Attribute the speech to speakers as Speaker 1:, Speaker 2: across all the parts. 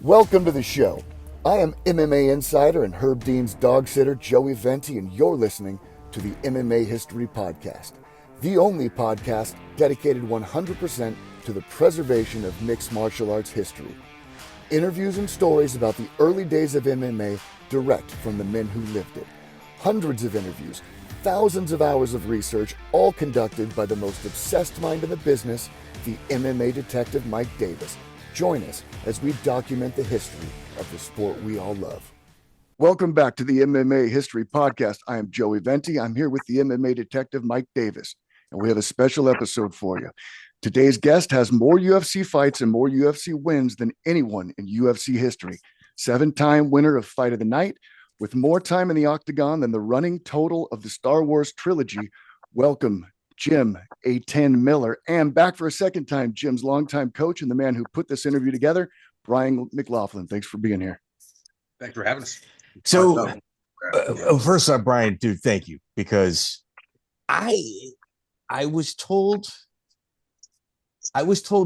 Speaker 1: Welcome to the show. I am MMA insider and Herb Dean's dog sitter, Joey Venti, and you're listening to the MMA History Podcast, the only podcast dedicated 100% to the preservation of mixed martial arts history. Interviews and stories about the early days of MMA direct from the men who lived it. Hundreds of interviews, thousands of hours of research, all conducted by the most obsessed mind in the business, the MMA detective Mike Davis. Join us as we document the history of the sport we all love. Welcome back to the MMA History Podcast. I am Joey Venti. I'm here with the MMA detective Mike Davis, and we have a special episode for you. Today's guest has more UFC fights and more UFC wins than anyone in UFC history. 7-time winner of Fight of the Night, with more time in the octagon than the running total of the Star Wars trilogy. Welcome, Jim A10 Miller, and back for a second time, Jim's longtime coach and the man who put this interview together, Brian McLaughlin. Thanks for being here.
Speaker 2: Thanks for having us.
Speaker 3: So, first off, Brian, dude, thank you, because I was told,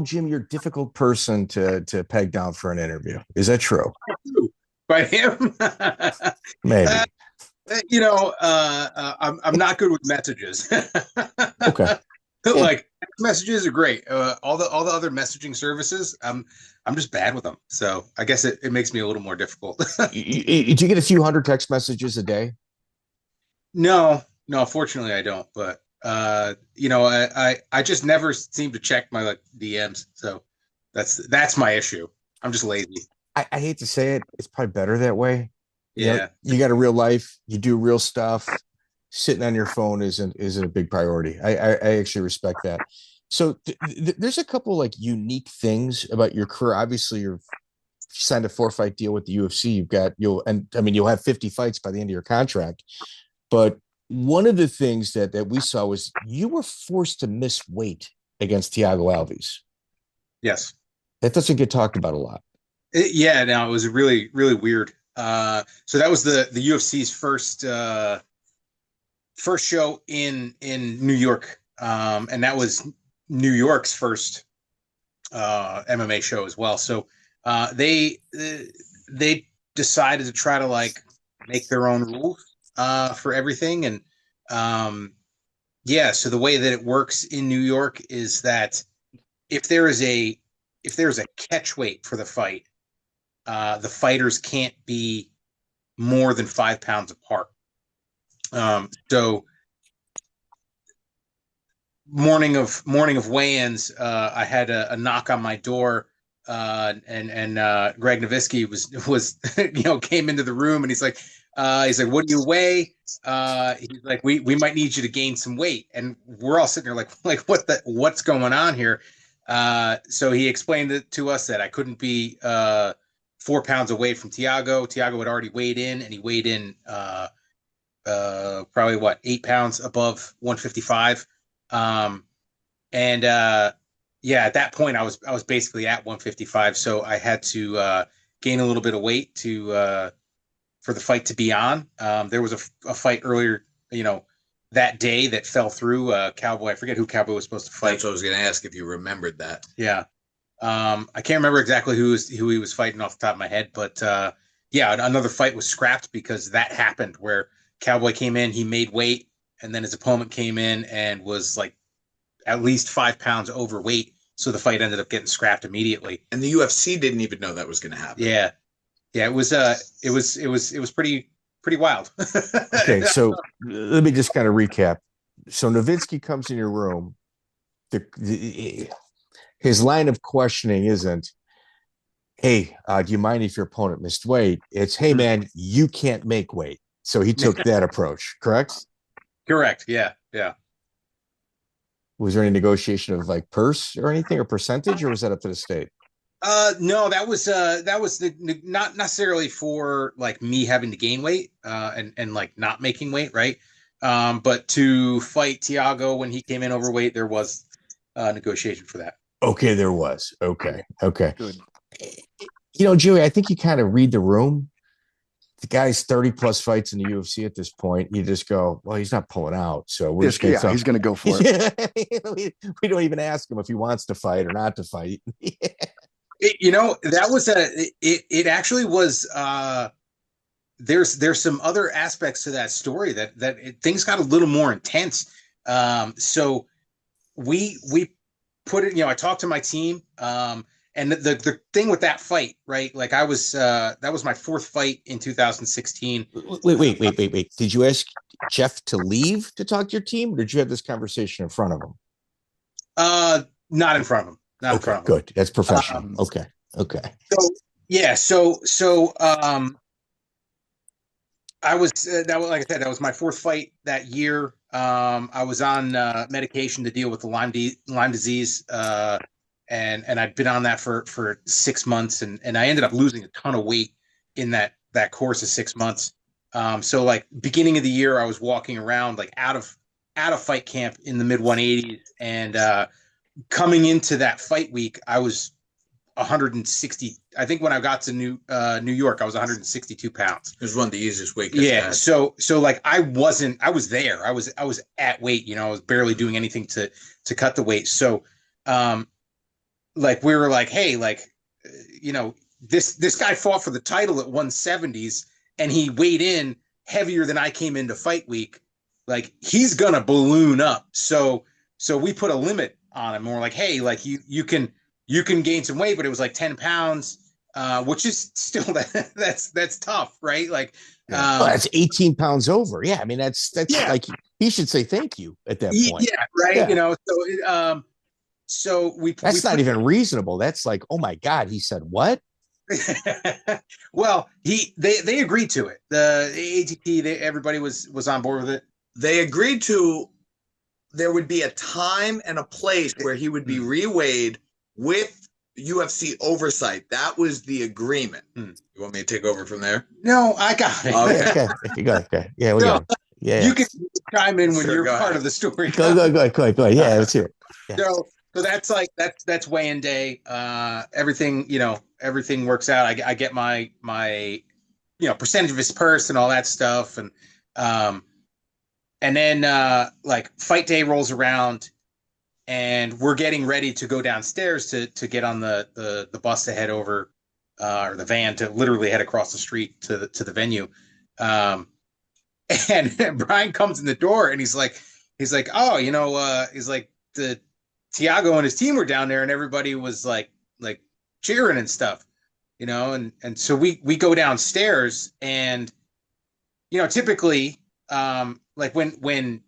Speaker 3: Jim, you're a difficult person to peg down for an interview. Is that true?
Speaker 2: By him?
Speaker 3: Maybe.
Speaker 2: I'm not good with messages.
Speaker 3: Okay.
Speaker 2: Like messages are great. All the other messaging services, I'm just bad with them. So I guess it makes me a little more difficult.
Speaker 3: Do you get a few hundred text messages a day?
Speaker 2: No, fortunately I don't. But I just never seem to check my DMs. So that's my issue. I'm just lazy.
Speaker 3: I hate to say it. It's probably better that way.
Speaker 2: Yeah.
Speaker 3: You got a real life. You do real stuff. Sitting on your phone isn't a big priority. I actually respect that. So there's a couple unique things about your career. Obviously, you've signed a 4-fight deal with the UFC. You'll have 50 fights by the end of your contract. But one of the things that we saw was you were forced to miss weight against Thigo Alves.
Speaker 2: Yes.
Speaker 3: That doesn't get talked about a lot.
Speaker 2: It was really, really weird. So that was the UFC's first show in New York. And that was New York's first MMA show as well. So they decided to try to make their own rules for everything. And so the way that it works in New York is that if there is a catch weight for the fight, the fighters can't be more than 5 pounds apart. So morning of weigh-ins, I had a knock on my door, and Greg Nowitzki was came into the room, and he's like, what do you weigh? He's like, we might need you to gain some weight, and we're all sitting there like what's going on here? So he explained it to us that I couldn't be 4 pounds away from Thiago. Thiago had already weighed in, and he weighed in probably 8 pounds above 155. At that point I was basically at 155. So I had to gain a little bit of weight for the fight to be on. There was a fight earlier, that day that fell through. Cowboy, I forget who Cowboy was supposed to fight.
Speaker 4: That's what I was going to ask, if you remembered that.
Speaker 2: Yeah. I can't remember exactly who he was fighting off the top of my head, but another fight was scrapped because that happened, where Cowboy came in, he made weight, and then his opponent came in and was at least 5 pounds overweight. So the fight ended up getting scrapped immediately.
Speaker 4: And the UFC didn't even know that was going to happen.
Speaker 2: Yeah. It was pretty wild.
Speaker 3: Okay. So let me just kind of recap. So Nowitzki comes in your room. His line of questioning isn't, hey, do you mind if your opponent missed weight? It's, hey, man, you can't make weight. So he took that approach, correct?
Speaker 2: Correct. Yeah.
Speaker 3: Was there any negotiation of purse or anything, or percentage, or was that up to the state?
Speaker 2: No, that was not necessarily for me having to gain weight and not making weight, right? But to fight Thiago when he came in overweight, there was negotiation for that.
Speaker 3: Okay, there was. Okay.
Speaker 1: Good.
Speaker 3: Joey, I think you kind of read the room. The guy's 30 plus fights in the UFC at this point. You just go, well, he's not pulling out. So we're
Speaker 1: he's going to go for it.
Speaker 3: We don't even ask him if he wants to fight or not to fight.
Speaker 2: That was it actually was, there's some other aspects to that story that things got a little more intense. So we put it, I talked to my team, and the thing with that fight, right? Like that was my fourth fight in 2016.
Speaker 3: Wait. Did you ask Jeff to leave to talk to your team, or did you have this conversation in front of him?
Speaker 2: Not in front of him. Not in front of him.
Speaker 3: Good. That's professional. Okay.
Speaker 2: So yeah, I was that was, like I said, that was my fourth fight that year. I was on medication to deal with the Lyme disease, and I'd been on that for 6 months, and I ended up losing a ton of weight in that course of 6 months. So like beginning of the year, I was walking around like out of fight camp in the mid 180s, and coming into that fight week, I was 160. I think when I got to New York, I was 162 pounds.
Speaker 4: It was one of the easiest weight cuts.
Speaker 2: Yeah. So like I was there. I was at weight, I was barely doing anything to cut the weight. So, like we were like, hey, like, this guy fought for the title at 170s, and he weighed in heavier than I came into fight week. Like he's gonna balloon up. So we put a limit on him. And we're like, hey, like you can gain some weight, but it was like 10 pounds, which is still that's tough, right? Like,
Speaker 3: that's 18 pounds over. Yeah. I mean, that's like, he should say thank you at that point.
Speaker 2: Yeah. Right. Yeah. So that's
Speaker 3: not even reasonable. That's like, oh my God, he said what?
Speaker 2: Well, they agreed to it. The ATP, everybody was on board with it.
Speaker 4: They agreed to, there would be a time and a place where he would be reweighed with UFC oversight. That was the agreement. You want me to take over from there?
Speaker 2: No, I got it.
Speaker 3: Okay. You got it. Okay. Yeah, we got it. Yeah.
Speaker 2: You can chime in when you're part of the story.
Speaker 3: Go ahead. Yeah, let's hear it. Yeah.
Speaker 2: So that's weigh-in day. Everything works out. I get my percentage of his purse and all that stuff, and then like fight day rolls around, and we're getting ready to go downstairs to get on the bus to head over, or the van to literally head across the street to the venue. And Brian comes in the door, and he's like, oh, he's like, the Thiago and his team were down there, and everybody was like cheering and stuff, and so we go downstairs, and typically, like when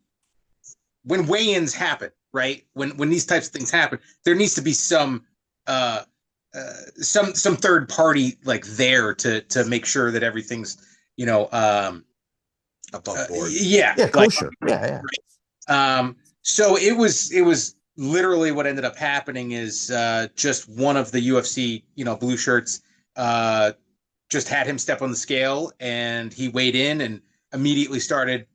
Speaker 2: weigh-ins happen, right? When these types of things happen, there needs to be some third party like there to make sure that everything's above
Speaker 4: board.
Speaker 3: Yeah, kosher. Yeah.
Speaker 2: So it was literally what ended up happening is just one of the UFC blue shirts just had him step on the scale, and he weighed in and immediately started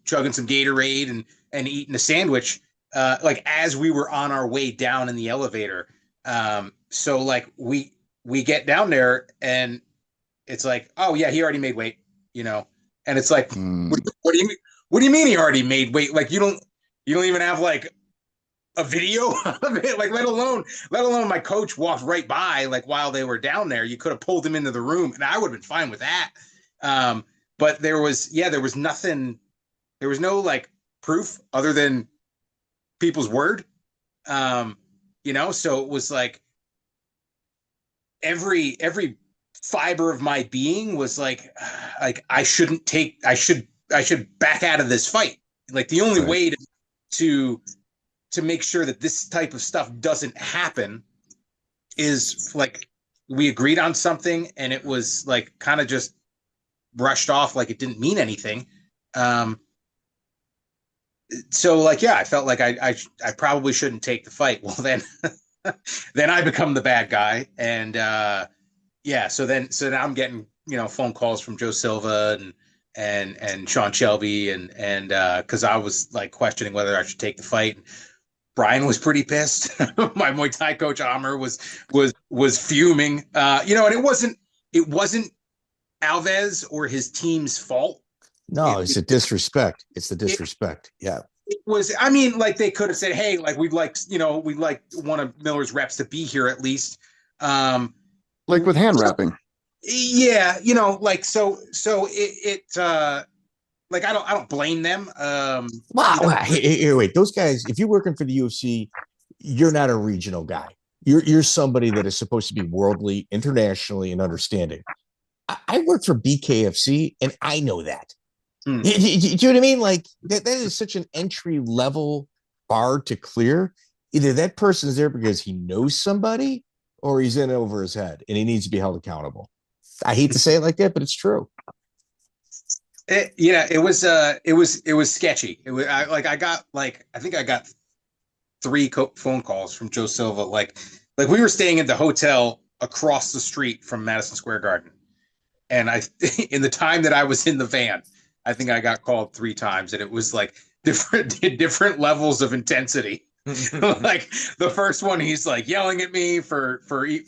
Speaker 2: chugging some Gatorade and eating a sandwich like as we were on our way down in the elevator. So like we get down there, and it's like, oh yeah, he already made weight, and it's like, what do you mean he already made weight? Like you don't even have like a video of it, like let alone my coach walked right by like while they were down there. You could have pulled him into the room, and I would have been fine with that. But there was nothing. There was no like proof other than people's word. So it was like every fiber of my being was like I should back out of this fight. Like the only way to make sure that this type of stuff doesn't happen is like we agreed on something, and it was like kind of just brushed off like it didn't mean anything. So like, yeah, I felt like I probably shouldn't take the fight. Well, then I become the bad guy. And so now I'm getting, phone calls from Joe Silva and Sean Shelby and cause I was like questioning whether I should take the fight. Brian was pretty pissed. My Muay Thai coach Amr was fuming, and it wasn't Alves or his team's fault.
Speaker 3: No, it's a disrespect. It's the disrespect. Yeah.
Speaker 2: It was, I mean, like they could have said, hey, like we'd like one of Miller's reps to be here at least.
Speaker 1: Like with hand wrapping.
Speaker 2: Yeah, you know, like so like I don't blame them.
Speaker 3: Wow.
Speaker 2: You know,
Speaker 3: Here, wait. Those guys, if you're working for the UFC, you're not a regional guy. You're somebody that is supposed to be worldly, internationally, and understanding. I work for BKFC, and I know that.
Speaker 2: Hmm.
Speaker 3: Do you know what I mean? Like that is such an entry level bar to clear. Either that person's there because he knows somebody, or he's in over his head, and he needs to be held accountable. I hate to say it like that, but it's true.
Speaker 2: it was sketchy. I think I got three phone calls from Joe Silva. Like we were staying at the hotel across the street from Madison Square Garden, and in the time that I was in the van, I think I got called 3 times, and it was like different levels of intensity. Like the first one, he's like yelling at me for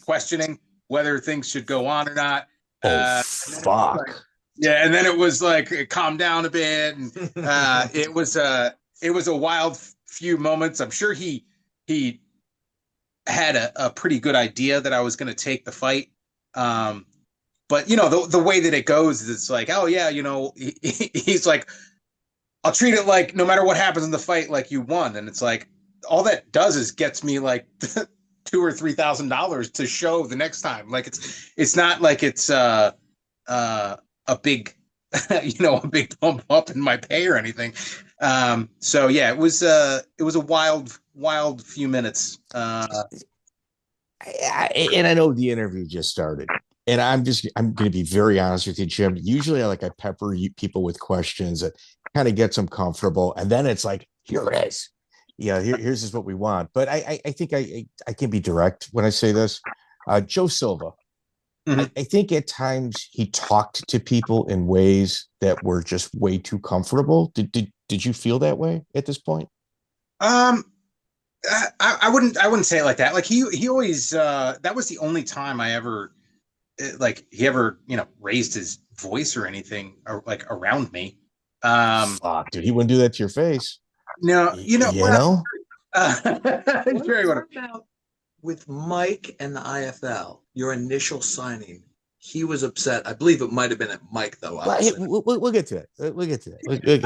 Speaker 2: questioning whether things should go on or not.
Speaker 3: Fuck.
Speaker 2: Yeah, and then it was like it calmed down a bit, and it was a wild few moments. I'm sure he had a pretty good idea that I was going to take the fight, but you know the way that it goes is it's like, oh yeah, you know, he's like, I'll treat it like no matter what happens in the fight, like you won, and it's like all that does is gets me like $2,000 or $3,000 to show the next time. Like it's not like it's a big you know, a big bump up in my pay or anything. So yeah, it was a wild few minutes.
Speaker 3: And I know the interview just started, and I'm going to be very honest with you, Jim. Usually I pepper people with questions that kind of gets them comfortable, and then it's like, here it is. Yeah, here's just what we want. But I think I can be direct when I say this. Joe Silva.
Speaker 2: Mm-hmm.
Speaker 3: I think at times he talked to people in ways that were just way too comfortable. Did you feel that way at this point?
Speaker 2: I wouldn't say it like that. Like he always that was the only time I ever he ever, you know, raised his voice or anything like around me.
Speaker 3: Fuck, dude, he wouldn't do that to your face.
Speaker 2: No, you know,
Speaker 4: Very what about with Mike and the IFL, your initial signing? He was upset. I believe it might have been at Mike, though.
Speaker 3: We'll get to it. We'll get to it.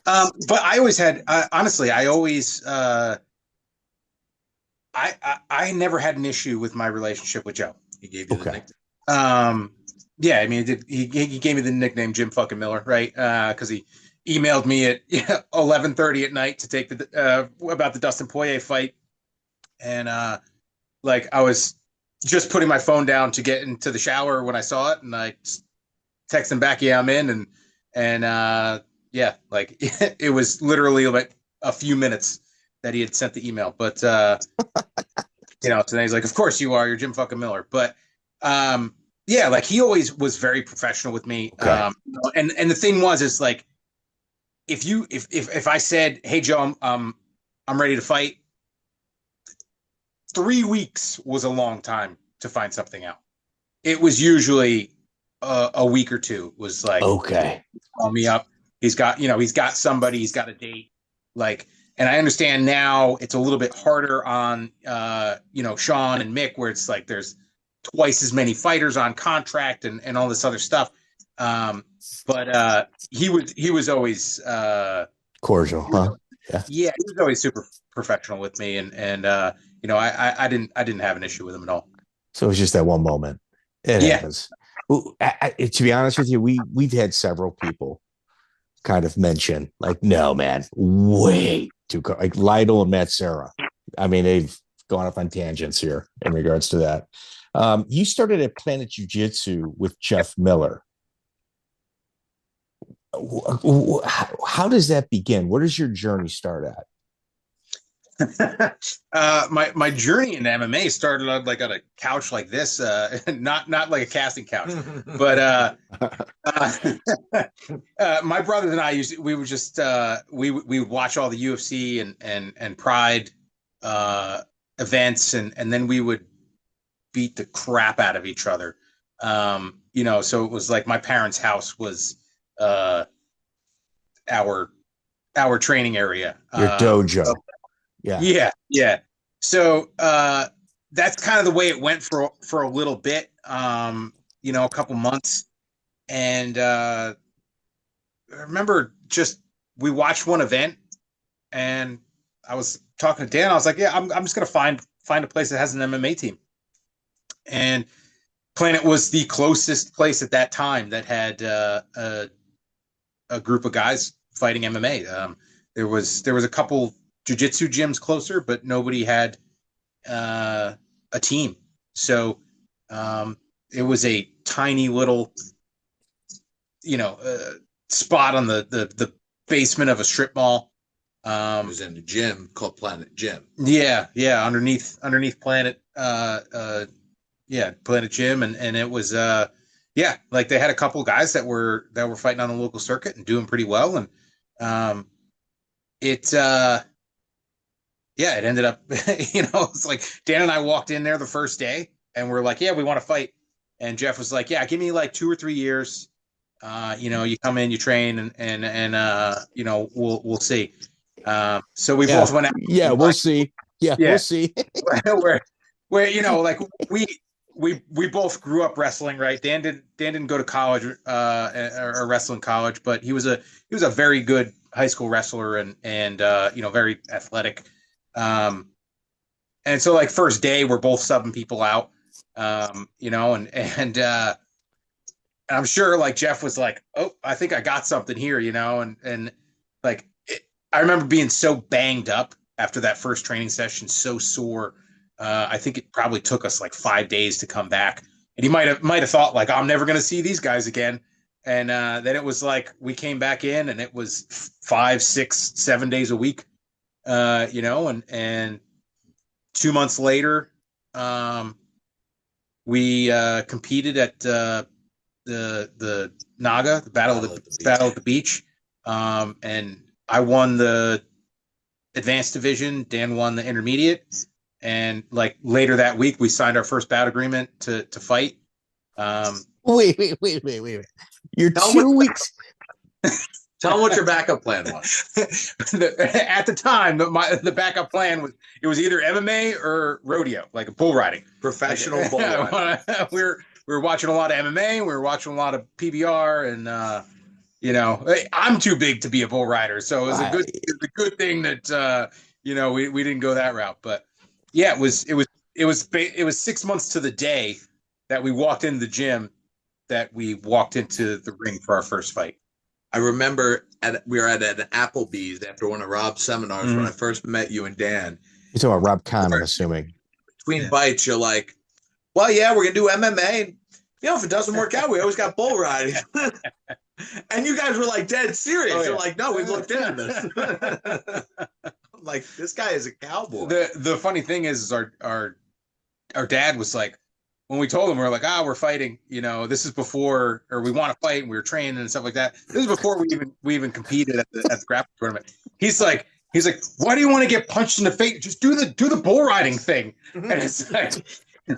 Speaker 2: But I always had, honestly, I always, I never had an issue with my relationship with Joe.
Speaker 4: He gave you the nickname.
Speaker 2: Yeah, I mean, he gave me the nickname Jim fucking Miller, right? Because he emailed me at 11:30 at night to take about the Dustin Poirier fight, and like I was just putting my phone down to get into the shower when I saw it, and I texted him back, "Yeah, I'm in," and yeah, like it was literally like a few minutes that he had sent the email, but you know, so then he's like, "Of course you are, you're Jim fucking Miller," but yeah, like he always was very professional with me.
Speaker 3: Okay.
Speaker 2: And the thing is like, if I said, "Hey Joe, I'm ready to fight," 3 weeks was a long time to find something out. It was usually a week or two. Was like,
Speaker 3: okay,
Speaker 2: call me up. He's got somebody. He's got a date. Like, and I understand now it's a little bit harder on you know, Sean and Mick, where it's like there's twice as many fighters on contract and all this other stuff. But he was always
Speaker 3: cordial, huh?
Speaker 2: Yeah, he was always super professional with me, and you know, I didn't have an issue with him at all.
Speaker 3: So it was just that one moment. It happens. Well, to be honest with you, we've had several people kind of mention like, no, man, way too like Lytle and Matt Serra. I mean, they've gone off on tangents here in regards to that. You started at Planet Jiu-Jitsu with Jeff Miller. How does that begin? Where does your journey start at?
Speaker 2: My journey in MMA started on like on a couch like this, not like a casting couch, but my brothers and I we would just we would watch all the UFC and Pride events, and then we would beat the crap out of each other. You know, so it was like my parents' house was our training area.
Speaker 3: Your dojo.
Speaker 2: Yeah. So that's kind of the way it went for a little bit, you know, a couple months. And I remember we watched one event, and I was talking to Dan. I was like, yeah, I'm just going to find a place that has an MMA team. And Planet was the closest place at that time that had a group of guys fighting MMA. There was a couple jiu-jitsu gyms closer, but nobody had a team. So it was a tiny little, you know, spot on the basement of a strip mall.
Speaker 4: It was in a gym called Planet Gym.
Speaker 2: Yeah, underneath Planet, Planet Gym, and it was like they had a couple guys that were fighting on the local circuit and doing pretty well, and it ended up, you know, it's like Dan and I walked in there the first day, and we're like, yeah, we want to fight, and Jeff was like, yeah, give me like 2 or 3 years, you know, you come in, you train, and you know, we'll see. So we both went out.
Speaker 3: Yeah, we'll see. Yeah, we'll see.
Speaker 2: where you know, like we both grew up wrestling, right? Dan didn't go to college or wrestling college, but he was a very good high school wrestler and you know, very athletic. And so like first day we're both subbing people out, you know, and I'm sure like Jeff was like, oh, I think I got something here, you know, and like I remember being so banged up after that first training session, so sore. I think it probably took us like 5 days to come back, and he might have thought like, I'm never going to see these guys again. And then it was like we came back in, and it was 5, 6, 7 days a week, you know, and 2 months later, we competed at the Naga, the Battle of the Beach, and I won the advanced division. Dan won the intermediate. And like later that week, we signed our first bout agreement to fight.
Speaker 3: Wait. You're 2 weeks.
Speaker 4: Tell them what your backup plan was.
Speaker 2: At the time, the backup plan was either MMA or rodeo, like a bull riding.
Speaker 4: Professional bull riding.
Speaker 2: we were watching a lot of MMA. We were watching a lot of PBR, and you know, I'm too big to be a bull rider, so it was a good thing that you know, we didn't go that route. But yeah, it was 6 months to the day that we walked into the gym that we walked into the ring for our first fight.
Speaker 4: I remember we were at an Applebee's after one of Rob's seminars when I first met you and Dan.
Speaker 3: You're talking about Rob Kahn, I'm assuming.
Speaker 4: Between bites, you're like, well, yeah, we're going to do MMA. You know, if it doesn't work out, we always got bull riding. And you guys were like dead serious.
Speaker 2: Oh, yeah.
Speaker 4: You're like, no, we looked into this. I'm like, this guy is a cowboy.
Speaker 2: The funny thing is our dad was like, when we told him, we were like, we're fighting, you know, this is before, or we want to fight, and we were training and stuff like that. This is before we even competed at the grappling tournament. He's like, why do you want to get punched in the face? Just do the bull riding thing. And it's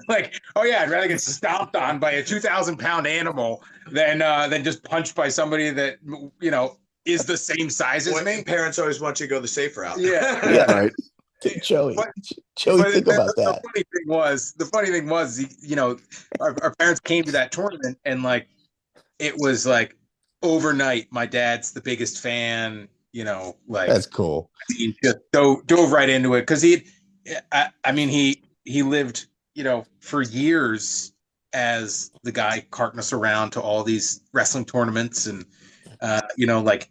Speaker 2: like, oh yeah, I'd rather get stomped on by a 2,000-pound animal than just punched by somebody that, you know, is the same size as me.
Speaker 4: Parents always want you to go the safe route.
Speaker 2: Yeah,
Speaker 1: right.
Speaker 3: Joey,
Speaker 2: but
Speaker 3: think about that.
Speaker 2: The funny thing was, you know, our parents came to that tournament, and like, it was like overnight, my dad's the biggest fan, you know, like
Speaker 3: that's cool.
Speaker 2: He just dove right into it. Cause he lived, you know, for years as the guy carting us around to all these wrestling tournaments. And, you know, like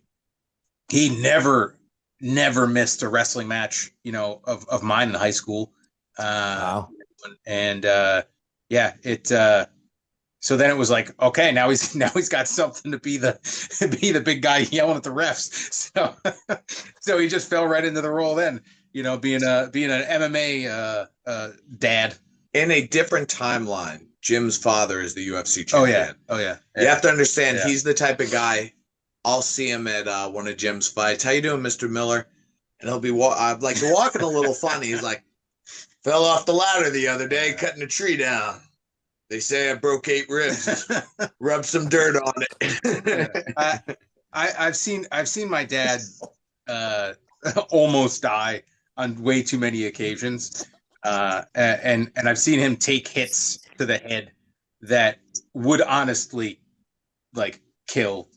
Speaker 2: he never missed a wrestling match, you know, of mine in high school.
Speaker 3: Wow.
Speaker 2: And so then it was like, okay, now he's got something to be the big guy yelling at the refs. So he just fell right into the role then, you know, being an MMA dad.
Speaker 4: In a different timeline, Jim's father is the UFC champion.
Speaker 2: Oh yeah.
Speaker 4: You have to understand, he's the type of guy. I'll see him at one of Jim's fights. How you doing, Mr. Miller? And he'll be walking a little funny. He's like, fell off the ladder the other day, cutting a tree down. They say I broke 8 ribs. Rub some dirt on it.
Speaker 2: I've seen my dad almost die on way too many occasions. and I've seen him take hits to the head that would honestly like kill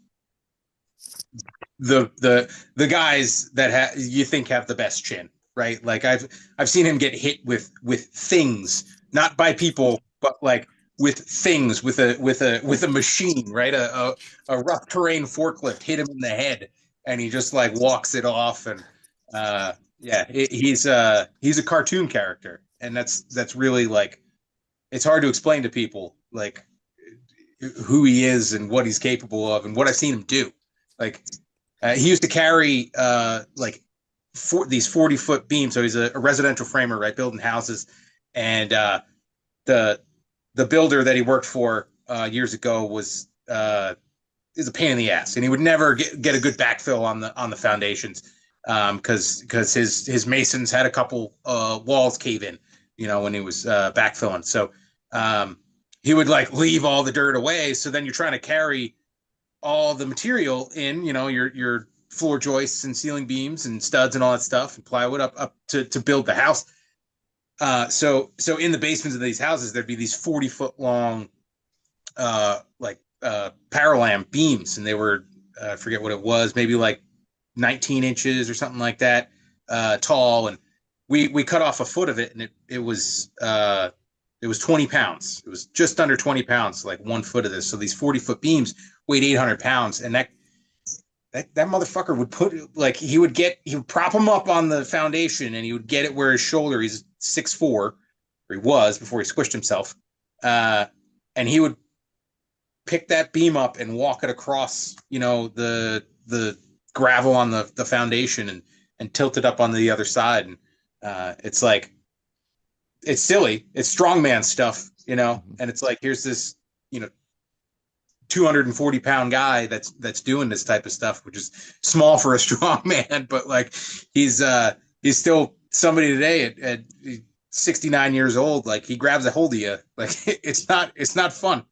Speaker 2: the guys that you think have the best chin, right? Like I've seen him get hit with things, not by people, but like with things, with a machine, right? A rough terrain forklift hit him in the head, and he just like walks it off. And he's a cartoon character, and that's really like, it's hard to explain to people like who he is and what he's capable of and what I've seen him do. Like he used to carry these 40-foot beams. So he's a residential framer, right? Building houses. And the builder that he worked for years ago is a pain in the ass. And he would never get a good backfill on the foundations because his masons had a couple walls cave in, when he was backfilling. So he would like leave all the dirt away. So then you're trying to carry all the material in, your floor joists and ceiling beams and studs and all that stuff and plywood up to build the house. So in the basements of these houses, there'd be these 40-foot long, Paralam beams. And they were, I forget what it was, maybe like 19 inches or something like that, tall. And we cut off a foot of it, and it was 20 pounds. It was just under 20 pounds, like 1 foot of this. So these 40-foot beams weighed 800 pounds. And that motherfucker would he would prop him up on the foundation, and he would get it where his shoulder, he's 6'4", or he was before he squished himself. And he would pick that beam up and walk it across, the gravel on the foundation and tilt it up on the other side. And it's like, it's silly. It's strongman stuff, and it's like, here's this, 240-pound guy that's doing this type of stuff, which is small for a strong man, but like he's still somebody today at 69 years old. Like he grabs a hold of you. Like it's not fun.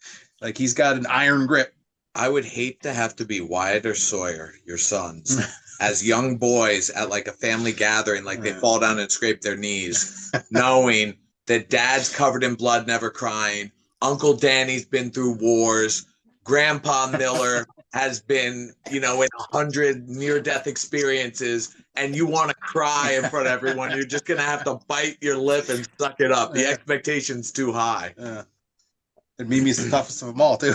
Speaker 2: Like he's got an iron grip.
Speaker 4: I would hate to have to be Wyatt or Sawyer, your sons, as young boys at like a family gathering, like they fall down and scrape their knees, knowing that dad's covered in blood, never crying. Uncle Danny's been through wars. Grandpa Miller has been, in 100 near-death experiences, and you want to cry in front of everyone. You're just going to have to bite your lip and suck it up. The expectation's too high.
Speaker 2: And Mimi's the toughest of them all, too.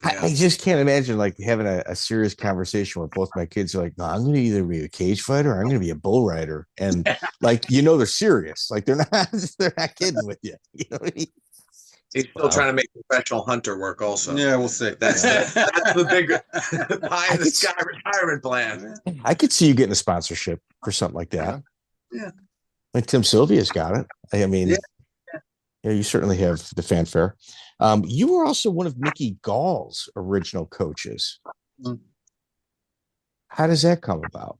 Speaker 3: I just can't imagine like having a serious conversation with both my kids. Are like, no, I'm going to either be a cage fighter or I'm going to be a bull rider. And like, they're serious. Like they're not kidding with you. You know what I mean?
Speaker 4: He's still trying to make professional hunter work also.
Speaker 2: Yeah, we'll see.
Speaker 4: That's the big pie in the sky retirement plan.
Speaker 3: I could see you getting a sponsorship for something like that.
Speaker 2: Yeah.
Speaker 3: Like Tim Sylvia's got it. I mean, you certainly have the fanfare. You were also one of Micky Gall's original coaches. Mm-hmm. How does that come about?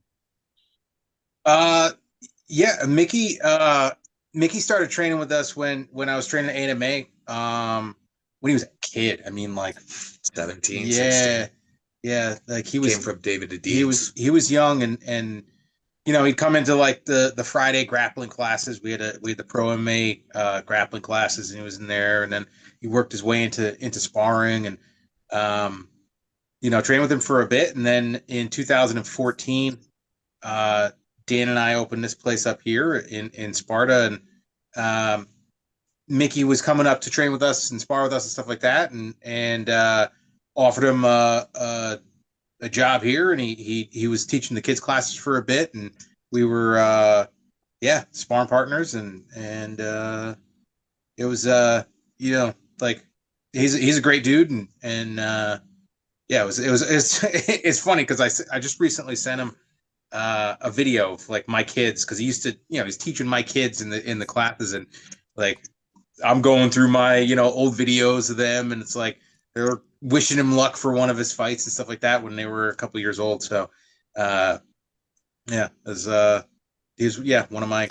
Speaker 2: Micky started training with us when I was training at AMA. When he was a kid. I mean, like
Speaker 4: 17,
Speaker 2: yeah,
Speaker 4: 16.
Speaker 2: Yeah. Like he
Speaker 4: came from David Adie's.
Speaker 2: He was young and he'd come into like the Friday grappling classes. We had the pro MMA grappling classes, and he was in there, and then he worked his way into sparring and trained with him for a bit. And then in 2014, Dan and I opened this place up here in Sparta, and Micky was coming up to train with us and spar with us and stuff like that, and offered him a job here, and he was teaching the kids classes for a bit, and we were sparring partners, and it was like he's a great dude, and it's funny because I just recently sent him a video of like my kids, because he used to he's teaching my kids in the classes, and like I'm going through my old videos of them, and it's like they're wishing him luck for one of his fights and stuff like that when they were a couple years old. So he was one of my.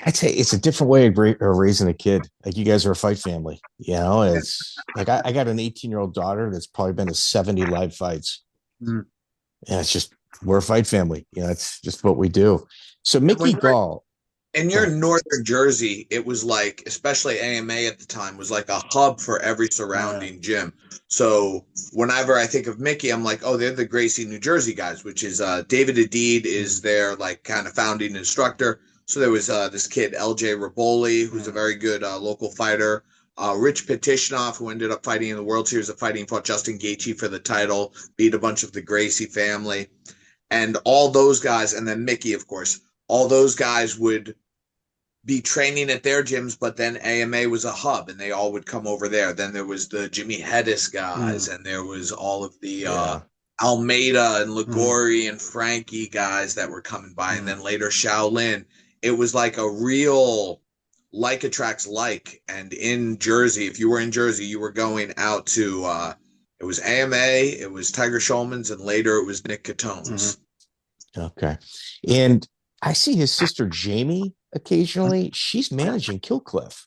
Speaker 3: I'd say it's a different way of raising a kid. Like you guys are a fight family, it's like I got an 18-year-old daughter that's probably been to 70 live fights. And it's just, we're a fight family. It's just what we do. So Micky Gall.
Speaker 4: in your northern Jersey, it was like, especially AMA at the time, was like a hub for every surrounding gym. So whenever I think of Mickey, I'm like, oh, they're the Gracie, New Jersey guys, which is David Adid is their like kind of founding instructor. So there was this kid, LJ Raboli, who's a very good local fighter. Rich Petitionoff, who ended up fighting in the World Series of Fighting, fought Justin Gaethje for the title, beat a bunch of the Gracie family. And all those guys, and then Mickey, of course, all those guys would be training at their gyms, but then AMA was a hub and they all would come over there. Then there was the Jimmy Hedis guys, and there was all of the Almeida and Liguori and Frankie guys that were coming by, and then later Shaolin. It was like a real like attracts like. And in Jersey, if you were in Jersey, you were going out to it was AMA, it was Tiger Schulman's, and later it was Nick Catone's.
Speaker 3: Okay. And I see his sister Jamie occasionally. She's managing Killcliff.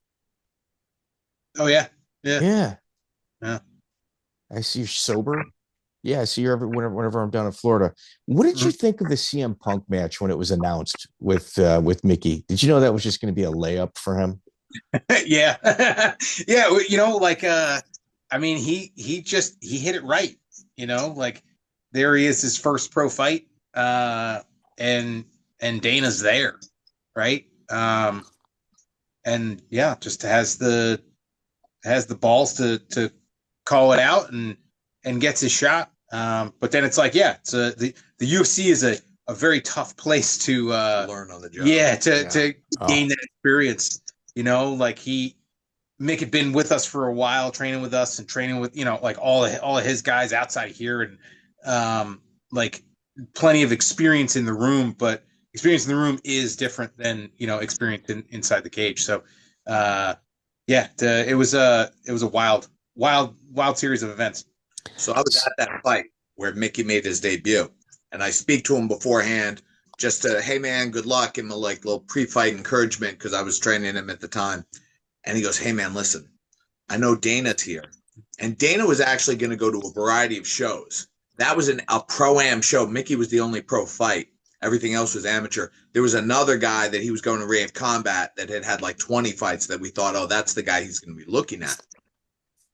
Speaker 2: Oh yeah.
Speaker 3: I see you're sober. Yeah, I see you whenever I'm down in Florida. What did you think of the CM Punk match when it was announced with Mickey? Did you know that was just going to be a layup for him?
Speaker 2: Yeah. Yeah, you know, like I mean, he hit it right, you know, like there he is, his first pro fight, and Dana's there, right? And yeah, just has the balls to call it out and gets his shot. But then it's like, yeah, it's the UFC is a very tough place to
Speaker 4: learn on the job.
Speaker 2: Yeah, to gain that experience. You know, like Mick had been with us for a while, training with us and training with, you know, like all of his guys outside here, and like plenty of experience in the room, but experience in the room is different than, you know, experience inside the cage. So it was a wild series of events.
Speaker 4: So I was at that fight where Mickey made his debut, and I speak to him beforehand just to, hey man, good luck, and like little pre-fight encouragement because I was training him at the time. And he goes, hey man, listen, I know Dana's here, and Dana was actually going to go to a variety of shows. That was a pro-am show. Mickey was the only pro fight. Everything else was amateur. There was another guy that he was going to Rave Combat that had like 20 fights that we thought, oh, that's the guy he's going to be looking at.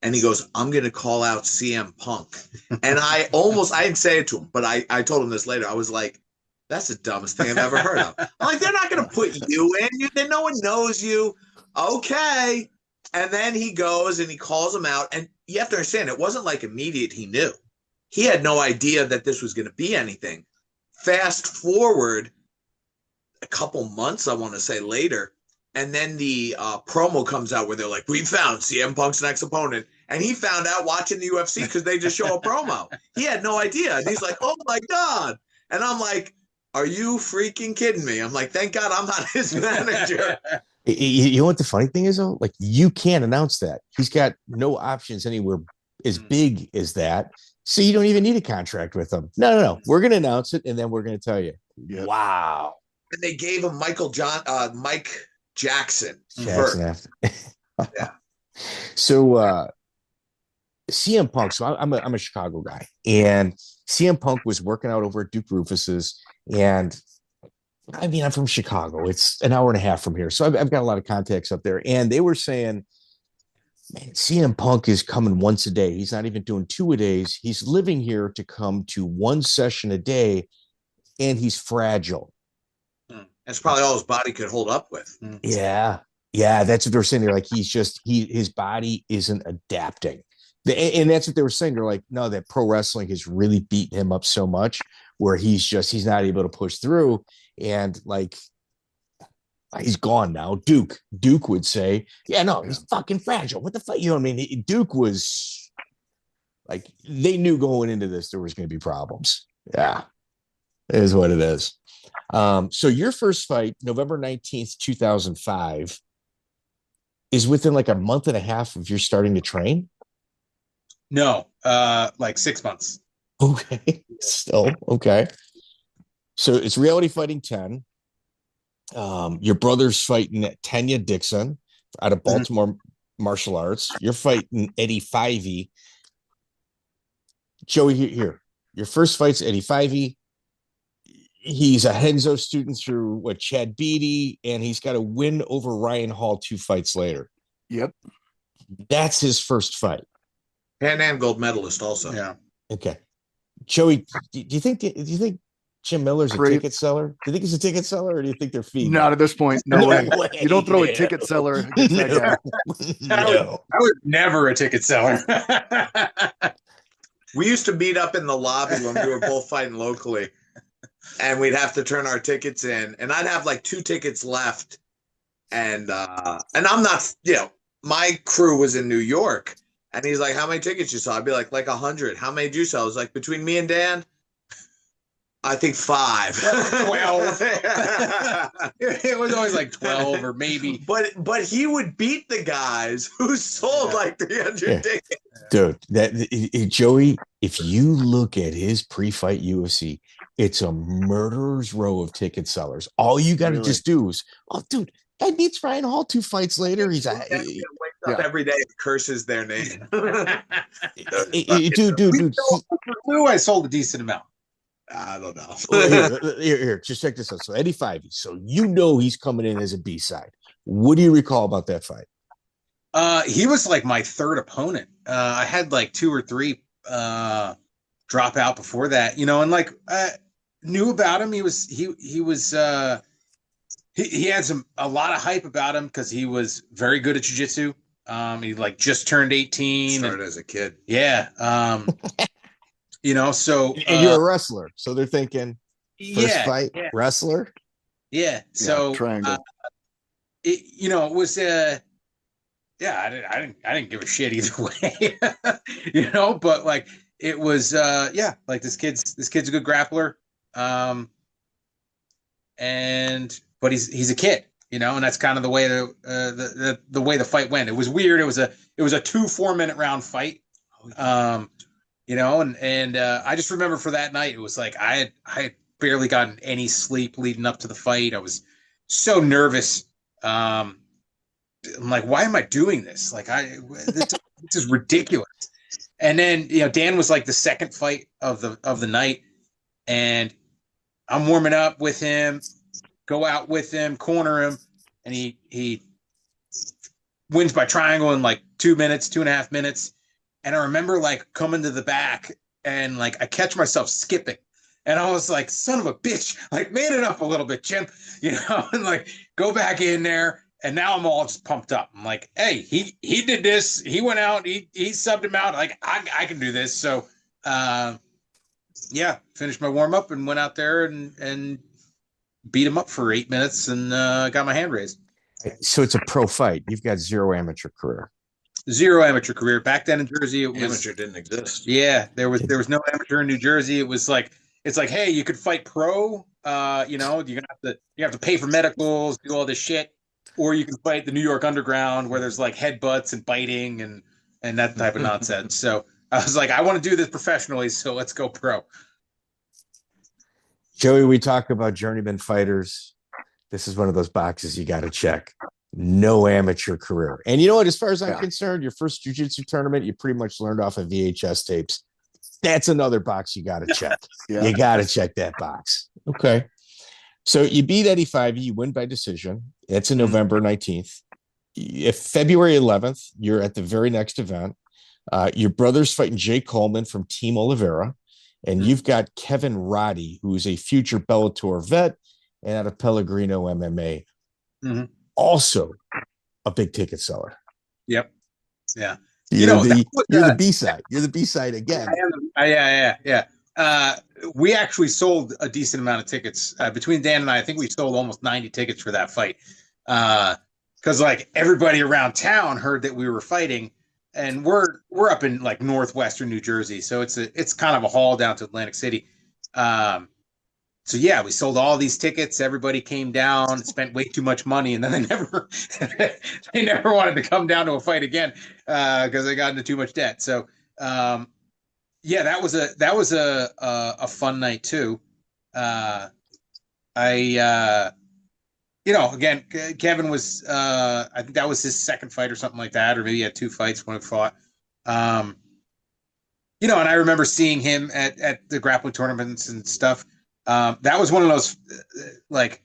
Speaker 4: And he goes, I'm going to call out CM Punk. And I didn't say it to him, but I told him this later. I was like, that's the dumbest thing I've ever heard of. I'm like, they're not going to put you in. No one knows you. Okay. And then he goes and he calls him out. And you have to understand, it wasn't like immediate he knew. He had no idea that this was going to be anything. Fast forward a couple months, I want to say later, and then the promo comes out where they're like, we found CM Punk's next opponent. And he found out watching the UFC because they just show a promo. He had no idea. And he's like, oh my God. And I'm like, are you freaking kidding me? I'm like, thank God I'm not his manager.
Speaker 3: You know what the funny thing is, though? Like, you can't announce that. He's got no options anywhere as big as that. So you don't even need a contract with him. No. We're going to announce it, and then we're going to tell you. Yep. Wow.
Speaker 4: And they gave him Mike Jackson
Speaker 3: first. Yeah. So CM Punk. So I'm a Chicago guy, and CM Punk was working out over at Duke Rufus's, and I mean, I'm from Chicago. It's an hour and a half from here, so I've got a lot of contacts up there, and they were saying, man, CM Punk is coming once a day. He's not even doing 2 a days. He's living here to come to 1 session a day, and he's fragile.
Speaker 4: That's probably all his body could hold up with.
Speaker 3: Yeah, that's what they're saying. They're like, his body isn't adapting, and that's what they were saying. They're like, no, that pro wrestling has really beaten him up so much where he's not able to push through, and like, he's gone now. Duke would say, yeah, no, he's fucking fragile. What the fuck? You know what I mean? Duke was like, they knew going into this there was going to be problems. Yeah, it is what it is. So your first fight, November 19th, 2005, is within like a month and a half of your starting to train?
Speaker 2: No, like 6 months.
Speaker 3: Okay. Still, okay. So it's Reality Fighting 10. Your brother's fighting Tanya Dixon out of Baltimore Martial Arts. You're fighting Eddie Fyvie. Joey, here. Your first fight's Eddie Fyvie. He's a Henzo student through Chad Beatty, and he's got a win over Ryan Hall 2 fights later.
Speaker 1: Yep.
Speaker 3: That's his first fight.
Speaker 4: And gold medalist also.
Speaker 2: Yeah.
Speaker 3: Okay. Joey, do you think Jim Miller's a ticket seller? Do you think he's a ticket seller, or do you think they're feeding?
Speaker 1: Not at this point. No way. You don't throw a ticket seller against that guy.
Speaker 2: I was never a ticket seller.
Speaker 4: We used to meet up in the lobby when we were both fighting locally, and we'd have to turn our tickets in, and I'd have like 2 tickets left, and I'm not, my crew was in New York, and he's like, "How many tickets you saw?" I'd be like 100. "How many did you sell?" I was like, "Between me and Dan, I think 5."
Speaker 2: 12. It was always like 12 or maybe.
Speaker 4: But he would beat the guys who sold like 300 tickets.
Speaker 3: Dude, Joey, if you look at his pre-fight UFC, it's a murderer's row of ticket sellers. All you got to just do is, dude, guy beats Ryan Hall 2 fights later. He's
Speaker 4: wakes up every day and curses their name.
Speaker 3: dude.
Speaker 2: Who I sold a decent amount.
Speaker 4: I don't know.
Speaker 3: Here, just check this out. So Eddie Fyvie, so he's coming in as a B-side. What do you recall about that fight?
Speaker 2: He was like my third opponent. I had like 2 or 3 drop out before that, and like knew about him. He had a lot of hype about him because he was very good at jiu-jitsu. He like just turned 18.
Speaker 4: Started as a kid.
Speaker 2: Yeah. So
Speaker 3: and you're a wrestler, so they're thinking first fight wrestler.
Speaker 2: Yeah. So
Speaker 1: triangle.
Speaker 2: It was I didn't give a shit either way. But like it was like this kid's a good grappler. But he's a kid, and that's kind of the way the way the fight went. It was weird. It was a 2 4-minute round fight. And I just remember for that night, it was like I had barely gotten any sleep leading up to the fight. I was so nervous. I'm like, why am I doing this? Like, this is ridiculous. And then Dan was like the second fight of the night, and I'm warming up with him, go out with him, corner him, and he wins by triangle in like 2.5 minutes. And I remember like coming to the back and like I catch myself skipping. And I was like, son of a bitch, like man it up a little bit, Jim, and like go back in there. And now I'm all just pumped up. I'm like, hey, he did this. He went out, he subbed him out. Like I can do this. So finished my warm up and went out there and beat him up for 8 minutes and got my hand raised.
Speaker 3: So it's a pro fight. You've got 0 amateur career.
Speaker 2: 0 amateur career. Back then in Jersey, it was
Speaker 4: amateur didn't exist.
Speaker 2: Yeah, there was no amateur in New Jersey. It was like hey, you could fight pro. You're gonna have to pay for medicals, do all this shit, or you can fight the New York Underground where there's like headbutts and biting and that type of nonsense. So I was like, I want to do this professionally, so let's go pro.
Speaker 3: Joey, we talk about journeyman fighters. This is one of those boxes you got to check. No amateur career. And you know what? As far as I'm concerned, your first jiu-jitsu tournament, you pretty much learned off of VHS tapes. That's another box you got to check. You got to check that box. Okay. So you beat Eddie Fyvie. You win by decision. It's in November 19th. If February 11th, you're at the very next event. Your brother's fighting Jay Coleman from Team Oliveira. And you've got Kevin Roddy, who's a future Bellator vet and out of Pellegrino MMA. Mm-hmm. Also a big ticket seller.
Speaker 2: Yep. Yeah.
Speaker 3: You're the B-side. You're the B-side again.
Speaker 2: Yeah. We actually sold a decent amount of tickets between Dan and I think we sold almost 90 tickets for that fight. Because like everybody around town heard that we were fighting, and we're up in like northwestern New Jersey, so it's kind of a haul down to Atlantic City. So yeah, we sold all these tickets. Everybody came down, spent way too much money, and then they never wanted to come down to a fight again because they got into too much debt. So that was a fun night too. Again, Kevin was I think that was his second fight or something like that, or maybe he had 2 fights when he fought. And I remember seeing him at the grappling tournaments and stuff. That was one of those like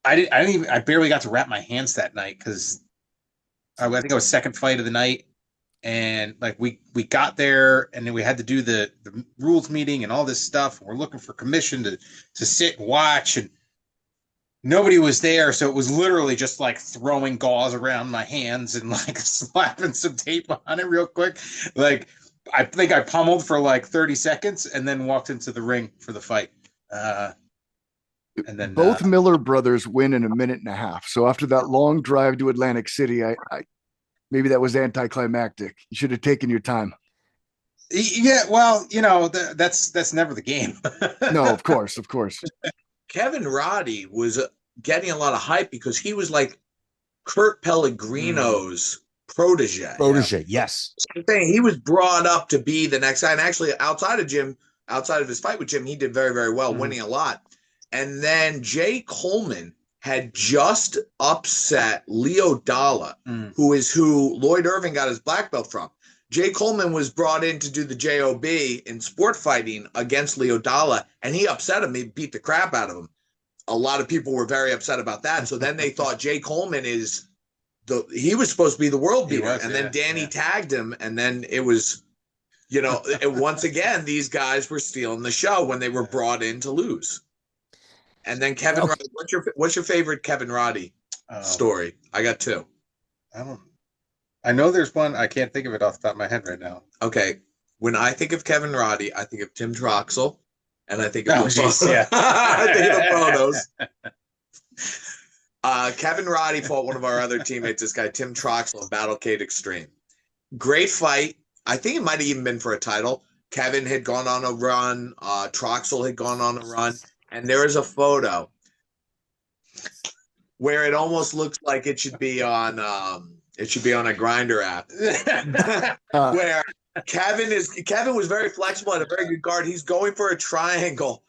Speaker 2: I barely got to wrap my hands that night because I think it was second fight of the night, and like we got there and then we had to do the rules meeting and all this stuff. And we're looking for commission to sit and watch, and nobody was there, so it was literally just like throwing gauze around my hands and like slapping some tape on it real quick. Like I think I pummeled for like 30 seconds and then walked into the ring for the fight. And then
Speaker 1: both Miller brothers win in a minute and a half. So after that long drive to Atlantic City, I maybe that was anticlimactic. You should have taken your time.
Speaker 2: Yeah, well, you know, that's never the game.
Speaker 1: No, of course.
Speaker 4: Kevin Roddy was getting a lot of hype because he was like Kurt Pellegrino's protege.
Speaker 3: Yes.
Speaker 4: He was brought up to be the next guy. And actually, outside of his fight with Jim, he did very, very well, winning a lot. And then Jay Coleman had just upset Leo Dalla, who is who Lloyd Irving got his black belt from. Jay Coleman was brought in to do the JOB in sport fighting against Leo Dalla, and he upset him. He beat the crap out of him. A lot of people were very upset about that. So then they thought Jay Coleman he was supposed to be the world beater. Then Danny tagged him, and then it was, you know, once again, these guys were stealing the show when they were brought in to lose. And then Kevin Roddy, what's your favorite Kevin Roddy story? I got two.
Speaker 2: I know there's one. I can't think of it off the top of my head right now.
Speaker 4: Okay. When I think of Kevin Roddy, I think of Tim Troxel, and I think of
Speaker 2: I think of
Speaker 4: the photos. Kevin Roddy fought one of our other teammates, this guy, Tim Troxel, of Battlecade Extreme. Great fight. I think it might have even been for a title. Kevin had gone on a run. Troxel had gone on a run. And there is a photo where it almost looks like it should be on a Grinder app. Where Kevin was very flexible and a very good guard. He's going for a triangle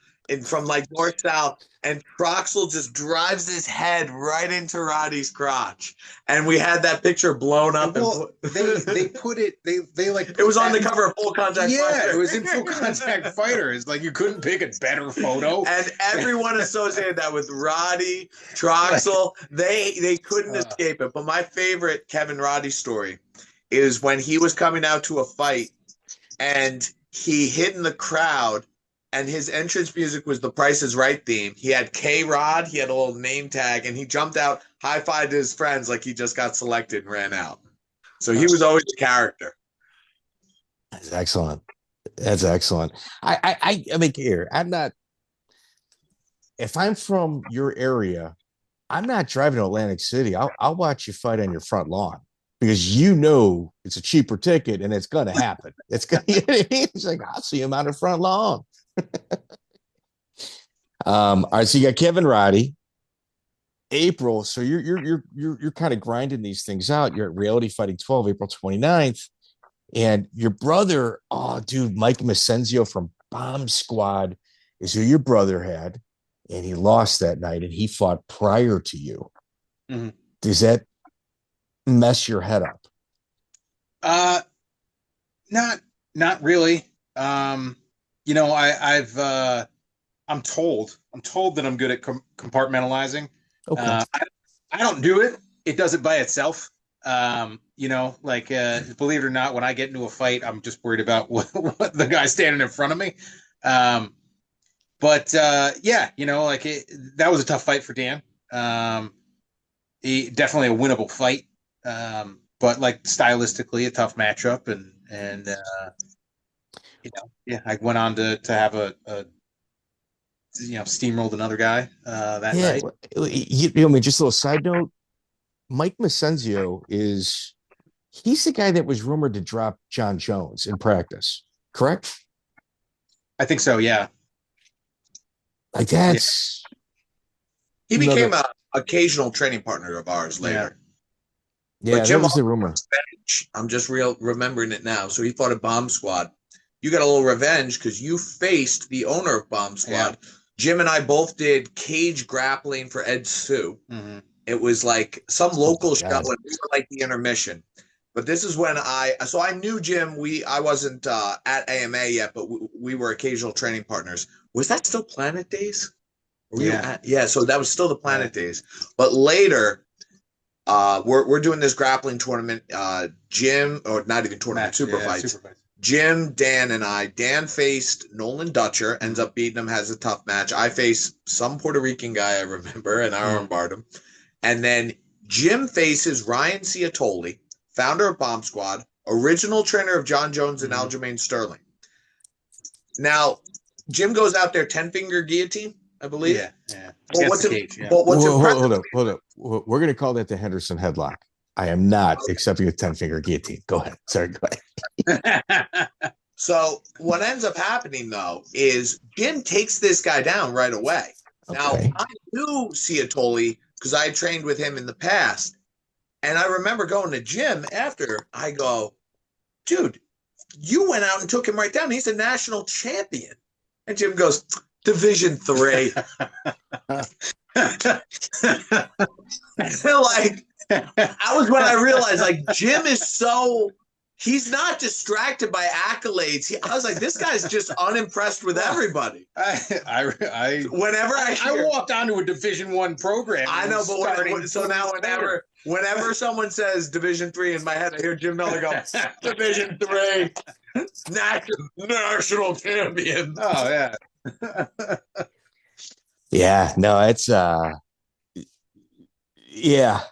Speaker 4: from like north south, and Troxel just drives his head right into Roddy's crotch. And we had that picture blown up.
Speaker 2: Well, they put it. They like.
Speaker 4: It was on the cover of Full Contact.
Speaker 2: Yeah,
Speaker 4: Fighter.
Speaker 2: It was in Full Contact Fighter. It's like you couldn't pick a better photo.
Speaker 4: And everyone associated that with Roddy, Troxel. They couldn't escape it. But my favorite Kevin Roddy story is when he was coming out to a fight and he hid in the crowd. And his entrance music was the Price is Right theme. He had K-Rod, he had a little name tag, and he jumped out, high-fived his friends like he just got selected and ran out. So he was always a character.
Speaker 3: That's excellent. I mean, here, if I'm from your area, I'm not driving to Atlantic City. I'll watch you fight on your front lawn because you know it's a cheaper ticket and it's going to happen. It's like, I'll see him on the front lawn. All right, so you got Kevin Roddy, April. So you're kind of grinding these things out. You're at Reality Fighting 12, April 29th, and your brother, Mike Masenzio from Bomb Squad is who your brother had, and he lost that night, and he fought prior to you. Mm-hmm. Does that mess your head up?
Speaker 2: Not really. You know, I'm told that I'm good at compartmentalizing.
Speaker 3: Okay.
Speaker 2: I don't do it. It does it by itself. You know, like, believe it or not, when I get into a fight, I'm just worried about what the guy standing in front of me. But yeah, you know, like that was a tough fight for Dan. Definitely a winnable fight. But like stylistically a tough matchup and you know, yeah, I went on to have a steamrolled another guy that night.
Speaker 3: I mean, just a little side note, Mike Masenzio he's the guy that was rumored to drop John Jones in practice, correct?
Speaker 2: I think so, yeah.
Speaker 3: Like that's
Speaker 4: he became an occasional training partner of ours later.
Speaker 3: Yeah, that was the rumor.
Speaker 4: I'm just remembering it now. So he fought a Bomb Squad. You got a little revenge because you faced the owner of Bomb Squad. Yeah. Jim and I both did cage grappling for Ed Sue. Mm-hmm. It was like some local show, and we were like the intermission. But this is when I knew Jim. I wasn't at AMA yet, but we were occasional training partners. Was that still Planet Days?
Speaker 2: Yeah.
Speaker 4: So that was still the Planet Days. But later, we're doing this grappling tournament. Jim, or not even tournament, super fights. Jim, Dan, and I. Dan faced Nolan Dutcher, ends up beating him, has a tough match. I face some Puerto Rican guy I remember, and I armbarred him. And then Jim faces Ryan Ciotoli, founder of Bomb Squad, original trainer of John Jones and Aljamain Sterling. Now, Jim goes out there 10-finger guillotine, I believe.
Speaker 2: Yeah.
Speaker 4: But what's
Speaker 3: hold up. We're going to call that the Henderson headlock. I am not accepting a 10-finger guillotine. Go ahead. Sorry, go ahead.
Speaker 4: So what ends up happening, though, is Jim takes this guy down right away. Okay. Now, I knew Ciotoli because I trained with him in the past. And I remember going to Jim after. I go, dude, you went out and took him right down. He's a national champion. And Jim goes, Division 3. Like, that was when I realized, like, Jim is so, he's not distracted by accolades. I was like, this guy's just unimpressed with everybody.
Speaker 2: I walked onto a Division 1 program.
Speaker 4: I know, but so now whenever someone says Division 3 in my head, I hear Jim Miller go, Division 3, national champion.
Speaker 2: Oh, yeah.
Speaker 3: Yeah, no, it's yeah.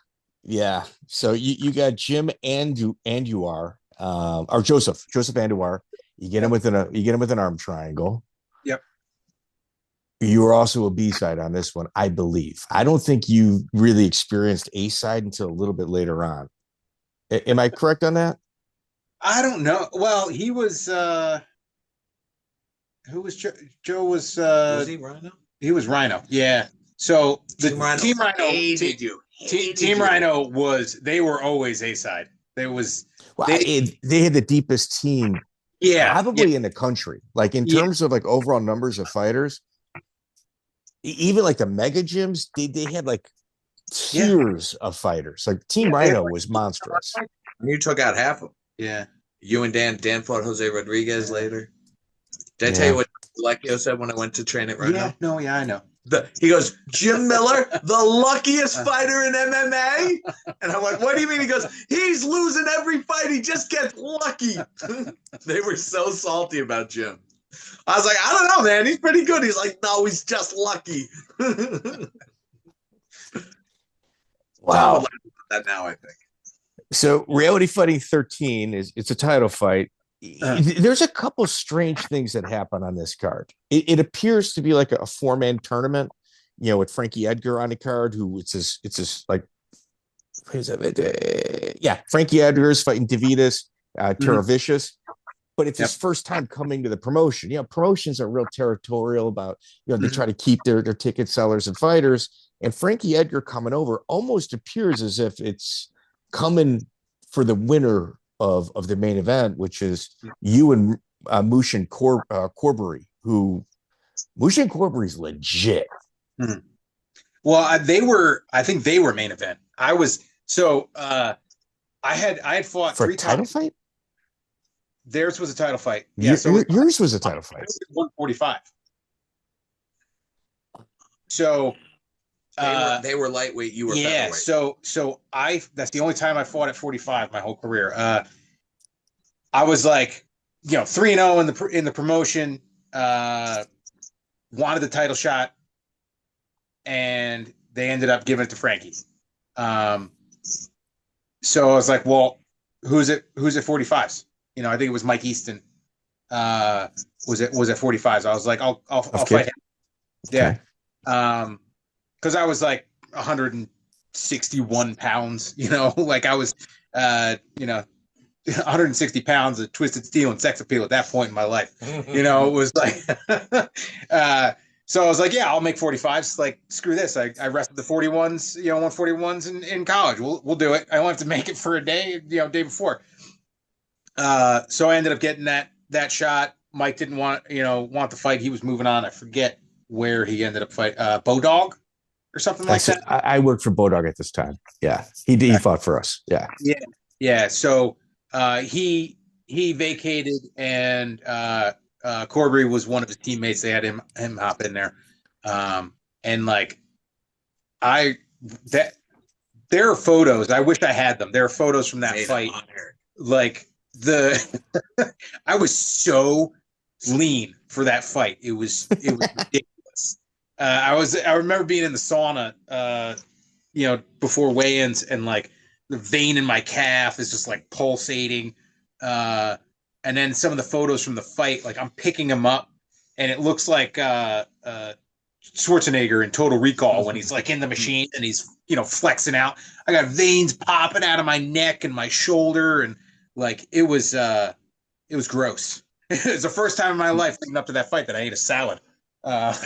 Speaker 3: So you got Jim and you are or Joseph Andujar. You get him with an arm triangle.
Speaker 2: Yep.
Speaker 3: You were also a B side on this one, I believe. I don't think you really experienced A side until a little bit later on. Am I correct on that?
Speaker 2: I don't know. Well, he was who was Joe was
Speaker 4: he Rhino?
Speaker 2: He was Rhino. Yeah. So the
Speaker 4: Team Rhino hated you.
Speaker 2: Team Rhino they were always A side. They
Speaker 3: had the deepest team probably in the country. Like in terms of like overall numbers of fighters, even like the mega gyms, they had like tiers of fighters. Like Team Rhino was monstrous.
Speaker 4: You took out half of them.
Speaker 2: Yeah.
Speaker 4: You and Dan fought Jose Rodriguez later. Did I tell you what Lecchio said when I went to train at Rhino?
Speaker 2: No, I know.
Speaker 4: He goes, Jim Miller, the luckiest fighter in MMA? And I'm like, what do you mean? He goes, he's losing every fight. He just gets lucky. They were so salty about Jim. I was like, I don't know, man. He's pretty good. He's like, no, he's just lucky.
Speaker 3: Wow.
Speaker 4: That now, I think.
Speaker 3: So Reality Fighting 13 it's a title fight. There's a couple strange things that happen on this card. It appears to be like a 4-man tournament, with Frankie Edgar on the card, who it's this like, Frankie Edgar is fighting Davidas, Terra Vicious, but it's his first time coming to the promotion. Promotions are real territorial about, they try to keep their ticket sellers and fighters, and Frankie Edgar coming over almost appears as if it's coming for the winner of the main event, which is you and Muhsin Corbbrey, who Muhsin Corbbrey's legit.
Speaker 2: Mm-hmm. Well, I think they were main event. I had fought
Speaker 3: for
Speaker 2: 3
Speaker 3: a title
Speaker 2: times.
Speaker 3: fight.
Speaker 2: Theirs was a title fight.
Speaker 3: Yeah, yours was a title fight.
Speaker 2: 145. So
Speaker 4: they were lightweight. You were featherweight.
Speaker 2: So that's the only time I fought at 45 my whole career. I was like, 3-0 in the promotion. Wanted the title shot, and they ended up giving it to Frankie. So I was like, well, who's at 45s? I think it was Mike Easton. Was at 45s. I was like, I'll fight him.
Speaker 3: Okay.
Speaker 2: Yeah. Because I was like 161 pounds, like I was, 160 pounds of twisted steel and sex appeal at that point in my life. It was like, so I was like, yeah, I'll make 45s. Like, screw this. I wrestled the 41s, 141s in college. We'll do it. I don't have to make it for a day, day before. So I ended up getting that shot. Mike didn't want the fight. He was moving on. I forget where he ended up fighting, Bodog or something like that.
Speaker 3: I worked for Bodog at this time. Yeah. He fought for us. Yeah.
Speaker 2: Yeah. So he vacated, and Corbbrey was one of his teammates. They had him hop in there. And like there are photos. I wish I had them. There are photos from that fight. Like I was so lean for that fight. It was ridiculous. I remember being in the sauna, before weigh-ins, and like the vein in my calf is just like pulsating. And then some of the photos from the fight, like I'm picking him up, and it looks like Schwarzenegger in Total Recall when he's like in the machine and he's flexing out. I got veins popping out of my neck and my shoulder, and like it was gross. It was the first time in my life leading up to that fight that I ate a salad.
Speaker 4: And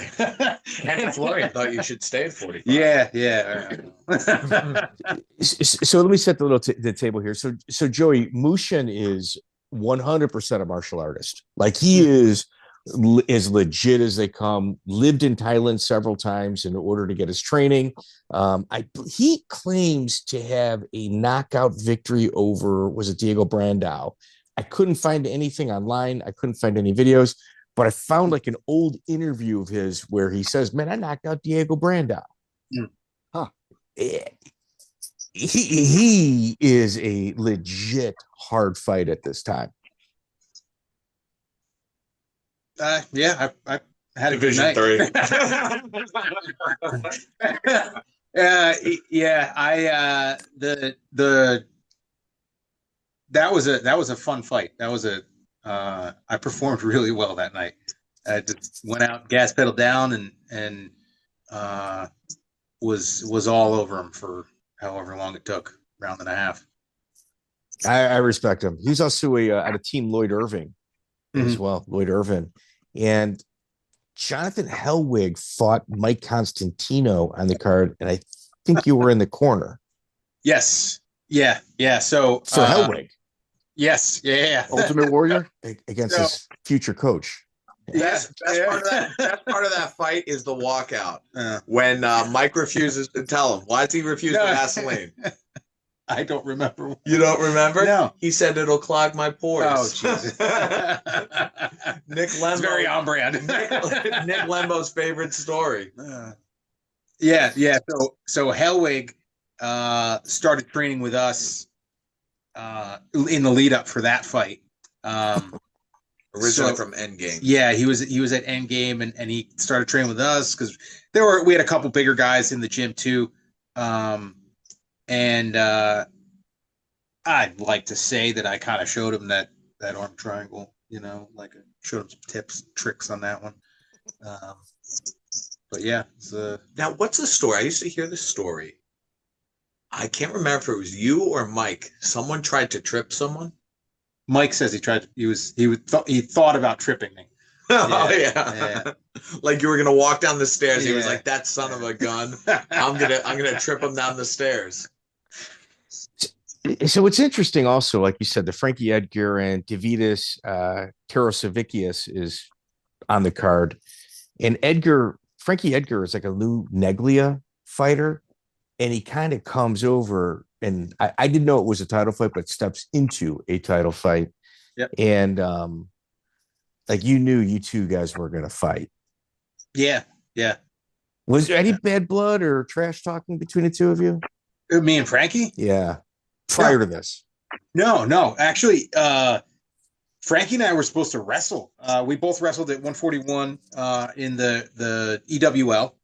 Speaker 4: Florian thought you should stay at 45.
Speaker 2: Yeah.
Speaker 3: So let me set the table here. So Joey, Muhsin is 100% a martial artist. Like he is as legit as they come. Lived in Thailand several times in order to get his training. He claims to have a knockout victory over, was it Diego Brandao? I couldn't find anything online. I couldn't find any videos, but I found like an old interview of his where he says, "Man, I knocked out Diego Brandao."
Speaker 1: Huh.
Speaker 3: He is a legit hard fight at this time.
Speaker 2: Yeah, I had
Speaker 4: Division 3.
Speaker 2: That was a fun fight. I performed really well that night. I just went out, gas pedal down, and was all over him for however long it took, round and a half.
Speaker 3: I respect him. He's also at a team Lloyd Irving as well, Lloyd Irving. And Johnathon Helwig fought Mike Constantino on the card, and I think you were in the corner.
Speaker 2: Yes. Yeah. So
Speaker 3: for Helwig.
Speaker 2: Yes. Yeah.
Speaker 1: Ultimate Warrior
Speaker 3: against his future coach.
Speaker 4: Best part of that fight is the walkout when Mike refuses to tell him. Why does he refuse the Vaseline?
Speaker 2: I don't remember.
Speaker 4: You don't remember?
Speaker 2: No.
Speaker 4: He said it'll clog my pores.
Speaker 2: Oh, Jesus.
Speaker 4: Nick Lembo.
Speaker 2: It's very on brand.
Speaker 4: Nick Lembo's favorite story.
Speaker 2: Yeah. So Helwig started training with us in the lead up for that fight.
Speaker 4: Originally from Endgame.
Speaker 2: Yeah, he was at Endgame, and he started training with us because we had a couple bigger guys in the gym too. And I'd like to say that I kind of showed him that arm triangle, like I showed him some tips, tricks on that one. But yeah.
Speaker 4: Now, what's the story? I used to hear this story. I can't remember if it was you or Mike. Someone tried to trip someone.
Speaker 2: Mike says he thought about tripping me.
Speaker 4: Yeah. Like you were gonna walk down the stairs. He was like, "That son of a gun! I'm gonna trip him down the stairs."
Speaker 3: So it's interesting also, like you said, the Frankie Edgar and Davidis Tarosavicius is on the card. And Frankie Edgar is like a Lou Neglia fighter. And he kind of comes over, and I didn't know it was a title fight, but steps into a title fight.
Speaker 2: Yep.
Speaker 3: And like you knew you two guys were going to fight.
Speaker 2: Yeah.
Speaker 3: Was there any bad blood or trash talking between the two of you?
Speaker 2: Me and Frankie?
Speaker 3: Yeah. Prior to this.
Speaker 2: No. Actually, Frankie and I were supposed to wrestle. We both wrestled at 141 in the EWL.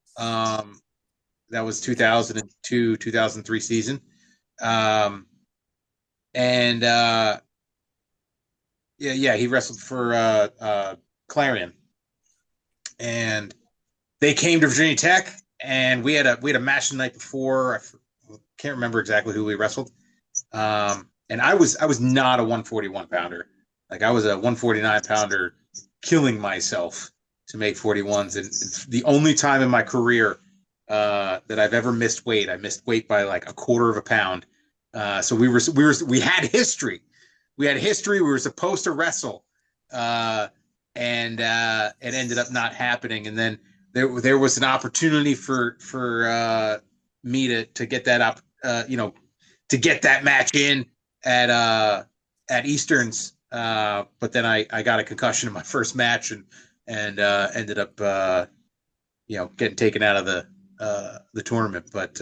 Speaker 2: That was 2002, 2003 season. He wrestled for Clarion. And they came to Virginia Tech, and we had a match the night before. I can't remember exactly who we wrestled. And I was not a 141 pounder. Like I was a 149 pounder, killing myself to make 41s. And it's the only time in my career that I've ever missed weight. I missed weight by like a quarter of a pound. So we had history. We were supposed to wrestle, and it ended up not happening. And then there was an opportunity for me to get that up, to get that match in at Eastern's But then I got a concussion in my first match and ended up getting taken out of the tournament. But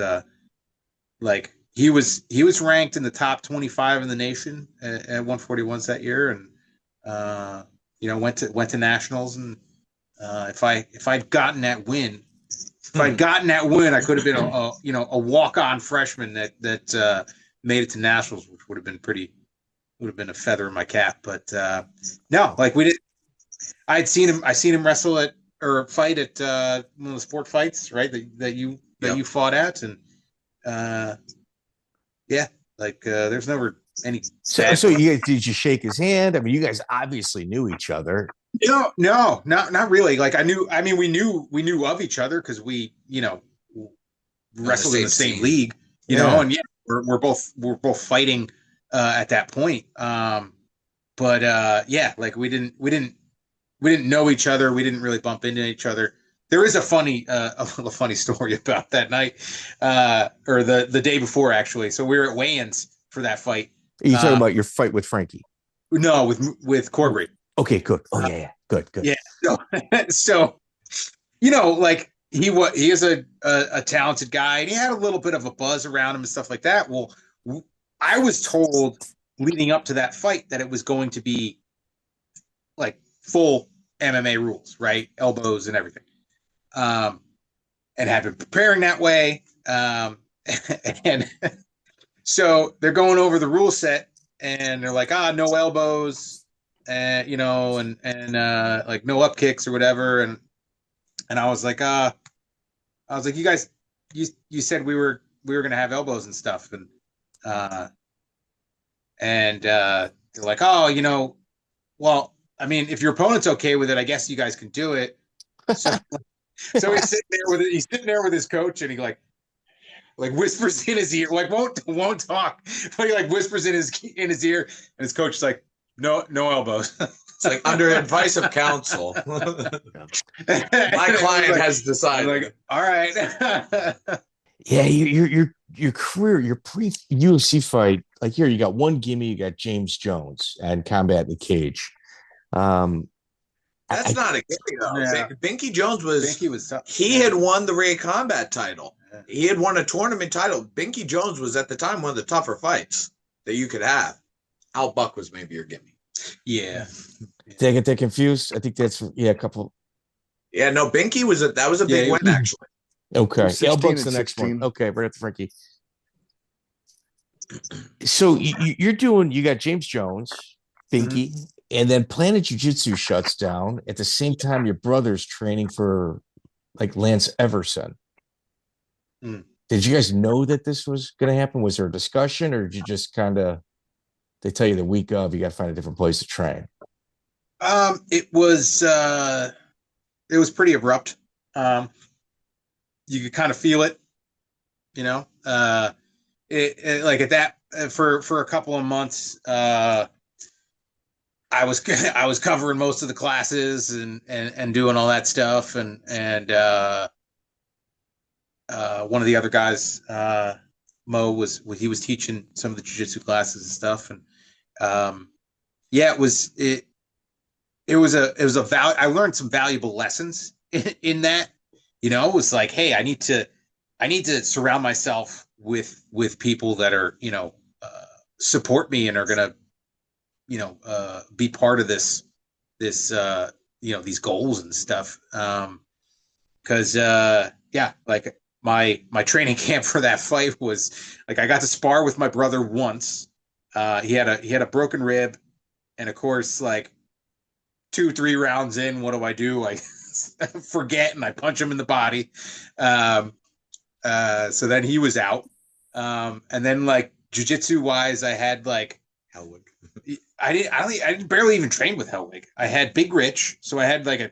Speaker 2: like he was ranked in the top 25 in the nation at 141s that year, and went to nationals. And if I'd gotten that win, I could have been a walk-on freshman that made it to nationals, which would have been a feather in my cap. But no, like we did. I seen him wrestle at or fight at one of the sport fights, right? That you fought at, and there's never any.
Speaker 3: So you guys, did you shake his hand? I mean, you guys obviously knew each other.
Speaker 2: No, not really. Like we knew of each other because we wrestled in the same league, know, and we're both fighting at that point. But like we didn't know each other. We didn't really bump into each other. There is a little funny story about that night, or the day before actually. So we were at weigh-ins for that fight.
Speaker 3: Are you talking about your fight with Frankie?
Speaker 2: No, with Corbbrey.
Speaker 3: Okay, good. Oh yeah, good.
Speaker 2: Yeah. So like he is a talented guy, and he had a little bit of a buzz around him and stuff like that. Well, I was told leading up to that fight that it was going to be like full MMA rules, right? Elbows and everything. And had been preparing that way. And so they're going over the rule set, and they're like, no elbows. And like no up kicks or whatever, and I was like, you guys, you said we were gonna have elbows and stuff, and they're like, well, I mean, if your opponent's okay with it, I guess you guys can do it. So he's sitting there with his coach, and he like whispers in his ear, like won't talk, but he like whispers in his ear, and his coach is like, no elbows.
Speaker 4: It's like under advice of counsel. My client has decided.
Speaker 2: I'm like, all right.
Speaker 3: Yeah, your career, your pre-UFC fight, like here you got one gimme, you got James Jones and Combat in the Cage.
Speaker 4: That's not a gimme though. Yeah. Binky Jones was tough. He had won the Ray Combat title. Yeah. He had won a tournament title. Binky Jones was at the time one of the tougher fights that you could have. Al Buck was maybe your gimme.
Speaker 2: Yeah.
Speaker 3: Did I get that confused? I think that's a couple.
Speaker 4: Yeah, no, Binky was a big win actually.
Speaker 3: Okay. Al Buck's the next one. Okay, right after Frankie. So you got James Jones, Binky, and then Planet Jiu-Jitsu shuts down at the same time your brother's training for like Lance Everson. Did you guys know that this was going to happen? Was there a discussion, or did you just kind of, they tell you the week of, you got to find a different place to train?
Speaker 2: It was pretty abrupt. You could kind of feel it, it like at that, for a couple of months, I was covering most of the classes and doing all that stuff. And one of the other guys, Mo, was teaching some of the jiu-jitsu classes and stuff. And it was I learned some valuable lessons in that. It was like, hey, I need to surround myself with people that are support me and are gonna be part of this these goals and stuff. Because like my training camp for that fight was like, I got to spar with my brother once. He had a broken rib, and of course, like 2-3 rounds in, what do? I forget, and I punch him in the body. So then he was out. And then like jiu-jitsu wise, I had like
Speaker 4: Helwig.
Speaker 2: I barely even train with Helwig. I had Big Rich, so I had like a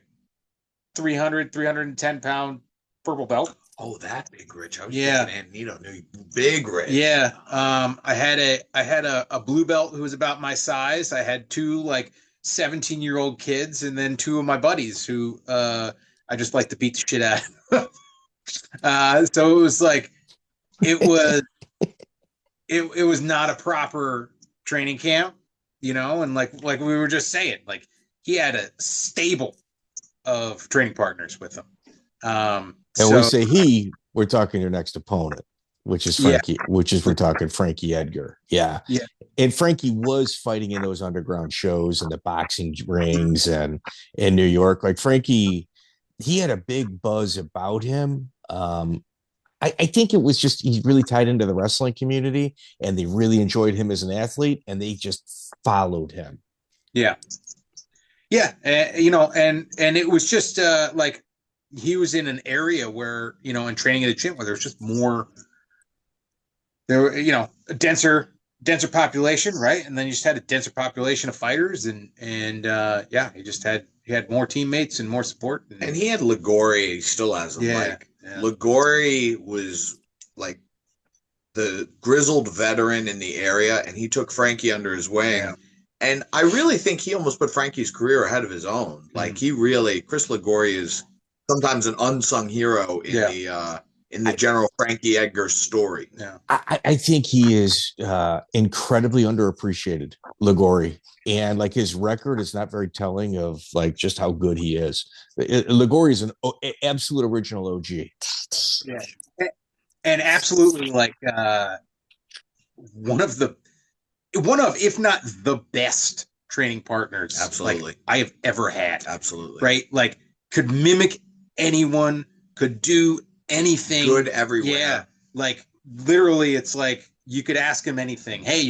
Speaker 2: 310 pound purple belt.
Speaker 4: Oh, that Big Rich. I was thinking Antonino knew Big Rich.
Speaker 2: Yeah. I had a blue belt who was about my size. I had two like 17-year-old kids, and then two of my buddies who I just like to beat the shit out of. So it was like it was not a proper training camp. you know, and like we were just saying, like he had a stable of training partners with him.
Speaker 3: And
Speaker 2: so
Speaker 3: we say we're talking your next opponent, which is we're talking Frankie Edgar. Yeah.
Speaker 2: Yeah.
Speaker 3: And Frankie was fighting in those underground shows and the boxing rings and in New York. Like Frankie, he had a big buzz about him. I think it was just he really tied into the wrestling community and they really enjoyed him as an athlete and they just followed him.
Speaker 2: Yeah. Yeah. You know, and it was just like he was in an area where, you know, in training at a gym where there's just more, there were, you know, a denser population, right? And then you just had a denser population of fighters and yeah, he had more teammates and more support.
Speaker 4: And he had Ligori, he still has him.
Speaker 2: Yeah.
Speaker 4: Ligori was like the grizzled veteran in the area, and he took Frankie under his wing. Yeah. And I really think he almost put Frankie's career ahead of his own. Like he really, Chris Ligori is sometimes an unsung hero in the general Frankie Edgar story.
Speaker 2: Yeah.
Speaker 3: I think he is incredibly underappreciated, Ligori. And like his record is not very telling of like just how good he is. Ligori is an absolute original OG.
Speaker 2: Yeah. And absolutely like one of, if not the best training partners
Speaker 4: absolutely
Speaker 2: like I have ever had.
Speaker 4: Absolutely.
Speaker 2: Right? Like could mimic anyone, could do anything.
Speaker 4: Good everywhere.
Speaker 2: Yeah. Like literally it's like you could ask him anything. Hey,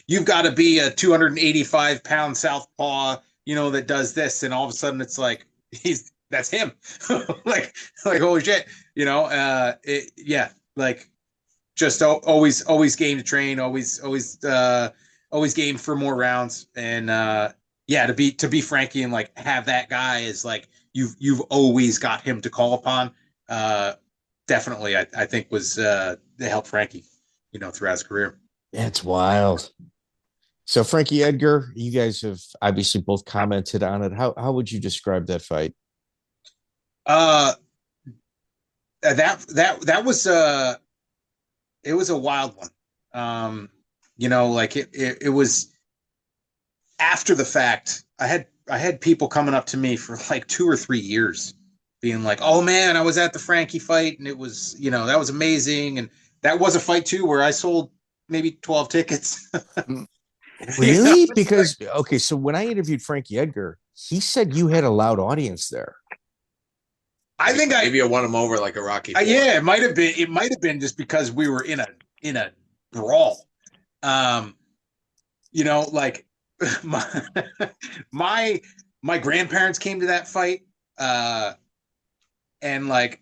Speaker 2: you've got to be a 285-pound southpaw, you know, that does this, and all of a sudden it's like that's him. like holy shit, you know. Yeah, like just always game to train, always game for more rounds, and yeah, to be Frankie and like have that guy is like you've always got him to call upon. Definitely, I think was they helped Frankie, you know, throughout his career.
Speaker 3: That's wild. So Frankie Edgar, you guys have obviously both commented on it. How would you describe that fight?
Speaker 2: That was it was a wild one. You know, like it was after the fact. I had people coming up to me for like 2 or 3 years being like, oh man, I was at the Frankie fight and it was, you know, that was amazing. And that was a fight too, where I sold maybe 12 tickets.
Speaker 3: Really?
Speaker 2: You know?
Speaker 3: Because, okay. So when I interviewed Frankie Edgar, he said you had a loud audience there.
Speaker 2: I think
Speaker 4: maybe I won him over like a Rocky.
Speaker 2: Yeah, it might have been just because we were in a brawl. You know, like my grandparents came to that fight. And like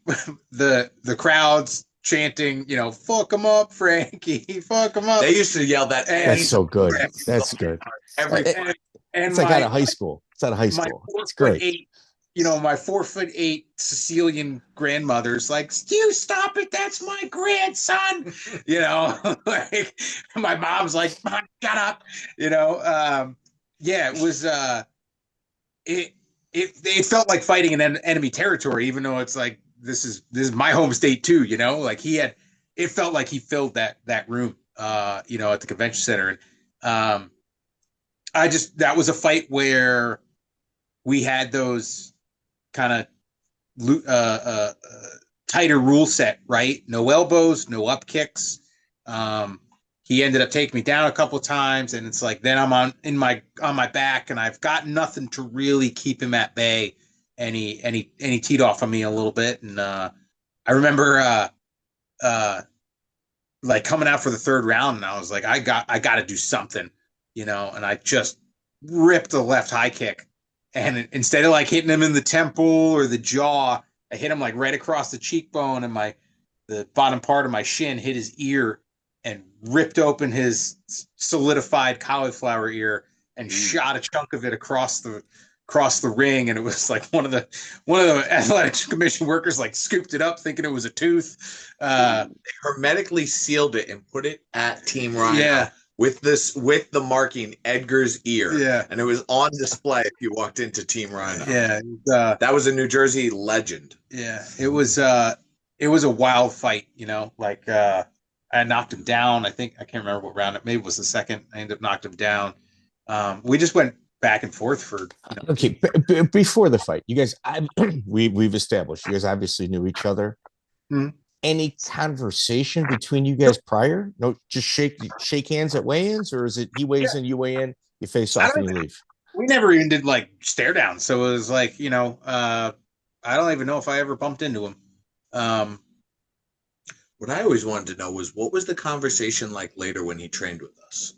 Speaker 2: the crowds chanting, you know, fuck him up, Frankie, fuck him up.
Speaker 4: They used to yell that.
Speaker 3: That's so good. That's good.
Speaker 2: And
Speaker 3: it's like out of high school. It's out of high school. It's great.
Speaker 2: My 4'8" Sicilian grandmother's like, you stop it. That's my grandson. You know, like my mom's like, Mom, shut up. You know, yeah, it was, it felt like fighting in enemy territory, even though it's like, this is my home state too, you know, like it felt like he filled that room, you know, at the convention center. And, that was a fight where we had those kind of, tighter rule set, right? No elbows, no up kicks. He ended up taking me down a couple of times, and it's like then I'm on my back, and I've got nothing to really keep him at bay. And he teed off on me a little bit, and I remember like coming out for the third round, and I was like, I got to do something, you know, and I just ripped a left high kick, and instead of like hitting him in the temple or the jaw, I hit him like right across the cheekbone, and the bottom part of my shin hit his ear and ripped open his solidified cauliflower ear and shot a chunk of it across the ring. And it was like one of the athletic commission workers like scooped it up thinking it was a tooth.
Speaker 4: They hermetically sealed it and put it at Team Rhino.
Speaker 2: Yeah.
Speaker 4: With the marking Edgar's ear.
Speaker 2: Yeah.
Speaker 4: And it was on display if you walked into Team Rhino.
Speaker 2: Yeah.
Speaker 4: That was a New Jersey legend.
Speaker 2: Yeah. It was a wild fight, you know, like, I knocked him down. I can't remember what round maybe it was the second. I ended up knocked him down. We just went back and forth for.
Speaker 3: Okay, before the fight, you guys, we've established you guys obviously knew each other.
Speaker 2: Mhm.
Speaker 3: Any conversation between you guys prior? No, just shake hands at weigh-ins, or is it he weighs in, you weigh in, you face off, and you leave?
Speaker 2: We never even did like stare down, so it was like I don't even know if I ever bumped into him.
Speaker 4: What I always wanted to know was what was the conversation like later when he trained with us?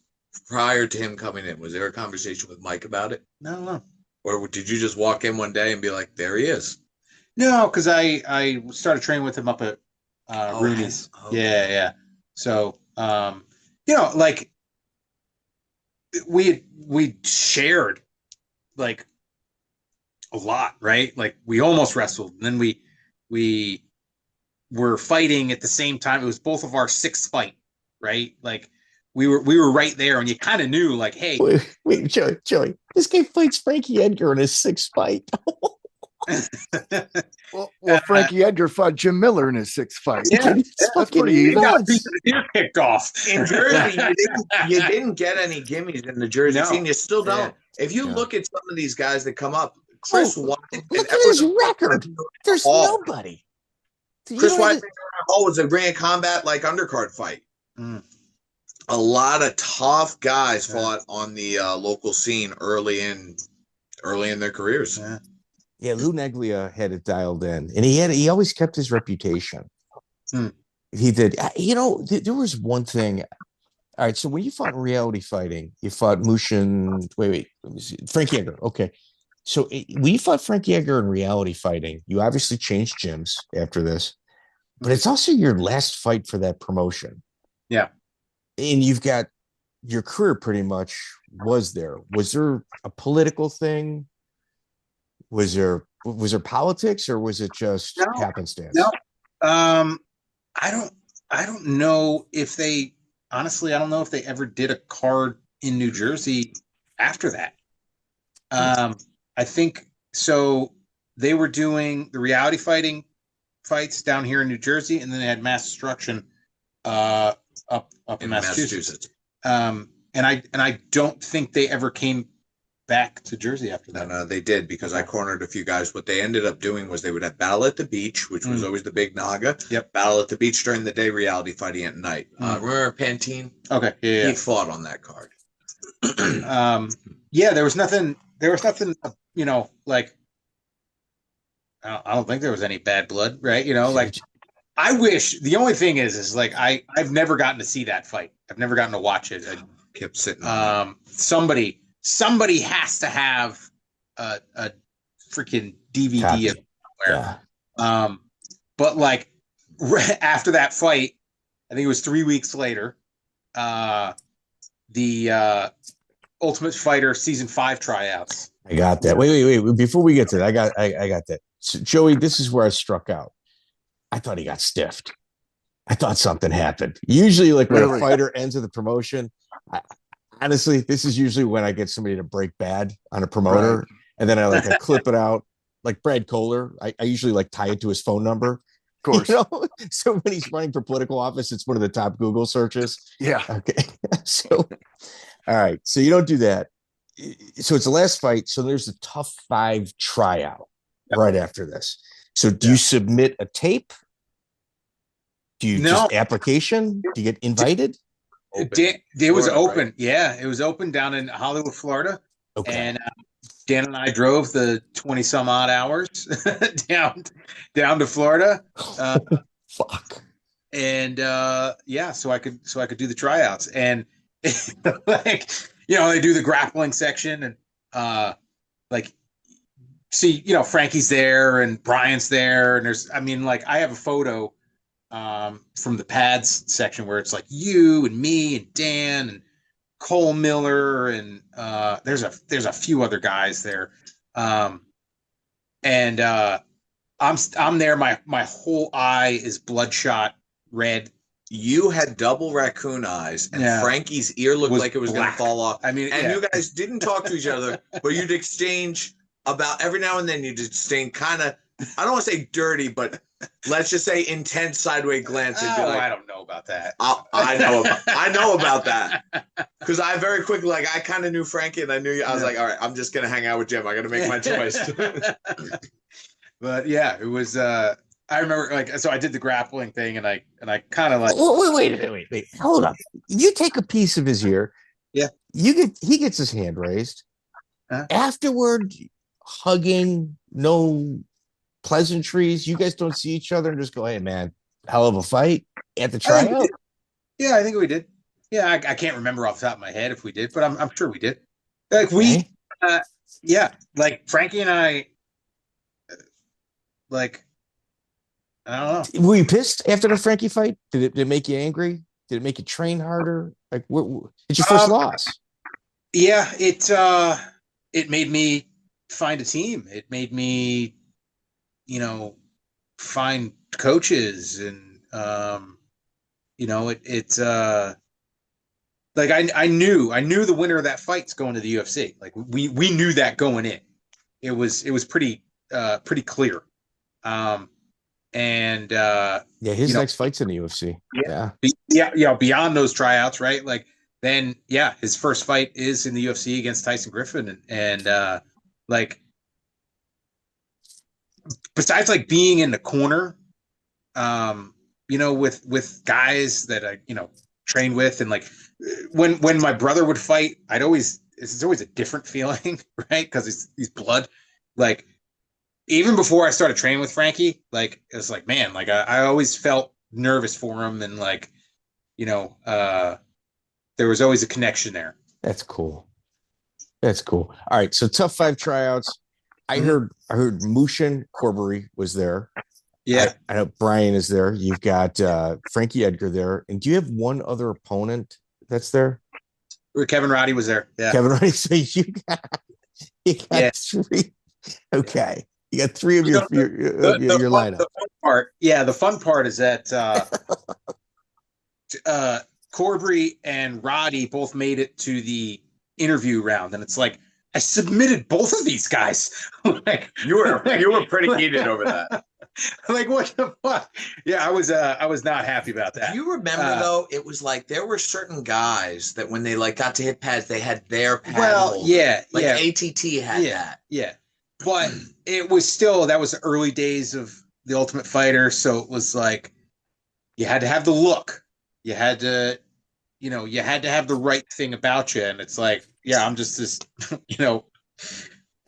Speaker 4: Prior to him coming in, was there a conversation with Mike about it?
Speaker 2: No.
Speaker 4: Or did you just walk in one day and be like, there he is?
Speaker 2: No, because I started training with him up at Rooney's.
Speaker 4: Okay.
Speaker 2: Yeah. So like we shared like a lot, right? Like we almost wrestled, and then we were fighting at the same time. It was both of our sixth fight, right? Like we were right there, and you kind of knew, like, hey,
Speaker 3: wait, Joey, this guy fights Frankie Edgar in his sixth fight.
Speaker 1: Well, Frankie Edgar fought Jim Miller in his sixth fight.
Speaker 2: Yeah,
Speaker 1: that's pretty even.
Speaker 2: Got a piece of the ear kicked off
Speaker 4: in Jersey. You didn't get any gimmies in the Jersey scene. You still don't. If you look at some of these guys that come up, Chris White.
Speaker 3: Look at his record. There's nobody.
Speaker 4: Chris White was a Grand Combat like undercard fight. A lot of tough guys fought on the local scene early in their careers.
Speaker 3: Yeah, Lou Neglia had it dialed in, and he always kept his reputation. He did. There was one thing. All right, so when you fought in reality fighting, you fought Muhsin. Wait, Frankie Edgar. Okay, so when you fought Frankie Edgar in reality fighting, you obviously changed gyms after this, but it's also your last fight for that promotion.
Speaker 2: Yeah.
Speaker 3: And you've got your career pretty much was there. Was there a political thing? Was there politics, or was it just happenstance?
Speaker 2: No. I don't know if they honestly, I don't know if they ever did a card in New Jersey after that. I think so. They were doing the reality fighting fights down here in New Jersey, and then they had mass destruction up in Massachusetts. And I don't think they ever came back to Jersey after that.
Speaker 4: No, they did, because I cornered a few guys. What they ended up doing was they would have Battle at the Beach, which was always the big Naga.
Speaker 2: Yep.
Speaker 4: Battle at the Beach during the day, reality fighting at night. Remember Pantene?
Speaker 2: Okay. Yeah.
Speaker 4: He fought on that card.
Speaker 2: There was nothing, like, I don't think there was any bad blood, right? Like, I wish, the only thing is like, I've never gotten to see that fight. I've never gotten to watch it. I
Speaker 4: kept sitting
Speaker 2: somebody has to have a freaking DVD of somewhere. But like after that fight, I think it was 3 weeks later, the Ultimate Fighter season 5 tryouts.
Speaker 3: I got that. Wait. Before we get to that, I got that. So, Joey, this is where I struck out. I thought he got stiffed. I thought something happened. Usually, like when a fighter ends with a promotion, honestly, this is usually when I get somebody to break bad on a promoter, and then I clip it out. Like Brad Kohler, I usually tie it to his phone number.
Speaker 1: Of course.
Speaker 3: So when he's running for political office, it's one of the top Google searches.
Speaker 1: Yeah.
Speaker 3: Okay. So, all right. So you don't do that. So it's the last fight. So there's the tough 5 tryout right after this. So do you submit a tape? Do you just application? Do you get invited?
Speaker 2: It was open. Right? Yeah, it was open down in Hollywood, Florida. Okay. And Dan and I drove the 20 some odd hours down to Florida.
Speaker 3: Fuck.
Speaker 2: And so I could do the tryouts, and they do the grappling section, and see, Frankie's there and Brian's there, and I have a photo from the pads section where it's like you and me and Dan and Cole Miller, and there's a few other guys there, and I'm there. My whole eye is bloodshot red.
Speaker 4: You had double raccoon eyes, and Frankie's ear looked like it was going to fall off. You guys didn't talk to each other, but you'd exchange about every now and then. You'd exchange kind of I don't want to say dirty, but let's just say intense sideways glance and be like,
Speaker 2: I don't know about that.
Speaker 4: I know about that. Because I very quickly, like, I kind of knew Frankie and I knew you. I was like, all right, I'm just going to hang out with Jim. I got to make my choice.
Speaker 2: But yeah, it was, I remember, like, so I did the grappling thing and I kind of like,
Speaker 3: wait, hold up. You take a piece of his ear.
Speaker 2: Yeah.
Speaker 3: He gets his hand raised. Afterward, hugging, no pleasantries. You guys don't see each other and just go, hey man, hell of a fight at the tryout.
Speaker 2: Yeah, I think we did. Yeah, I can't remember off the top of my head if we did, but I'm sure we did. Like like Frankie and I, like, I don't know.
Speaker 3: Were you pissed after the Frankie fight? Did it make you angry? Did it make you train harder? Like, it's your first loss.
Speaker 2: Yeah, it made me find a team. It made me, find coaches and, like I knew the winner of that fight's going to the UFC. Like we knew that going in. It was pretty clear.
Speaker 3: His next fight's in the UFC.
Speaker 2: Beyond those tryouts, right? Like then, his first fight is in the UFC against Tyson Griffin, and like besides like being in the corner, with guys that I trained with, and like when my brother would fight, it's always a different feeling, right? Because he's blood. Like even before I started training with Frankie, like it was like, man, like I always felt nervous for him, and like there was always a connection there.
Speaker 3: That's cool. All right, so tough 5 tryouts. I heard Muhsin Corbbrey was there.
Speaker 2: Yeah,
Speaker 3: I know Brian is there. You've got Frankie Edgar there, and do you have one other opponent that's there?
Speaker 2: Kevin Roddy was there. Yeah,
Speaker 3: Kevin Roddy. So you got 3. Okay, you got 3 of your lineup.
Speaker 2: The fun part is that Corbbrey and Roddy both made it to the interview round, and it's like I submitted both of these guys. Like
Speaker 4: you were pretty heated over that.
Speaker 2: Like what the fuck? Yeah, I was not happy about that.
Speaker 4: Do you remember though? It was like there were certain guys that when they like got to hit pads, they had their pad.
Speaker 2: Well,
Speaker 4: like ATT had that.
Speaker 2: Yeah, but it was still that was the early days of the Ultimate Fighter, so it was like you had to have the look. You had to, you had to have the right thing about you, and it's like, I'm just this,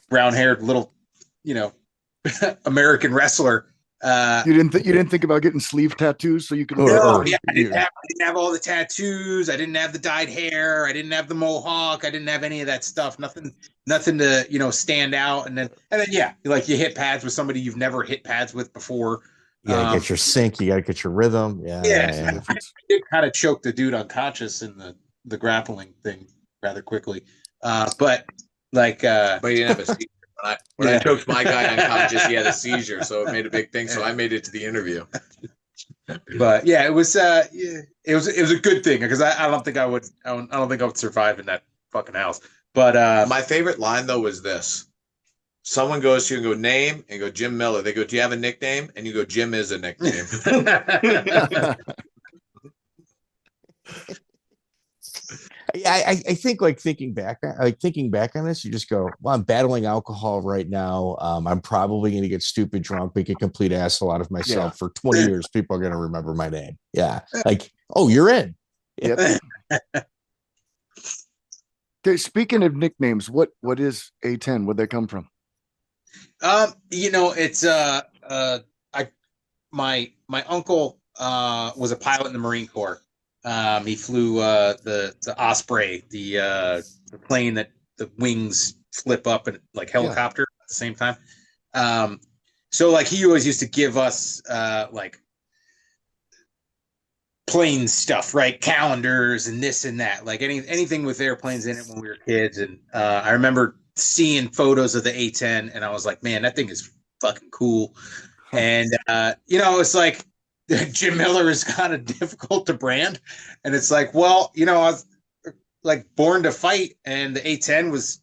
Speaker 2: brown-haired little, American wrestler.
Speaker 1: You didn't think about getting sleeve tattoos so you could.
Speaker 2: I didn't have all the tattoos. I didn't have the dyed hair. I didn't have the mohawk. I didn't have any of that stuff. Nothing to stand out. And then like you hit pads with somebody you've never hit pads with before.
Speaker 3: You gotta get your sync. You gotta get your rhythm. I
Speaker 2: did kind of choke the dude unconscious in the grappling thing rather quickly. But you
Speaker 4: didn't have a seizure. When I choked my guy unconscious, he had a seizure, so it made a big thing. So I made it to the interview.
Speaker 2: But it was a good thing because I don't think I would survive in that fucking house. But
Speaker 4: my favorite line though was this. Someone goes to you and go name and go Jim Miller. They go, do you have a nickname? And you go, Jim is a nickname.
Speaker 3: I think like thinking back on this, you just go, well, I'm battling alcohol right now. I'm probably going to get stupid drunk, make a complete asshole out of myself for 20 years. People are going to remember my name. Yeah. Like, oh, you're in.
Speaker 1: Yep. Okay. Speaking of nicknames, what is A10? Where'd that come from?
Speaker 2: It's my uncle was a pilot in the Marine Corps. He flew the Osprey, the plane that the wings flip up and like helicopter at the same time. So like he always used to give us like plane stuff, right? Calendars and this and that, like anything with airplanes in it when we were kids. And I remember seeing photos of the A10 and I was like, man, that thing is fucking cool. And it's like Jim Miller is kind of difficult to brand. And it's like, well, I was like born to fight, and the A10 was,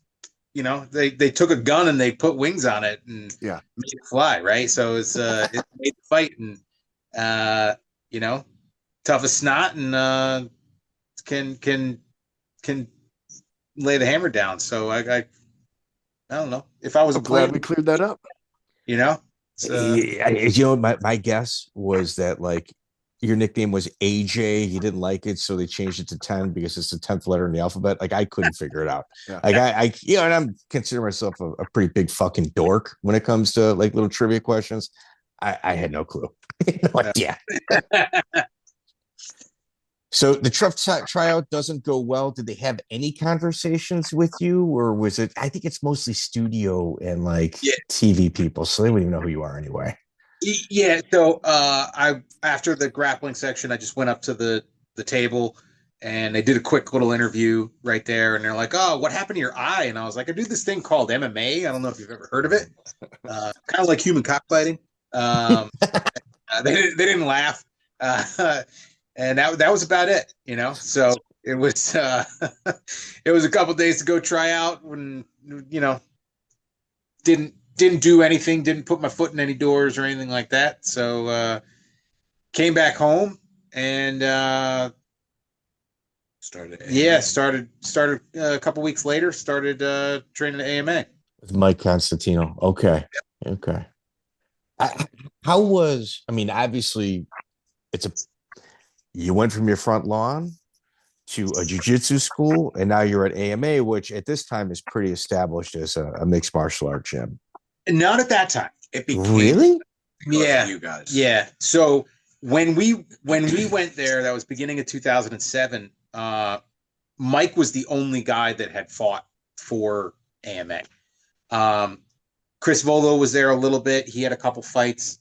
Speaker 2: they took a gun and they put wings on it and made it fly, right? So it's it made the fight, and tough as snot, and can lay the hammer down. So I don't know if I was
Speaker 1: glad we cleared that up.
Speaker 3: My guess was that like your nickname was AJ. He didn't like it, so they changed it to 10 because it's the 10th letter in the alphabet. Like I couldn't figure it out.
Speaker 1: Yeah.
Speaker 3: Like and I'm consider myself a pretty big fucking dork when it comes to like little trivia questions. I had no clue. Yeah. So the tryout doesn't go well. Did they have any conversations with you, or was it? I think it's mostly studio and like TV people, so they wouldn't even know who you are anyway.
Speaker 2: Yeah. So I after the grappling section, I just went up to the table, and they did a quick little interview right there, and they're like, "Oh, what happened to your eye?" And I was like, "I do this thing called MMA. I don't know if you've ever heard of it. Kind of like human cockfighting." They didn't laugh. And that was about it, So it was it was a couple of days to go try out when didn't do anything, didn't put my foot in any doors or anything like that. So came back home and
Speaker 4: started
Speaker 2: a couple weeks later, started training at AMA
Speaker 3: with Mike Constantino. Okay. How was, obviously you went from your front lawn to a jiu-jitsu school, and now you're at AMA, which at this time is pretty established as a mixed martial art gym.
Speaker 2: Not at that time.
Speaker 4: It became
Speaker 3: really,
Speaker 4: you guys.
Speaker 2: Yeah. So when we went there, that was beginning of 2007. Mike was the only guy that had fought for AMA. Chris Volo was there a little bit. He had a couple fights.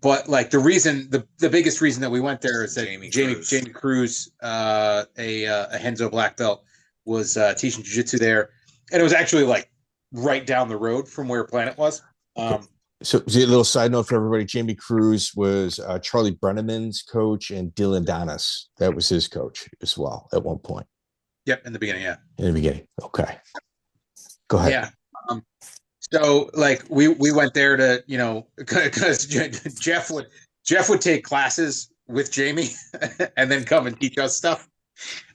Speaker 2: But like the biggest reason that we went there is that Jamie Cruz, a Henzo black belt, was teaching jiu-jitsu there, and it was actually like right down the road from where Planet was.
Speaker 3: So a little side note for everybody: Jamie Cruz was Charlie Brenneman's coach, and Dylan Donis, that was his coach as well at one point.
Speaker 2: Yep, in the beginning, yeah.
Speaker 3: In the beginning, okay. Go ahead.
Speaker 2: Yeah. So like we went there to, because Jeff would take classes with Jamie and then come and teach us stuff.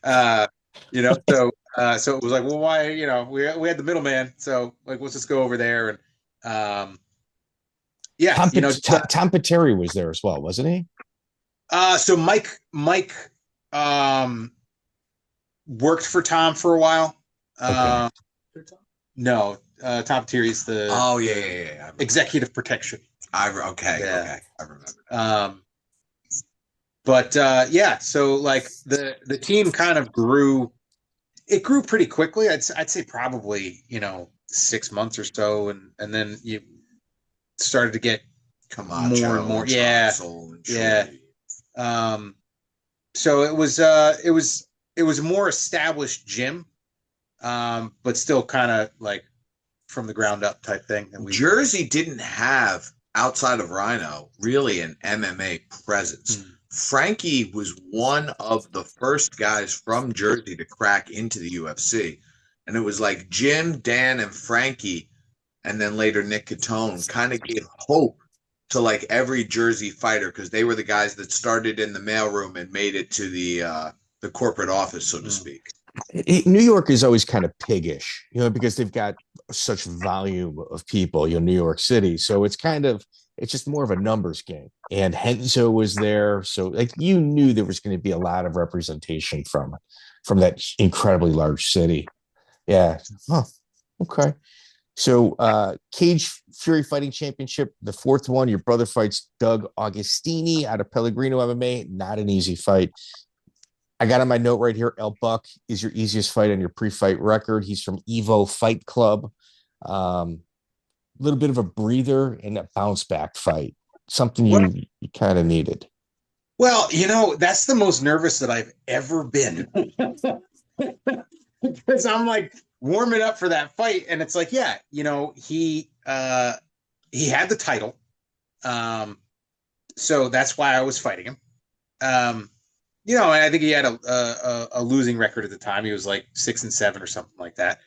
Speaker 2: So it was like, well, why, we had the middleman. So like, let's just go over there. And
Speaker 3: Tom Pateri was there as well, wasn't he?
Speaker 2: So Mike worked for Tom for a while.
Speaker 3: Okay.
Speaker 2: No, Tom Pateri the
Speaker 4: yeah.
Speaker 2: executive protection.
Speaker 4: I remember.
Speaker 2: So like the team kind of grew. It grew pretty quickly. I'd say probably 6 months or so, and then you started to get
Speaker 4: Camacho,
Speaker 2: more and more.
Speaker 4: Yeah.
Speaker 2: So it was a more established gym, but still kind of like from the ground up type thing. And
Speaker 4: Jersey didn't have, outside of Rhino, really an MMA presence. Frankie was one of the first guys from Jersey to crack into the UFC. And it was like Jim, Dan, and Frankie, and then later Nick Catone, kind of gave hope to like every Jersey fighter, because they were the guys that started in the mailroom and made it to the corporate office, so to speak.
Speaker 3: New York is always kind of piggish, because they've got such volume of people, New York City. So it's just more of a numbers game. And Henzo was there. So like you knew there was going to be a lot of representation from that incredibly large city. Yeah. Huh. Okay. So Cage Fury Fighting Championship, the fourth one, your brother fights Doug Augustini out of Pellegrino MMA. Not an easy fight. I got on my note right here. El Buck is your easiest fight on your pre-fight record. He's from Evo Fight Club. Little bit of a breather and a bounce back fight. Something you kind of needed.
Speaker 2: Well, that's the most nervous that I've ever been. Because I'm like warming up for that fight, and it's like, he had the title. So that's why I was fighting him. you know, and I think he had a losing record at the time. He was like 6-7 or something like that.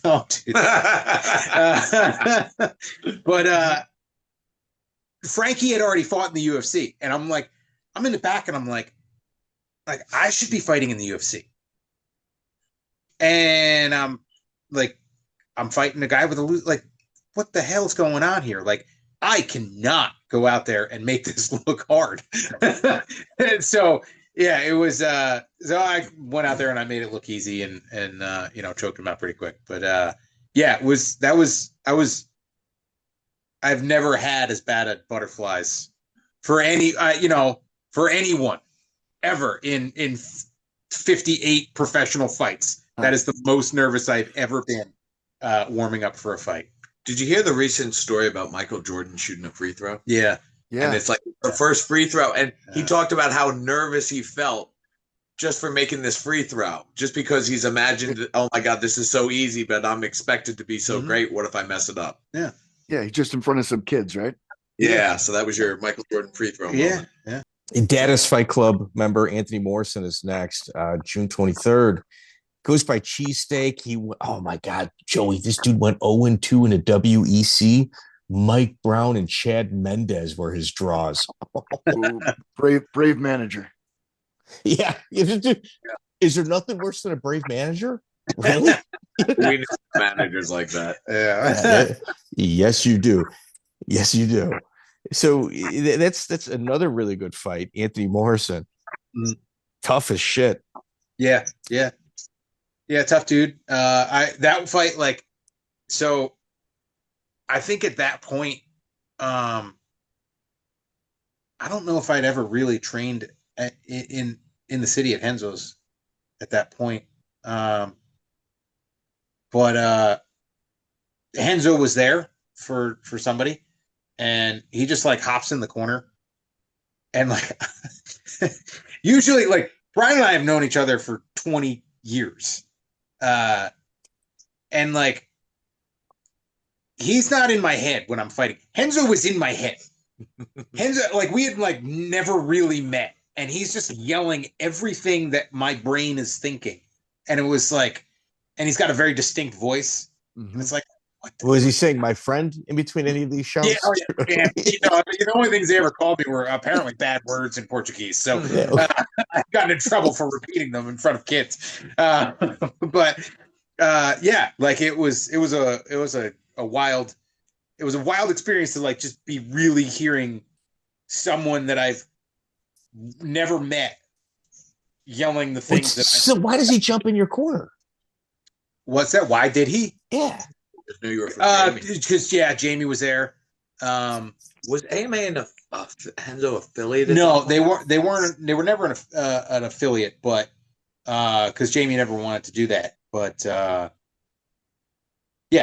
Speaker 2: Don't do that. But Frankie had already fought in the UFC, and I'm like, I'm in the back, and I'm like I should be fighting in the UFC, and I'm fighting a guy with like, what the hell's going on here? Like, I cannot go out there and make this look hard. And so, yeah, it was, so I went out there and I made it look easy and you know, choked him out pretty quick. But, yeah, I've never had as bad at butterflies for any, you know, for anyone ever in 58 professional fights. That is the most nervous I've ever been warming up for a fight.
Speaker 4: Did you hear the recent story about Michael Jordan shooting a free throw?
Speaker 2: Yeah.
Speaker 1: Yeah.
Speaker 4: And it's like the first free throw. And he talked about how nervous he felt just for making this free throw, just because he's imagined, oh my God, this is so easy, but I'm expected to be so great. What if I mess it up?
Speaker 2: Yeah.
Speaker 1: Yeah. He's just in front of some kids, right?
Speaker 4: Yeah. So that was your Michael Jordan free throw moment.
Speaker 2: Yeah.
Speaker 3: Dallas Fight Club member Anthony Morrison is next, June 23rd. Goes by cheesesteak. Oh my God, Joey, this dude went 0-2 in a WEC. Mike Brown and Chad Mendez were his draws.
Speaker 1: Ooh, brave manager.
Speaker 3: Yeah. Is there nothing worse than a brave manager? Really?
Speaker 4: We need managers like that.
Speaker 2: Yeah.
Speaker 3: Yes, you do. Yes, you do. So that's another really good fight. Anthony Morrison. Tough as shit.
Speaker 2: Yeah. Yeah, tough dude. That fight, like, so I think at that point, I don't know if I'd ever really trained in the city at Henzo's at that point. But Henzo was there for somebody, and he just like hops in the corner, and like usually, like, Brian and I have known each other for 20 years. And like, he's not in my head when I'm fighting. Henzo was in my head. Henzo, like, we had like never really met, and he's just yelling everything that my brain is thinking. And it was like, and he's got a very distinct voice. And it's like, what
Speaker 3: was he saying, my friend, in between any of these shows?
Speaker 2: Yeah, yeah. You know, the only things they ever called me were apparently bad words in Portuguese. So I've gotten in trouble for repeating them in front of kids. But yeah, like it was a wild experience to like just be really hearing someone that I've never met yelling the things
Speaker 3: so why does he jump in your corner?
Speaker 2: What's that? Why did he?
Speaker 3: Yeah.
Speaker 4: Just knew you were from
Speaker 2: because Jamie was there.
Speaker 4: Was AMA an Henzo affiliate?
Speaker 2: No, they weren't. They were never an affiliate, but because Jamie never wanted to do that. But yeah,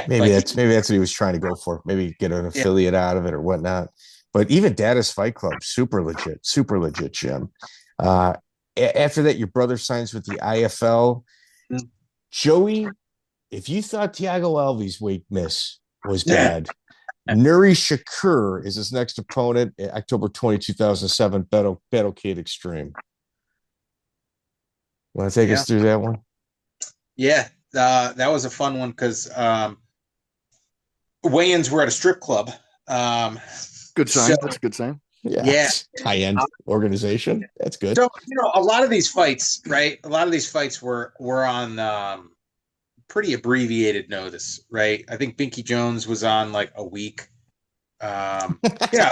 Speaker 3: maybe that's what he was trying to go for. Maybe get an affiliate out of it or whatnot. But even Dallas Fight Club, super legit, Jim. After that, your brother signs with the IFL. Joey, if you thought Thigo Alves' weight miss was bad, Nuri Shakir is his next opponent, October 20, 2007, Battle Kid Extreme. Want to take us through that one?
Speaker 2: Yeah, that was a fun one because weigh-ins were at a strip club.
Speaker 1: Good sign. That's a good sign.
Speaker 2: Yeah.
Speaker 3: High-end organization. That's good.
Speaker 2: So, you know, a lot of these fights, right? A lot of these fights were on pretty abbreviated notice, right? I think Binky Jones was on like a week. Yeah,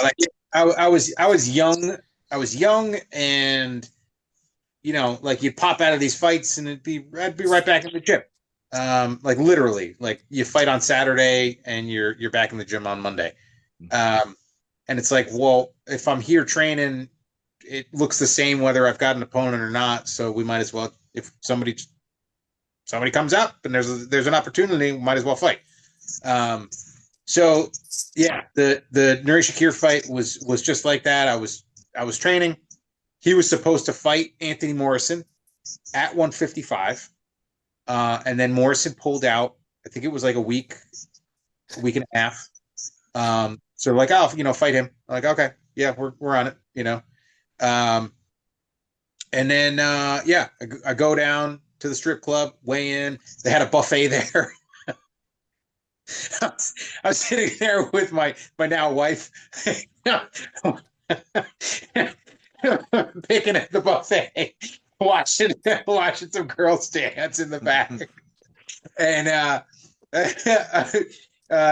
Speaker 2: like I was young. I was young, and you know, like you'd pop out of these fights, and I'd be right back in the gym. Like literally, like you fight on Saturday, and you're back in the gym on Monday. And it's like, well, if I'm here training, it looks the same whether I've got an opponent or not. So we might as well, if somebody comes up and there's an opportunity, we might as well fight. So yeah, the Nuri Shakir fight was just like that. I was training. He was supposed to fight Anthony Morrison at 155, and then Morrison pulled out. I think it was like a week and a half. So like, oh, you know, fight him. I'm like, okay, yeah, we're on it, you know. And then, I go down to the strip club, weigh in. They had a buffet there. I was sitting there with my now wife, picking at the buffet, watching some girls dance in the back. And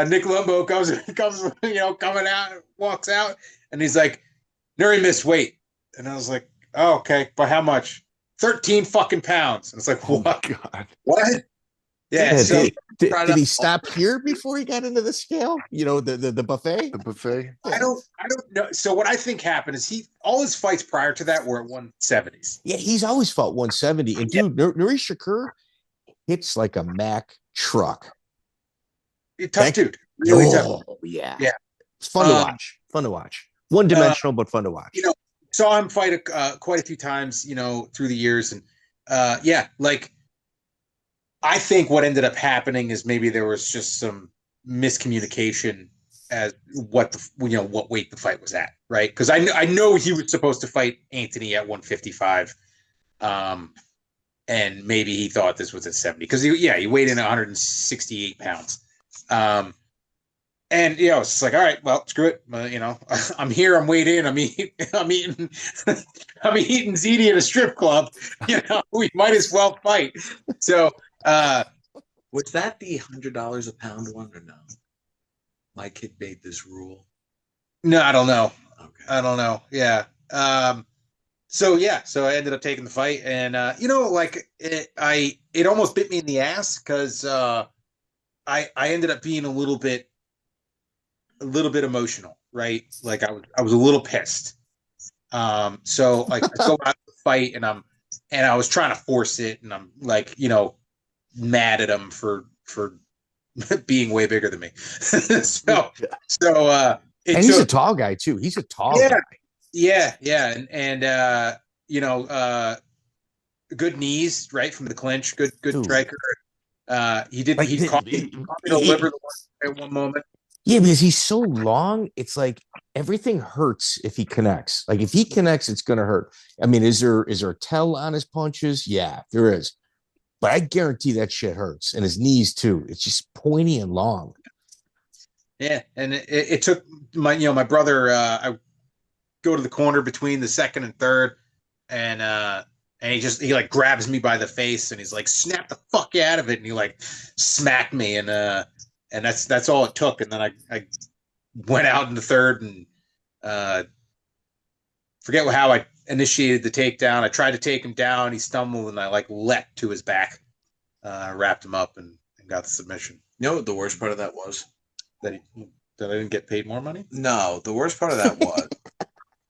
Speaker 2: Nick Lumbo comes, coming out, walks out, and he's like, Nuri missed weight. And I was like, oh, okay. By how much? 13 fucking pounds. And it's like, what?
Speaker 1: Oh, God.
Speaker 2: What? Yeah. So,
Speaker 3: did he stop here before he got into the scale? The buffet?
Speaker 1: The buffet?
Speaker 2: I don't know. So what I think happened is all his fights prior to that were at 170s.
Speaker 3: Yeah, he's always fought 170. And dude, Nuri Shakir hits like a Mack truck.
Speaker 2: Tough dude. Really tough.
Speaker 3: Yeah.
Speaker 2: Yeah.
Speaker 3: It's fun to watch. Fun to watch. One dimensional, but fun to watch.
Speaker 2: Saw him fight quite a few times, through the years. And I think what ended up happening is maybe there was just some miscommunication as what weight the fight was at, right? Because I know he was supposed to fight Anthony at 155, and maybe he thought this was at 70 because he weighed in 168 pounds, and it's just like, all right, well, screw it, I'm here, I'm weighed in, I'm eating ziti at a strip club, we might as well fight. So.
Speaker 4: Was that the $100 a pound one or no? My kid made this rule.
Speaker 2: No, I don't know.
Speaker 4: Okay.
Speaker 2: I don't know. Yeah. So I ended up taking the fight, and it almost bit me in the ass because I ended up being a little bit emotional, right? Like I was a little pissed. So like I go out to the fight, and I was trying to force it, and I'm like, mad at him for being way bigger than me. so
Speaker 3: and he's a tall guy too. He's a tall guy.
Speaker 2: Yeah. And good knees right from the clinch. Good striker. He caught me the liver at one moment.
Speaker 3: Yeah, because he's so long, it's like everything hurts if he connects. Like if he connects, it's gonna hurt. I mean, is there a tell on his punches? Yeah, there is. But I guarantee that shit hurts, and his knees too. It's just pointy and long.
Speaker 2: Yeah, and it took my brother. I go to the corner between the second and third, and he like grabs me by the face, and he's like, "Snap the fuck out of it!" And he like smacked me, and that's all it took. And then I went out in the third, and forget how I initiated the takedown. I tried to take him down. He stumbled, and I like leapt to his back, wrapped him up, and got the submission.
Speaker 4: You know what the worst part of that was?
Speaker 2: That I didn't get paid more money?
Speaker 4: No, the worst part of that was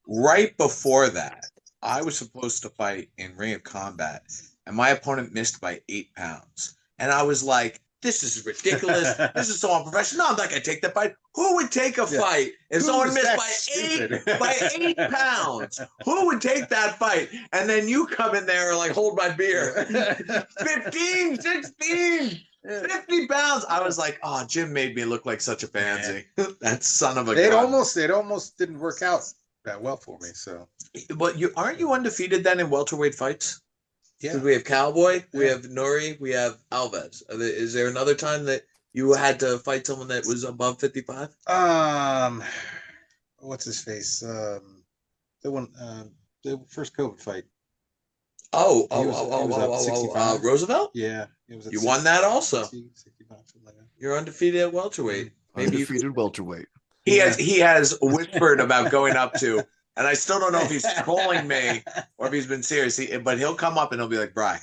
Speaker 4: right before that, I was supposed to fight in Ring of Combat, and my opponent missed by 8 pounds. And I was like, this is ridiculous. This is so unprofessional. No, I'm not going to take that fight. Who would take a fight if someone missed by 8 pounds? Who would take that fight? And then you come in there and like, hold my beer. 15, 16, 50 pounds. I was like, oh, Jim made me look like such a pansy. That son of a gun.
Speaker 2: It almost didn't work out that well for me. So,
Speaker 4: but aren't you undefeated then in welterweight fights?
Speaker 2: Yeah,
Speaker 4: we have Cowboy, we have Nuri, we have Alves. Is there another time that you had to fight someone that was above 55?
Speaker 2: What's his face? The one, the first COVID fight.
Speaker 4: Roosevelt?
Speaker 2: Yeah, it was.
Speaker 4: You won that also.
Speaker 2: 65, like that.
Speaker 4: You're undefeated at welterweight.
Speaker 1: Maybe undefeated welterweight.
Speaker 4: He has whispered about going up to. And I still don't know if he's trolling me or if he's been serious. But he'll come up and he'll be like, Brian,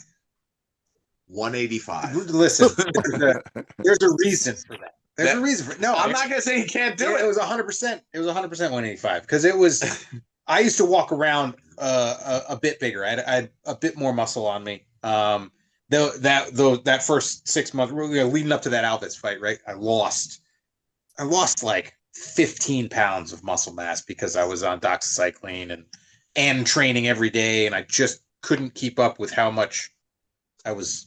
Speaker 4: 185.
Speaker 2: Listen, there's a reason for that. There's a reason for it. No,
Speaker 4: I'm not going to say he can't do it.
Speaker 2: It was 100%. It was 100% 185 because it was. I used to walk around a bit bigger. I had a bit more muscle on me. That first 6 months leading up to that Alves fight, right? I lost like 15 pounds of muscle mass because I was on doxycycline and training every day, and I just couldn't keep up with how much I was,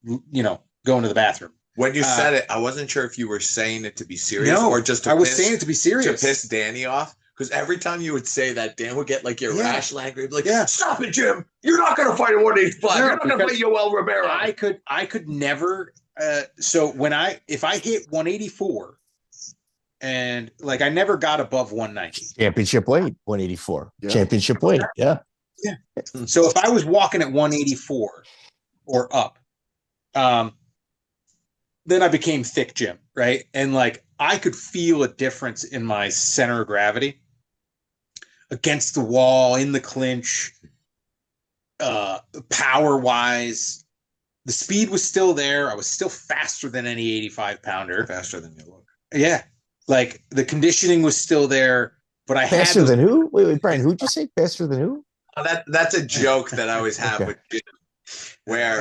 Speaker 2: going to the bathroom.
Speaker 4: When you said it, I wasn't sure if you were saying it to be serious or just to
Speaker 2: saying it to be serious
Speaker 4: to piss Danny off. Because every time you would say that, Dan would get like irrational angry. He'd be like,
Speaker 2: Yeah.
Speaker 4: stop it, Jim. You're not going to fight at 185.
Speaker 2: No,
Speaker 4: You're not going to fight Yoel Romero.
Speaker 2: I could never. So if I hit 184, and like I never got above 190.
Speaker 3: Championship weight, 184.
Speaker 1: Yeah.
Speaker 3: Championship weight, yeah.
Speaker 2: Yeah. So if I was walking at 184 or up, then I became thick Jim, right? And like I could feel a difference in my center of gravity against the wall, in the clinch, power wise. The speed was still there. I was still faster than any 85 pounder.
Speaker 4: Faster than you look.
Speaker 2: Yeah. Like the conditioning was still there, but I
Speaker 3: Faster
Speaker 2: had
Speaker 3: than who? Wait, Brian, who'd you say faster than who?
Speaker 4: That's a joke that I always have
Speaker 3: Okay.
Speaker 4: with Jim, where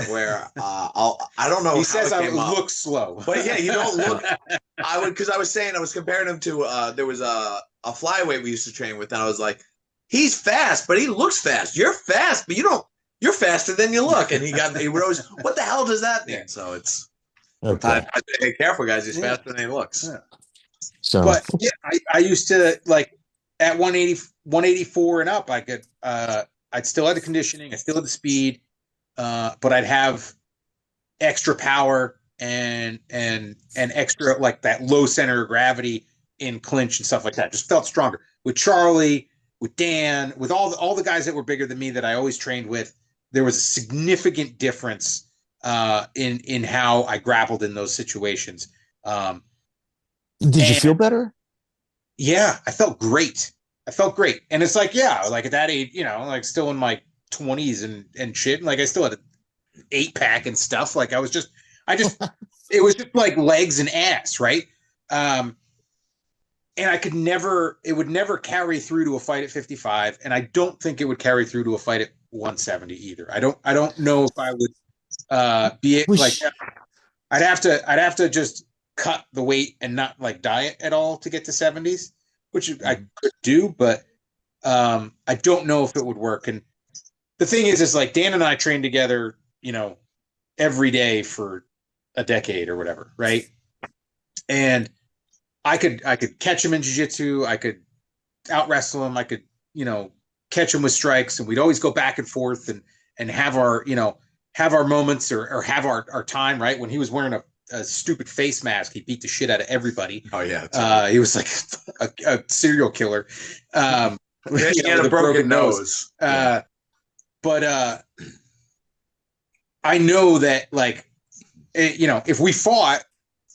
Speaker 4: I don't know.
Speaker 2: He
Speaker 4: how
Speaker 2: says
Speaker 4: it
Speaker 2: I
Speaker 4: came up.
Speaker 2: look slow.
Speaker 4: But yeah, you don't look. Because I was comparing him to there was a flyweight we used to train with, and I was like, he's fast, but he looks fast. You're fast, but you're faster than you look. And he would always, what the hell does that mean?
Speaker 2: Yeah.
Speaker 4: So it's
Speaker 3: Okay.
Speaker 4: I say, hey, careful, guys. He's
Speaker 2: Yeah.
Speaker 4: faster than he looks.
Speaker 2: Yeah.
Speaker 3: So,
Speaker 2: But yeah, I used to like at 184 and up, I could I'd still have the conditioning, I still had the speed, but I'd have extra power and extra like that low center of gravity in clinch and stuff like that. Just felt stronger. With Charlie, with Dan, with all the guys that were bigger than me that I always trained with, there was a significant difference in how I grappled in those situations.
Speaker 3: did you feel better?
Speaker 2: Yeah, I felt great. And it's like, yeah, like at that age, like still in my 20s and shit. Like I still had an 8-pack and stuff. Like it was just it was just like legs and ass, right? And it would never carry through to a fight at 55. And I don't think it would carry through to a fight at 170 either. I don't know if I would be it like I'd have to just cut the weight and not like diet at all to get to 70s, which I could do, but I don't know if it would work. And the thing is like Dan and I trained together, every day for a decade or whatever, right? And I could catch him in jiu-jitsu, I could out wrestle him, I could, catch him with strikes, and we'd always go back and forth and have our, have our moments or have our time, right? When he was wearing a stupid face mask, he beat the shit out of everybody.
Speaker 4: Oh yeah,
Speaker 2: he was like a serial killer.
Speaker 4: He had a broken nose.
Speaker 2: But I know that like, if we fought,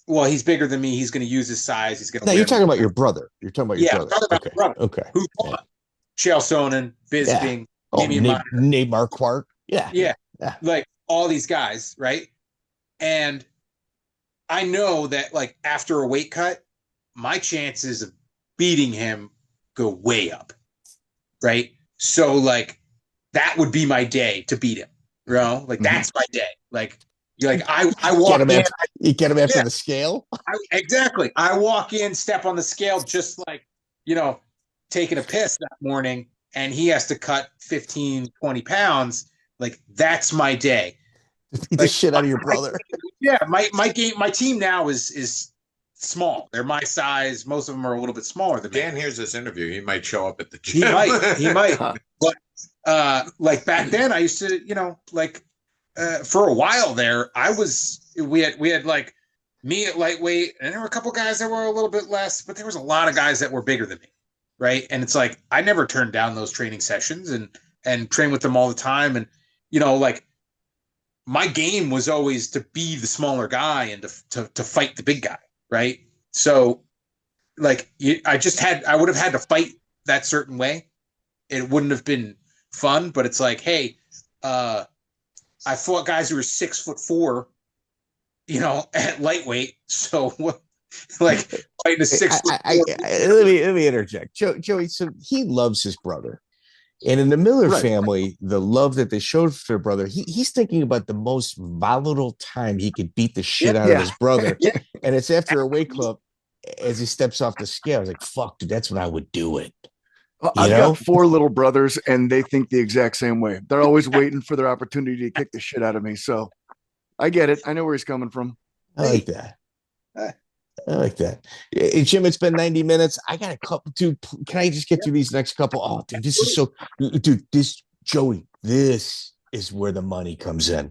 Speaker 2: well, he's bigger than me. He's going to use his size. He's going to.
Speaker 3: No, you're talking about your brother. You're talking about your brother.
Speaker 2: I'm talking about
Speaker 3: Okay.
Speaker 2: my brother.
Speaker 3: Okay.
Speaker 2: Who fought? Chael Sonnen, Bisping,
Speaker 3: Nate Marquardt. Yeah.
Speaker 2: Like all these guys, right? And I know that like after a weight cut, my chances of beating him go way up, right? So like that would be my day to beat him, Like that's my day. Like you're like I walk in.
Speaker 3: You get him after the scale.
Speaker 2: Exactly. I walk in, step on the scale, just like taking a piss that morning, and he has to cut 15, 20 pounds. Like that's my day.
Speaker 3: Beat the shit out of your brother.
Speaker 2: Yeah, my team now is small. They're my size. Most of them are a little bit smaller than me.
Speaker 4: Dan hears this interview. He might show up at the gym.
Speaker 2: He might. But like back then, I used to, for a while there, we had like me at lightweight, and there were a couple guys that were a little bit less, but there was a lot of guys that were bigger than me, right? And it's like I never turned down those training sessions and train with them all the time, and like my game was always to be the smaller guy and to fight the big guy, right? So like I would have had to fight that certain way. It wouldn't have been fun, but it's like, hey, I fought guys who were 6'4", at lightweight. So like fighting a 6'4".
Speaker 3: Let me interject. Joey, so he loves his brother. And in the Miller family, the love that they showed for their brother, he's thinking about the most volatile time he could beat the shit out of his brother.
Speaker 2: Yeah.
Speaker 3: And it's after a weight club as he steps off the scale. I was like, fuck, dude, that's when I would do it.
Speaker 1: I've got 4 little brothers, and they think the exact same way. They're always waiting for their opportunity to kick the shit out of me. So I get it. I know where he's coming from.
Speaker 3: I like that. I like that. Hey, Jim, it's been 90 minutes. I got a couple too. Can I just get through these next couple? Oh, dude, this is so, dude, Joey, this is where the money comes in.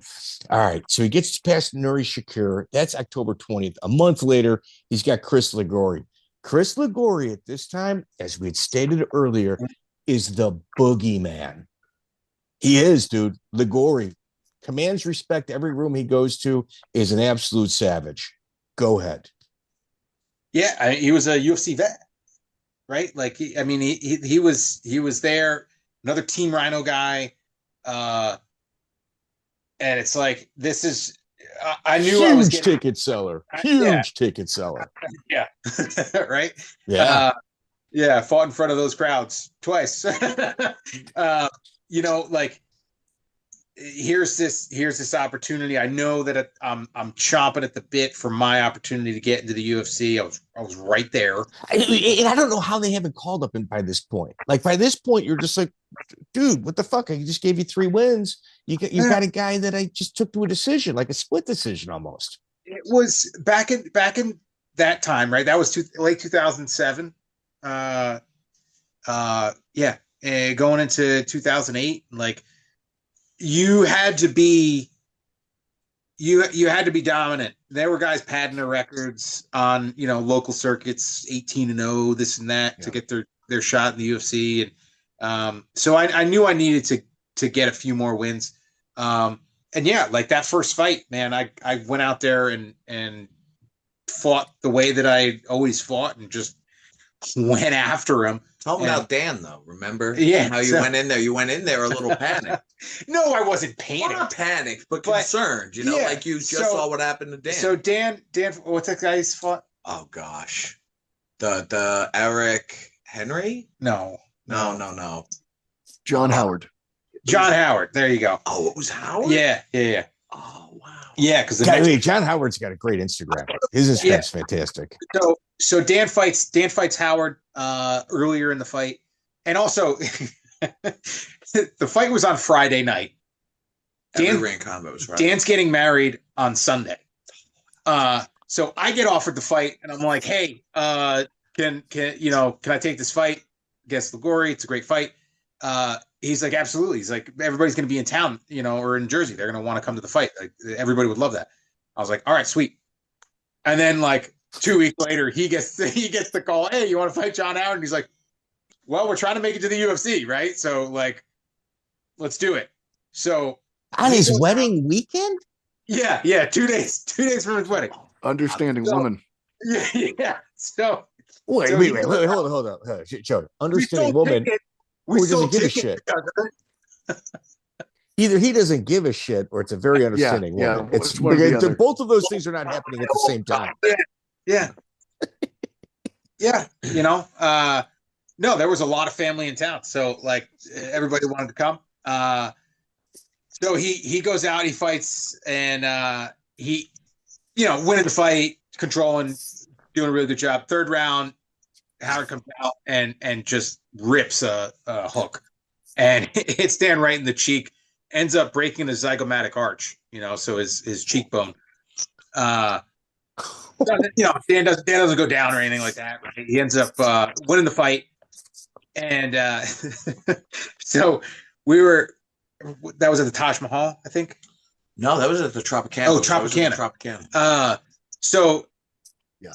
Speaker 3: All right. So he gets past Nuri Shakir. That's October 20th. A month later, he's got Chris Ligori. Chris Ligori at this time, as we had stated earlier, is the boogeyman. He is, dude. Ligori commands respect every room he goes to, is an absolute savage. Go ahead.
Speaker 2: Yeah, he was a UFC vet, right? Like, he was there, another Team Rhino guy, and it's like this is. I knew
Speaker 3: huge
Speaker 2: I was getting,
Speaker 3: ticket seller, huge ticket seller.
Speaker 2: Yeah, right.
Speaker 3: Yeah,
Speaker 2: yeah. Fought in front of those crowds twice. Like. Here's this opportunity. I know that I'm chomping at the bit for my opportunity to get into the UFC. I was right there.
Speaker 3: And I don't know how they haven't called up by this point. Like by this point, you're just like, dude, what the fuck? I just gave you 3 wins. You got a guy that I just took to a decision, like a split decision almost.
Speaker 2: It was back in that time, right? That was late 2007. Yeah, and going into 2008, like. You had to be dominant. There were guys padding their records on, local circuits, 18-0, this and that, to get their shot in the UFC. And so I knew I needed to get a few more wins. And yeah, like that first fight, man, I went out there and fought the way that I always fought and just went after him.
Speaker 4: Tell him about Dan, though. Remember?
Speaker 2: Yeah.
Speaker 4: How you went in there? You went in there a little panicked.
Speaker 2: No, I wasn't panicked.
Speaker 4: Well, not panicked, but concerned. Like you just saw what happened to Dan.
Speaker 2: So Dan, what's that guy's fault?
Speaker 4: Oh gosh, the Eric Henry?
Speaker 2: No.
Speaker 1: John Howard.
Speaker 2: John Howard. There you go.
Speaker 4: Oh, it was Howard.
Speaker 2: Yeah.
Speaker 4: Oh wow.
Speaker 2: Yeah, because
Speaker 3: John Howard's got a great Instagram. His Instagram's fantastic.
Speaker 2: So Dan fights Howard earlier in the fight, and also the fight was on Friday night. Dan's getting married on Sunday. So I get offered the fight, and I'm like, hey, can I take this fight against Ligori? It's a great fight. He's like, absolutely. He's like, everybody's going to be in town, or in Jersey. They're going to want to come to the fight. Like, everybody would love that. I was like, all right, sweet. And then like 2 weeks later, he gets the call. Hey, you want to fight John Howard? And he's like, well, we're trying to make it to the UFC, right? So like, let's do it. So
Speaker 3: on his wedding weekend?
Speaker 2: Yeah. 2 days from his wedding.
Speaker 1: Understanding woman.
Speaker 2: Yeah. So
Speaker 3: wait, hold on. Joe, understanding woman who doesn't give a shit. Either he doesn't give a shit or it's a very understanding woman. It's both of those things are not happening at the same time.
Speaker 2: Yeah. Yeah. No, there was a lot of family in town. So like everybody wanted to come. So he goes out, he fights, and he winning the fight, controlling, doing a really good job. Third round, Howard comes out and just rips a hook and hits Dan right in the cheek, ends up breaking the zygomatic arch, so his cheekbone. Dan doesn't go down or anything like that. Right? He ends up winning the fight. And so that was at the Taj Mahal, I think.
Speaker 4: No, that was at the Tropicana.
Speaker 2: Oh, Tropicana. So yeah,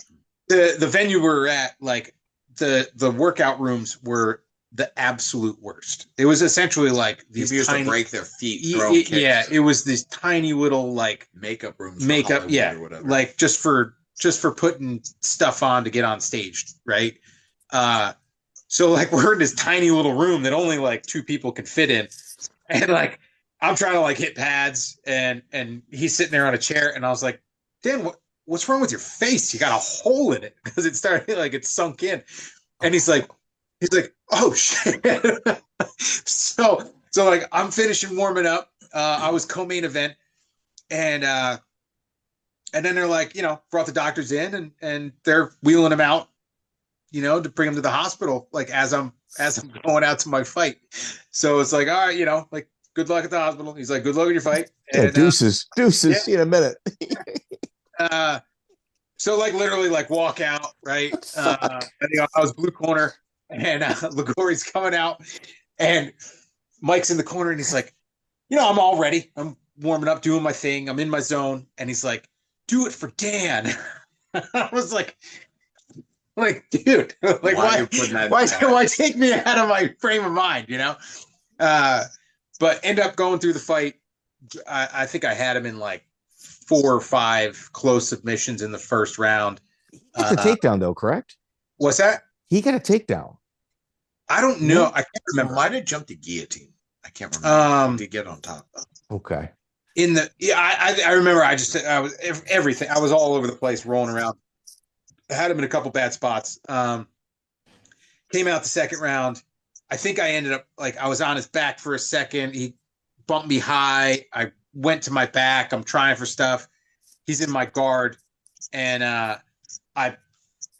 Speaker 2: the venue we were at, like the workout rooms were the absolute worst. It was essentially like these
Speaker 4: people used to break their feet.
Speaker 2: Yeah, it was these tiny little like
Speaker 4: makeup rooms.
Speaker 2: Yeah, or whatever. Like just for putting stuff on to get on stage, right? So like we're in this tiny little room that only like 2 people can fit in, and like I'm trying to like hit pads, and he's sitting there on a chair, and I was like, Dan, what's wrong with your face? You got a hole in it because it started like it sunk in, and he's like, oh shit. so like I'm finishing warming up. I was co-main event, and then they're like, brought the doctors in, and they're wheeling him out, to bring him to the hospital, like as I'm going out to my fight. So it's like, all right, like good luck at the hospital. He's like, good luck at your fight. And,
Speaker 3: deuces. See you in a minute.
Speaker 2: So like literally like walk out, right? I was blue corner, and Ligori's coming out, and Mike's in the corner, and he's like, I'm all ready. I'm warming up, doing my thing. I'm in my zone, and he's like, do it for Dan. I was like, dude, like why take me out of my frame of mind, but end up going through the fight. I think I had him in like 4 or 5 close submissions in the first round.
Speaker 3: It's a takedown though, correct?
Speaker 2: What's that?
Speaker 3: He got a takedown.
Speaker 2: I don't know. I can't remember.
Speaker 4: Might have jumped to guillotine. I can't remember. Did get on top though.
Speaker 3: Okay.
Speaker 2: I remember. I was everything. I was all over the place, rolling around. I had him in a couple bad spots. Came out the second round. I think I ended up I was on his back for a second. He bumped me high. I went to my back. I'm trying for stuff. He's in my guard, and I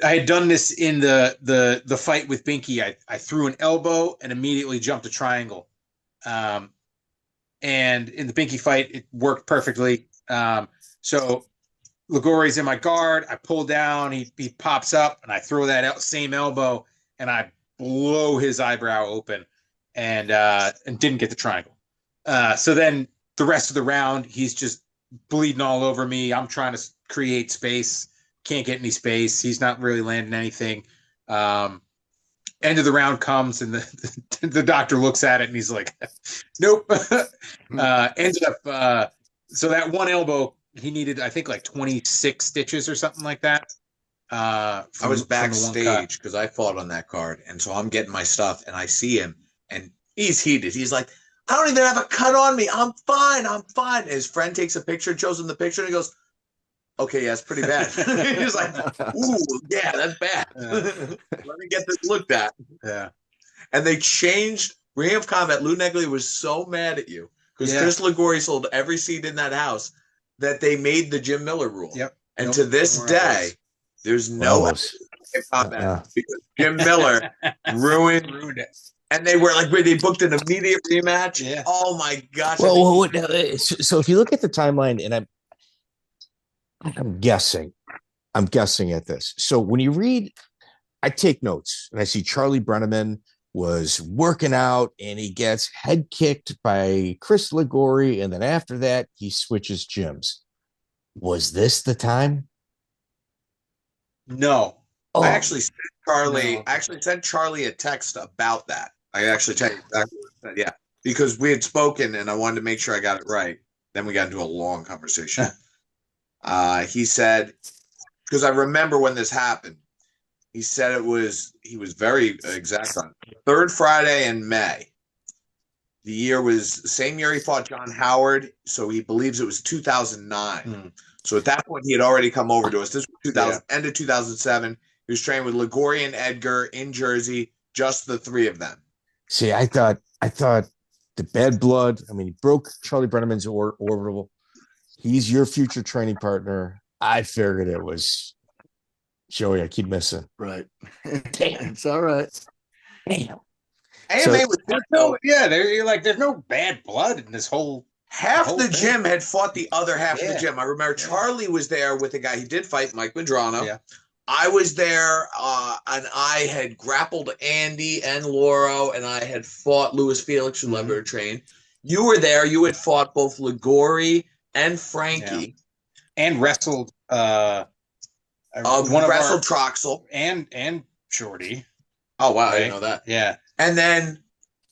Speaker 2: had done this in the fight with Binky. I threw an elbow and immediately jumped a triangle. And in the Binky fight, it worked perfectly. So Ligori's in my guard. I pull down. He pops up, and I throw that same elbow, and I blow his eyebrow open, and didn't get the triangle. So then the rest of the round, he's just bleeding all over me. I'm trying to create space. Can't get any space. He's not really landing anything. End of the round comes, and the doctor looks at it, and he's like, nope. Ended up so that one elbow, he needed, I think, like 26 stitches or something like that.
Speaker 4: I was backstage because I fought on that card, and so I'm getting my stuff, and I see him, and he's heated. He's like, I don't even have a cut on me. I'm fine. His friend takes a picture, shows him the picture, and he goes, okay, yeah, it's pretty bad. He's like, ooh, yeah, that's bad. Let me get this looked at.
Speaker 2: Yeah.
Speaker 4: And they changed Ring of Combat. Lou Negli was so mad at you because Chris Ligori sold every seat in that house that they made the Jim Miller rule.
Speaker 2: Yep.
Speaker 4: And to this day, there's no combat because Jim Miller ruined it. And they were like, they booked an immediate rematch.
Speaker 2: Yeah.
Speaker 4: Oh my gosh.
Speaker 3: Well, so if you look at the timeline, and I'm guessing at this. So when you read, I take notes, and I see Charlie Brenneman was working out, and he gets head kicked by Chris Ligori, and then after that, he switches gyms. Was this the time?
Speaker 2: No.
Speaker 4: I actually sent Charlie a text about that. I actually checked exactly what I said. Yeah, because we had spoken, and I wanted to make sure I got it right. Then we got into a long conversation. He said, because I remember when this happened, he said he was very exact on it. Third Friday in May. The year was the same year he fought John Howard, so he believes it was 2009. So at that point, he had already come over to us. This was end of 2007. He was trained with Ligori and Edgar in Jersey, just the 3 of them.
Speaker 3: See, I thought the bad blood. I mean, he broke Charlie Brenneman's orbital. He's your future training partner. I figured it was Joey. I keep missing.
Speaker 1: Right.
Speaker 3: Damn.
Speaker 1: It's all right.
Speaker 3: Damn.
Speaker 4: AMA was
Speaker 2: there's no bad blood in this whole.
Speaker 4: Half the gym had fought the other half of the gym. I remember Charlie was there with a guy he did fight, Mike Medrano.
Speaker 2: Yeah.
Speaker 4: I was there, and I had grappled Andy and Lauro, and I had fought Louis Felix, who never trained. You were there. You had fought both Ligori and Frankie,
Speaker 2: and wrestled.
Speaker 4: Wrestled Troxel
Speaker 2: and Shorty.
Speaker 4: Oh wow, I didn't know that.
Speaker 2: Yeah,
Speaker 4: and then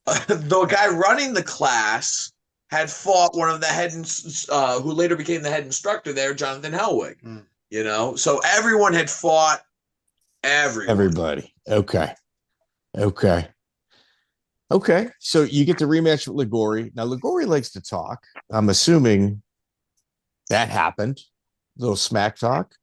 Speaker 4: the guy running the class had fought one of the head, who later became the head instructor there, Jonathan Helwig. So everyone had fought
Speaker 3: everybody. Okay. So you get the rematch with Ligori. Now Ligori likes to talk. I'm assuming that happened. A little smack talk.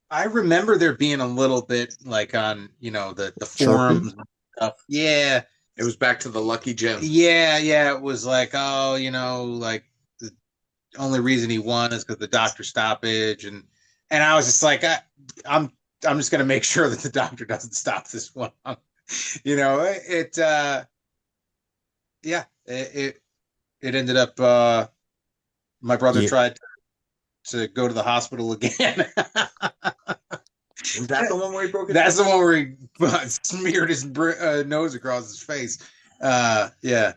Speaker 2: I remember there being a little bit like on, the forums and stuff. Yeah.
Speaker 4: It was back to the Lucky Gym.
Speaker 2: Yeah. It was like, like the only reason he won is because the doctor stoppage. And I was just like, I'm just going to make sure that the doctor doesn't stop this one. It ended up, my brother tried to go to the hospital again.
Speaker 4: Is that the one where he broke his
Speaker 2: That's the one where he smeared his nose across his face. Yeah.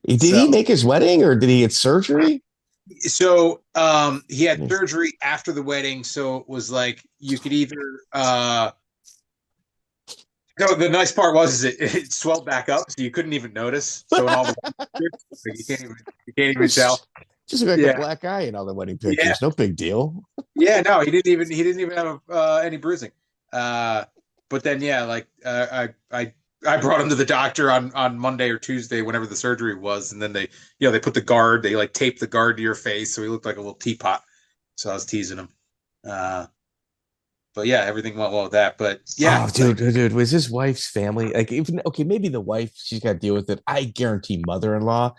Speaker 3: Did he make his wedding or did he get surgery?
Speaker 2: So he had surgery after the wedding. So it was like you could either no, the nice part was it swelled back up, so you couldn't even notice. So in all the you can't even tell.
Speaker 3: Just like a black eye in all the wedding pictures. Yeah. No big deal.
Speaker 2: Yeah, no, he didn't even have any bruising. But then I brought him to the doctor on Monday or Tuesday, whenever the surgery was, and then they put the guard, they like taped the guard to your face, so he looked like a little teapot. So I was teasing him. But yeah, everything went well with that. But yeah,
Speaker 3: dude, was his wife's family like even okay? Maybe the wife, she's got to deal with it. I guarantee mother-in-law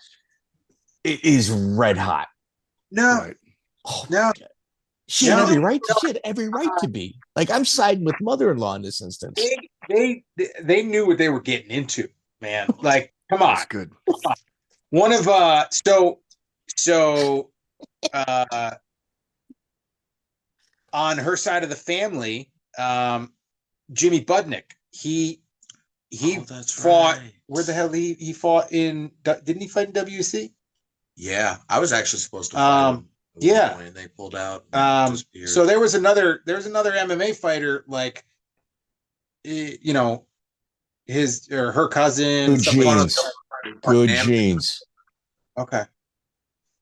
Speaker 3: it is red hot.
Speaker 2: No,
Speaker 3: right. No, she had every right. She had every right to be. Like I'm siding with mother-in-law in this instance.
Speaker 2: They knew what they were getting into, man. Like, come on,
Speaker 1: that's good.
Speaker 2: One of on her side of the family, Jimmy Budnick, he fought. Right. Where the hell he fought in? Didn't he fight in WC?
Speaker 4: Yeah, I was actually supposed to fight him.
Speaker 2: Yeah,
Speaker 4: and they pulled out.
Speaker 2: So there was another MMA fighter, like his or her cousin.
Speaker 3: Good genes.
Speaker 2: Okay,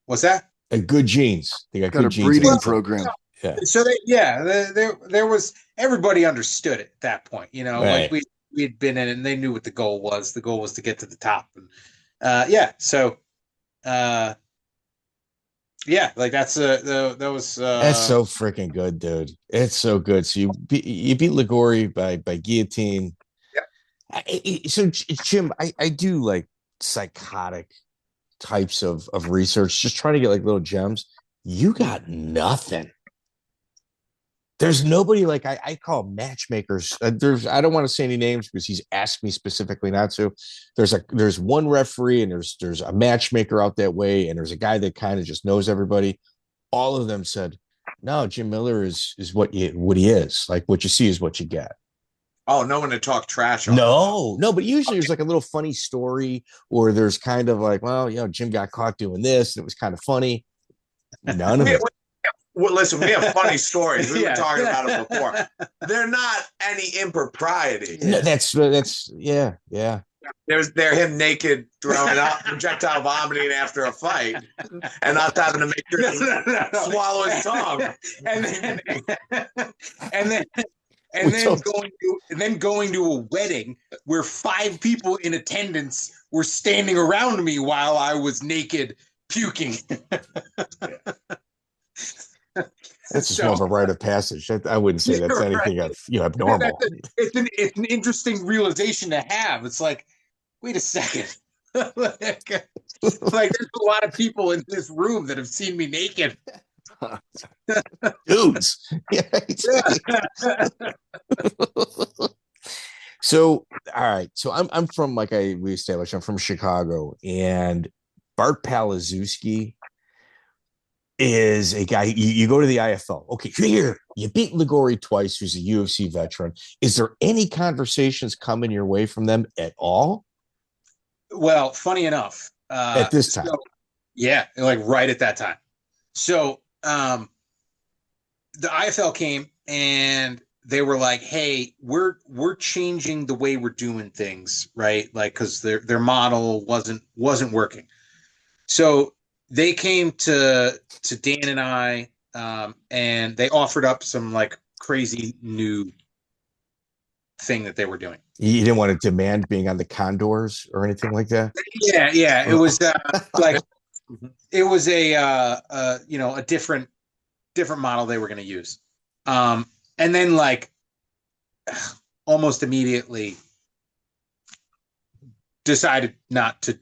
Speaker 2: what's that?
Speaker 3: Good genes. They got good
Speaker 1: a
Speaker 3: genes
Speaker 1: breeding program.
Speaker 2: Yeah. So there was everybody understood it at that point.
Speaker 3: Right.
Speaker 2: Like we had been in it and they knew what the goal was. The goal was to get to the top. And like that's that was
Speaker 3: that's so freaking good, dude. It's so good. So you beat Ligori by guillotine.
Speaker 4: Yeah.
Speaker 3: So Jim, I do like psychotic types of research, just trying to get like little gems. You got nothing. There's nobody like I call matchmakers. I don't want to say any names because he's asked me specifically not to. There's one referee and there's a matchmaker out that way, and there's a guy that kind of just knows everybody. All of them said, "No, Jim Miller is what he is. Like what you see is what you get."
Speaker 4: Oh, no one to talk trash on.
Speaker 3: No, but usually there's like a little funny story, or there's kind of like, well, Jim got caught doing this, and it was kind of funny. None of it.
Speaker 4: Well, listen, we have funny stories. We were talking about it before. They're not any impropriety.
Speaker 3: No, that's yeah.
Speaker 4: They're him naked, throwing out projectile vomiting after a fight, and not having to make sure he swallow his tongue,
Speaker 2: and then going to a wedding where 5 people in attendance were standing around me while I was naked puking.
Speaker 3: That's just more of a rite of passage. I wouldn't say that's anything abnormal.
Speaker 2: It's an interesting realization to have. It's like, wait a second. like there's a lot of people in this room that have seen me naked.
Speaker 3: Dudes. So, all right. So I'm from, like we established, I'm from Chicago, and Bart Palaziewski is a guy. You go to the IFL. Okay, here you beat Ligori twice, who's a UFC veteran. Is there any conversations coming your way from them at all?
Speaker 2: Well, funny enough,
Speaker 3: at this time,
Speaker 2: like right at that time. So the IFL came and they were like, "Hey, we're changing the way we're doing things, right? Like because their model wasn't working." So they came to Dan and I, and they offered up some like crazy new thing that they were doing.
Speaker 3: You didn't want to demand being on the Condors or anything like that?
Speaker 2: Yeah. It was like it was a different model they were going to use. And then like almost immediately decided not to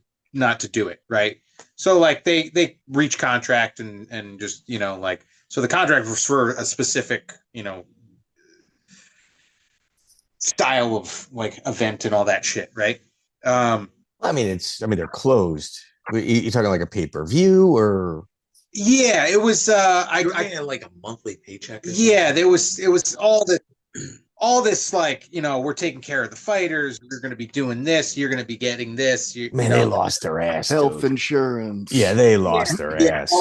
Speaker 2: do it. Right. So like they reach contract and just, so the contract was for a specific, style of like event and all that shit. Right.
Speaker 3: They're closed. You're talking like a pay-per-view or.
Speaker 2: Yeah, it was.
Speaker 4: You were getting like a monthly paycheck. Or
Speaker 2: yeah, it was all this like, we're taking care of the fighters. You're going to be doing this. You're going to be getting this.
Speaker 3: Man, they lost their ass.
Speaker 1: Health
Speaker 3: dude.
Speaker 1: insurance.
Speaker 3: Yeah, they lost their ass.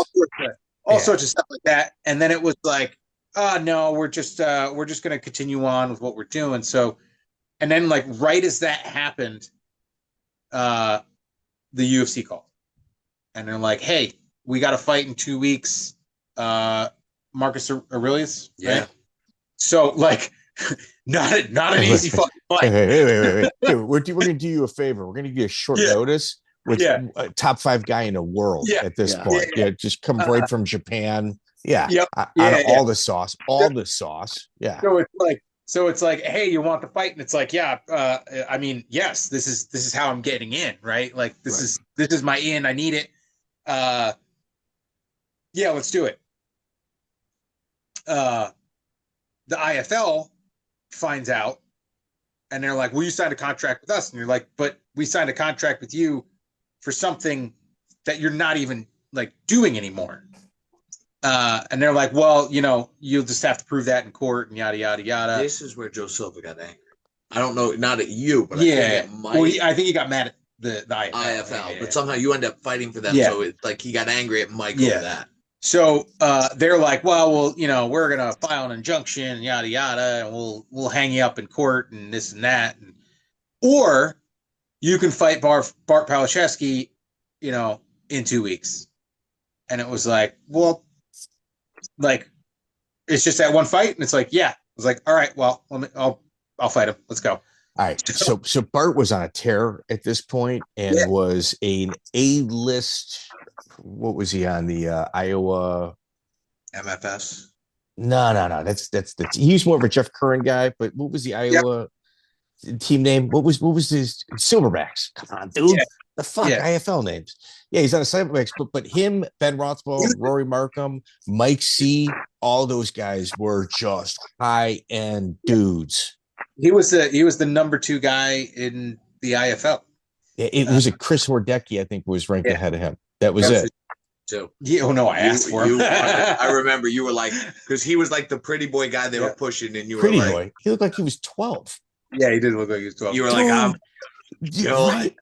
Speaker 2: All sorts of stuff like that. And then it was like, oh no, we're just going to continue on with what we're doing. So, and then like right as that happened, the UFC called, and they're like, hey, we got a fight in 2 weeks. Marcus Aurelius.
Speaker 4: Yeah.
Speaker 2: Right? So like, not an easy fucking fight.
Speaker 3: Wait. We're going to do you a favor. We're going to give you a short notice with a top 5 guy in the world at this point. Yeah, just come right from Japan. Yeah.
Speaker 2: Yep.
Speaker 3: All the sauce. Yeah.
Speaker 2: So it's like, hey, you want the fight? And it's like, yeah, I mean, yes, this is how I'm getting in, right? Like this is my in. I need it. Yeah, let's do it. The IFL finds out, and they're like, well, you signed a contract with us. And you're like, but we signed a contract with you for something that you're not even like doing anymore. And they're like, well, you'll just have to prove that in court and yada, yada, yada.
Speaker 4: This is where Joe Silva got angry. I don't know, not at you, but
Speaker 2: I think he got mad at the
Speaker 4: IFL. But somehow you end up fighting for them. So it's like he got angry at Mike over that.
Speaker 2: So they're like, well, we're gonna file an injunction, yada yada, and we'll hang you up in court and this and that, or you can fight Bart Palaziewski, in 2 weeks. And it was like, well, like it's just that one fight, and it's like, yeah. I was like, all right, well, I'll fight him. Let's go.
Speaker 3: All right. So Bart was on a tear at this point and was an A-list. What was he on, the Iowa
Speaker 4: MFS?
Speaker 3: No. That's he's more of a Jeff Curran guy. But what was the Iowa team name? What was his Silverbacks? Come on, dude.
Speaker 2: Yeah.
Speaker 3: The fuck IFL names? Yeah, he's on a Silverbacks. But him, Ben Rothwell, Rory Markham, Mike C, all those guys were just high end dudes.
Speaker 2: He was the number 2 guy in the IFL.
Speaker 3: It was a Chris Hordecki, I think, was ranked ahead of him. That was it.
Speaker 4: Too.
Speaker 2: Yeah, oh no, I asked for him.
Speaker 4: I remember you were like, because he was like the pretty boy guy they were pushing, and you
Speaker 3: pretty
Speaker 4: were like,
Speaker 3: boy. He looked like he was 12.
Speaker 2: Yeah, he did look like he was 12.
Speaker 4: You were like,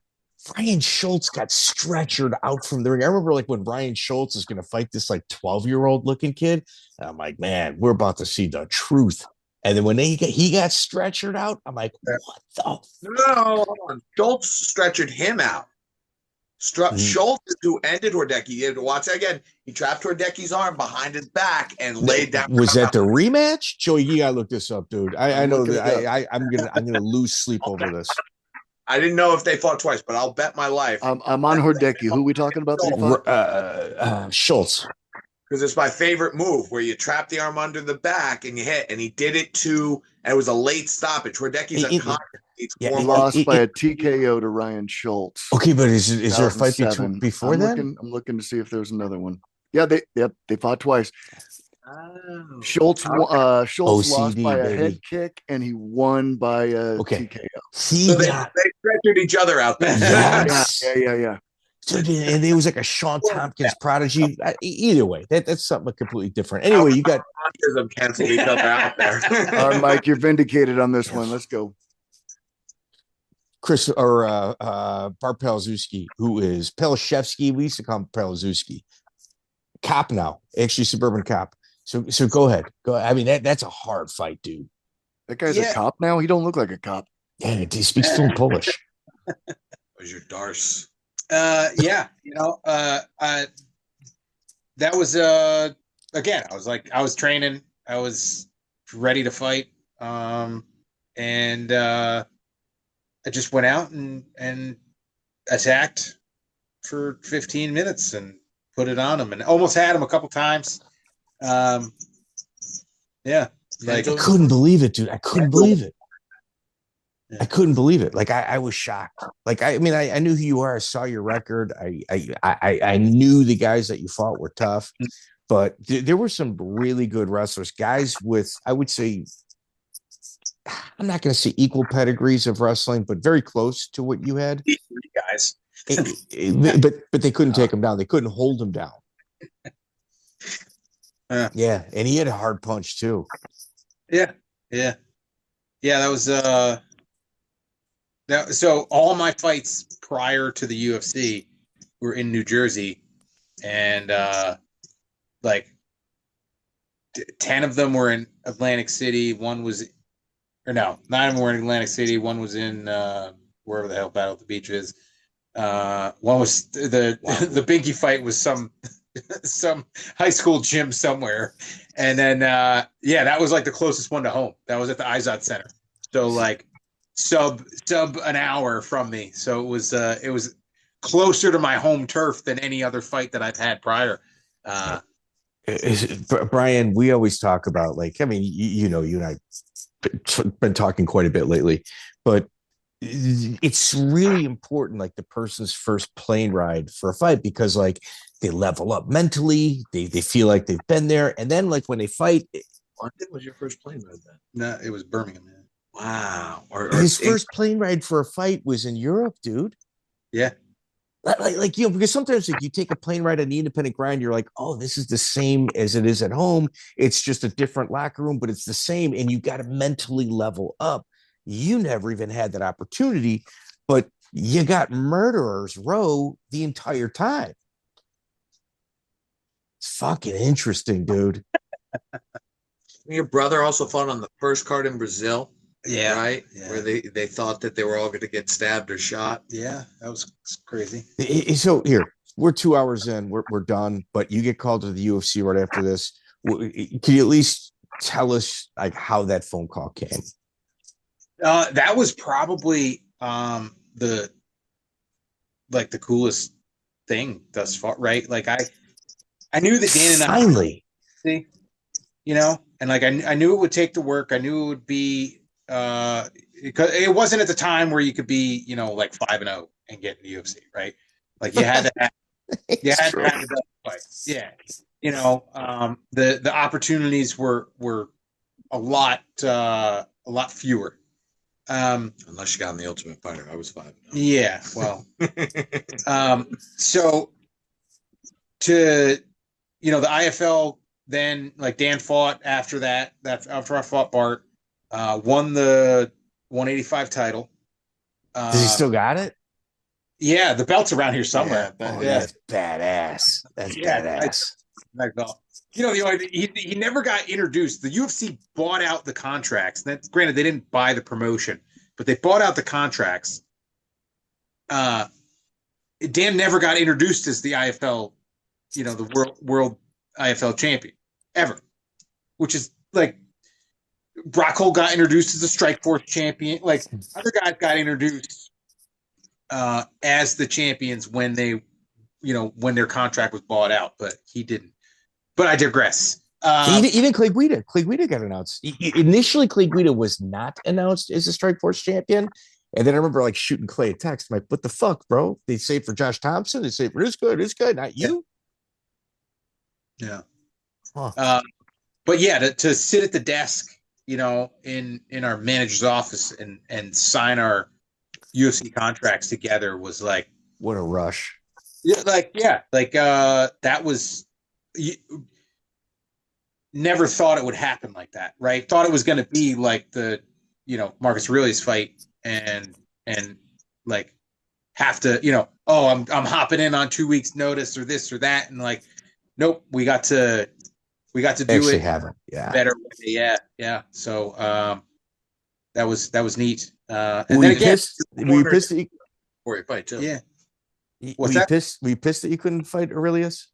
Speaker 3: Brian Schultz got stretchered out from the ring. I remember like when Brian Schultz is going to fight this like 12-year-old looking kid. I'm like, man, we're about to see the truth. And then when he got stretchered out, I'm like, what the?
Speaker 4: No, hold on. Schultz stretchered him out. Schultz is who ended Hordecki. You have to watch that again. He trapped Hordecki's arm behind his back and laid down.
Speaker 3: Was that the rematch? Joey, you gotta look this up, dude. I know that I'm gonna lose sleep over this.
Speaker 4: I didn't know if they fought twice, but I'll bet my life.
Speaker 1: I'm on Hordecki. Who are we talking about?
Speaker 3: Schultz.
Speaker 4: Because it's my favorite move where you trap the arm under the back and you hit, and he did it and it was a late stoppage. Hordecki's unconscious.
Speaker 1: He lost by a TKO to Ryan Schultz.
Speaker 3: Okay, but is there a fight before that?
Speaker 1: I'm looking to see if there's another one. Yeah, they fought twice.
Speaker 4: Oh.
Speaker 1: Schultz
Speaker 3: OCD,
Speaker 1: lost by a
Speaker 3: baby.
Speaker 1: head kick, and he won by a TKO.
Speaker 4: So they stretchered each other out there.
Speaker 3: Yes.
Speaker 1: Yeah.
Speaker 3: Dude, and there was like a Sean Tompkins prodigy. Either way, that's something completely different. Anyway, you got
Speaker 4: cancel each other out there.
Speaker 1: All right, Mike, you're vindicated on this one. Let's go.
Speaker 3: Chris or Bart Palaziewski, who is Palaziewski. We used to call him Palaziewski. Cop now, actually suburban cop. So go ahead. I mean, that's a hard fight, dude.
Speaker 1: That guy's a cop now. He don't look like a cop.
Speaker 3: Yeah, he speaks fluent Polish.
Speaker 4: Was your Dars?
Speaker 2: That was again. I was training. I was ready to fight. And I just went out and attacked for 15 minutes and put it on him and almost had him a couple times. I
Speaker 3: couldn't believe it, dude. I couldn't believe it. I couldn't believe it. Like I was shocked. Like I knew who you are. I saw your record. I knew the guys that you fought were tough, but there were some really good wrestlers. Guys with, I would say, I'm not going to say equal pedigrees of wrestling, but very close to what you had.
Speaker 2: Guys,
Speaker 3: but they couldn't take him down. They couldn't hold him down. Yeah, and he had a hard punch too.
Speaker 2: Yeah, yeah, yeah. That was so all my fights prior to the UFC were in New Jersey, and like 10 of them were in Atlantic City. One was, or no, 9 of them were in Atlantic City. One was in wherever the hell Battle at the Beach is. One was the Binky fight was some high school gym somewhere, and then that was like the closest one to home. That was at the Izod Center, so like sub an hour from me. So it was closer to my home turf than any other fight that I've had prior.
Speaker 3: Brian, we always talk about, like, I mean, you know, you and I been talking quite a bit lately, but it's really important, like the person's first plane ride for a fight, because like they level up mentally, they feel like they've been there, and then like when they fight.
Speaker 4: London was your first plane ride then?
Speaker 2: No, it was Birmingham, man.
Speaker 4: Wow.
Speaker 3: His first plane ride for a fight was in Europe, dude.
Speaker 2: Yeah.
Speaker 3: Like, you know, because sometimes like you take a plane ride on the independent grind, you're like, oh, this is the same as it is at home. It's just a different locker room, but it's the same. And you got to mentally level up. You never even had that opportunity, but you got murderers row the entire time. It's fucking interesting, dude.
Speaker 4: Your brother also fought on the first card in Brazil.
Speaker 2: Yeah.
Speaker 4: Right?
Speaker 2: Yeah.
Speaker 4: Where they thought that they were all going to get stabbed or shot.
Speaker 2: Yeah, that was crazy.
Speaker 3: So here, we're 2 hours in, we're done, but you get called to the UFC right after this. Can you at least tell us like how that phone call came?
Speaker 2: That was probably the coolest thing thus far, right? Like I knew that Dan and I
Speaker 3: finally,
Speaker 2: you know, and like I knew it would take the work. I knew it would be because it wasn't at the time where you could be, you know, like 5-0 and get in the UFC, right? Like you had to have the best fight. Yeah. You know, the opportunities were a lot fewer.
Speaker 4: Unless you got in the Ultimate Fighter. I was 5-0.
Speaker 2: Yeah, well. So to, you know, the IFL, then like Dan fought after that. That's after I fought Bart. Won the 185 title.
Speaker 3: Does he still got it?
Speaker 2: Yeah, the belt's around here somewhere.
Speaker 3: Yeah. That's badass. That's badass.
Speaker 2: You know, he never got introduced. The UFC bought out the contracts. Granted, they didn't buy the promotion, but they bought out the contracts. Dan never got introduced as the IFL, you know, the world IFL champion ever, which is like Rockhold got introduced as a Strikeforce champion. Like other guys got introduced as the champions when they, you know, when their contract was bought out, but he didn't. But I digress.
Speaker 3: Even Clay Guida got announced. Initially, Clay Guida was not announced as a Strikeforce champion. And then I remember like shooting Clay a text. I'm like, what the fuck, bro? They say for Josh Thompson. They say for it's good, not you.
Speaker 2: Yeah.
Speaker 3: Huh.
Speaker 2: But yeah, to sit at the desk, you know, in our manager's office and sign our UFC contracts together was like,
Speaker 3: what a rush.
Speaker 2: Yeah, that was, never thought it would happen like that, right? Thought it was going to be like the, you know, Marcus Aurelius fight and like have to, you know, oh, I'm hopping in on 2 weeks notice or this or that, and like, nope, we got to do
Speaker 3: actually
Speaker 2: it better. Yeah. So that was neat. And
Speaker 3: were
Speaker 2: then
Speaker 3: you
Speaker 2: again,
Speaker 3: were you pissed that you,
Speaker 4: for your fight too?
Speaker 2: Yeah.
Speaker 3: were you pissed that you couldn't fight Aurelius?